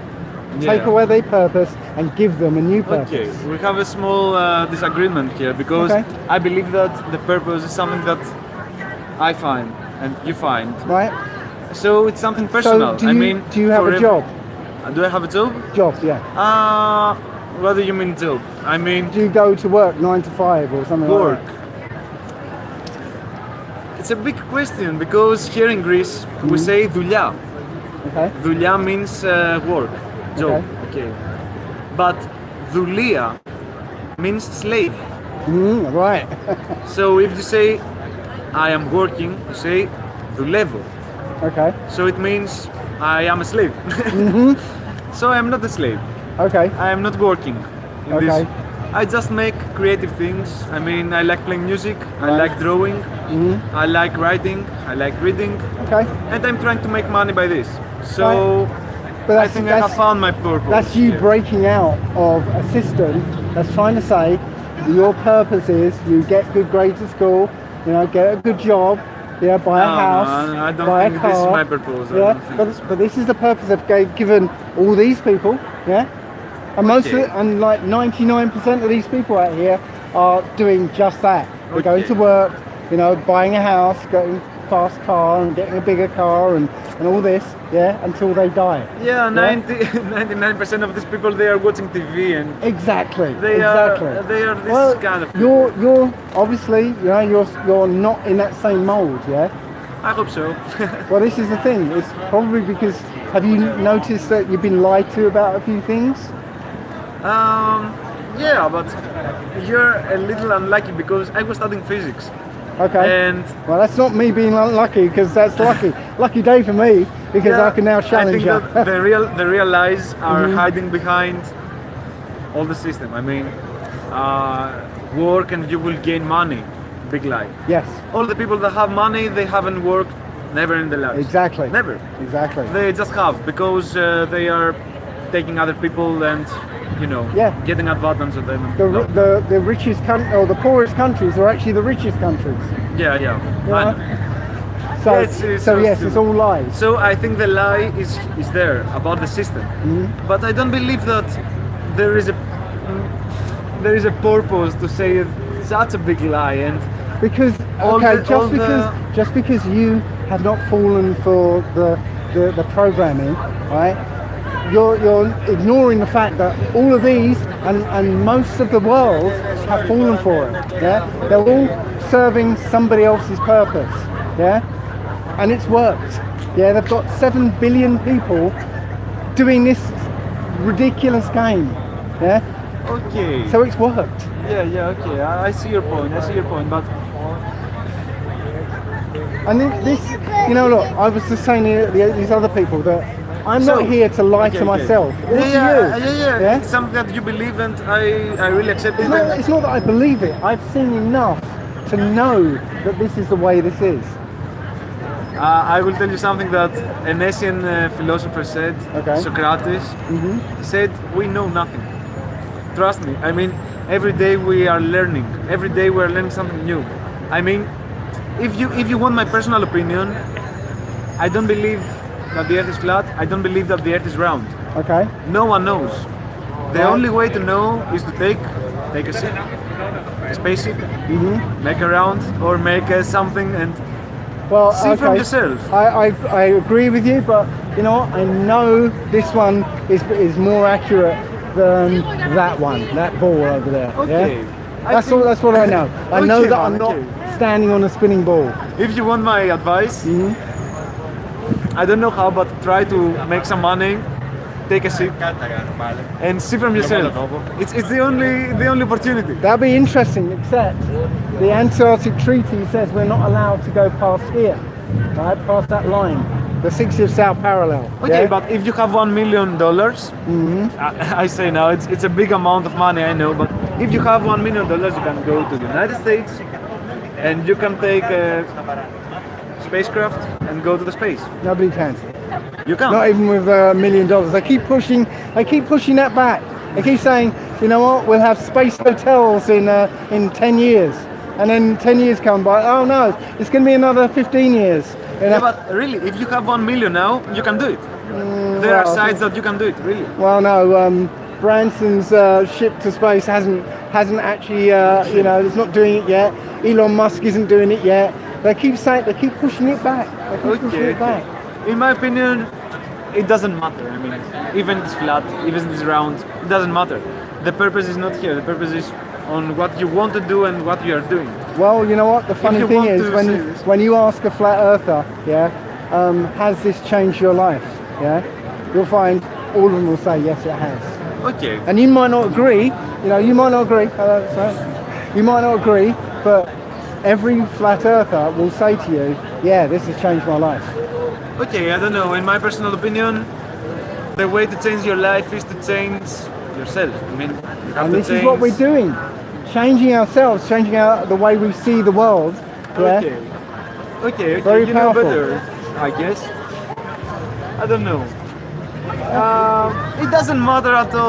Take Yeah. away their purpose and give them a new purpose. Okay, we have a small disagreement here because Okay. I believe that the purpose is something that I find and you find. Right? So it's something personal. So do you have a job? Do I have a job? Job, yeah. What do you mean job? I mean Do you go to work 9 to 5 or something work. like It's a big question because here in Greece we say δουλειά. that? Okay. Δουλειά means work, job. Okay. But δουλεία means slave. Right. So if you say I am working, you say δουλεύω. Okay. So it means I am a slave. So I am not a slave. Okay. I am not working in Okay. this. I just make creative things. I mean, I like playing music, I like drawing, I like writing, I like reading, Okay. and I'm trying to make money by this. So But I think I have found my purpose. That's you here. breaking out of a system that's trying to say your purpose is you get good grades at school, you know, get a good job, yeah, buy a No, house, I don't buy think a car. this is my purpose. I Yeah, don't think. but this is the purpose of given all these people, yeah, and most of Okay. it, and like 99% of these people out here are doing just that. They're going Okay. to work, you know, buying a house, getting a fast car, and getting a bigger car, and all this, yeah, until they die. Yeah, 99% of these people they are watching TV and Exactly. they exactly. are this Well, kind of. you're obviously, you know, you're not in that same mold, yeah. I hope so. Well, this is the thing. It's probably because have you noticed that you've been lied to about a few things? Yeah, but you're a little unlucky because I was studying physics. Okay. And Well, that's not me being unlucky because that's lucky. Lucky day for me because I can now challenge I you. think that the real lies are hiding behind all the system. I mean, work and you will gain money. Big lie. Yes. All the people that have money, they haven't worked never in their lives. Exactly. Never. Exactly. They just have because they are taking other people and Yeah. getting advantage of them. The richest country or the poorest countries are actually the richest countries. Yeah. Yeah. I know. So, Yeah, it's so so yes, stupid. it's all lies. So I think the lie is there about the system, but I don't believe that there is a purpose to say such a big lie. And Because all okay, the- all just because you have not fallen for the programming, right? You're ignoring the fact that all of these and most of the world have fallen for it. Yeah, they're all serving somebody else's purpose. Yeah, and it's worked. Yeah, they've got 7 billion people doing this ridiculous game. Yeah, okay. so it's worked. Yeah. Okay. I see your point. But And this, you know, look, I was just saying to these other people that I'm So- not here to lie okay, to okay. myself or to Yeah. you. It's something that you believe, and I really accept it. It's not that I believe it. I've seen enough to know that this is the way this is. I will tell you something that an Asian philosopher said, Okay. Socrates, he said, we know nothing. Trust me. I mean, every day we are learning. Every day we are learning something new. I mean, if you want my personal opinion, I don't believe that the earth is flat. I don't believe that the earth is round. Okay. No one knows. The Right. only way to know is to take a ship, a spaceship, make a round or make something and Well, See from yourself. I agree with you, but you know what? I know this one is more accurate than that one, that ball over there. Okay. Yeah? That's what I know. I know Okay, that man, I'm not okay. standing on a spinning ball. If you want my advice, I don't know how, but try to make some money, take a sip, and see from yourself. It's the only opportunity. That'll be interesting, except the Antarctic Treaty says we're not allowed to go past here, right? Past that line, the 60th South parallel. Okay, yeah? but if you have $1 million, I say now it's a big amount of money, I know, but if you have $1 million, you can go to the United States, and you can take a spacecraft and go to the space. Nobody can. You can. Not even with $1 million. They keep pushing that back. They keep saying, you know what, we'll have space hotels in 10 years. And then 10 years come by, oh no, it's going to be another 15 years. Yeah, but really, if you have $1 million now, you can do it. There are sites that you can do it, really. Well, no, Branson's ship to space hasn't actually, it's not doing it yet. Elon Musk isn't doing it yet. They keep pushing it back. They keep pushing it back. In my opinion, it doesn't matter. I mean, even it's flat, even it's round, it doesn't matter. The purpose is not here. The purpose is on what you want to do and what you are doing. Well, you know what? The funny thing is, when you ask a flat earther, has this changed your life? Yeah, you'll find all of them will say yes, it has. Okay. And you might not agree. You might not agree. You might not agree, but every flat earther will say to you, yeah, this has changed my life. Okay, I don't know. In my personal opinion, the way to change your life is to change yourself. I mean, you have And to this change. is what we're doing. Changing ourselves, changing the way we see the world. Yeah? Okay. Very you powerful. know better, I guess. I don't know. It doesn't matter at all.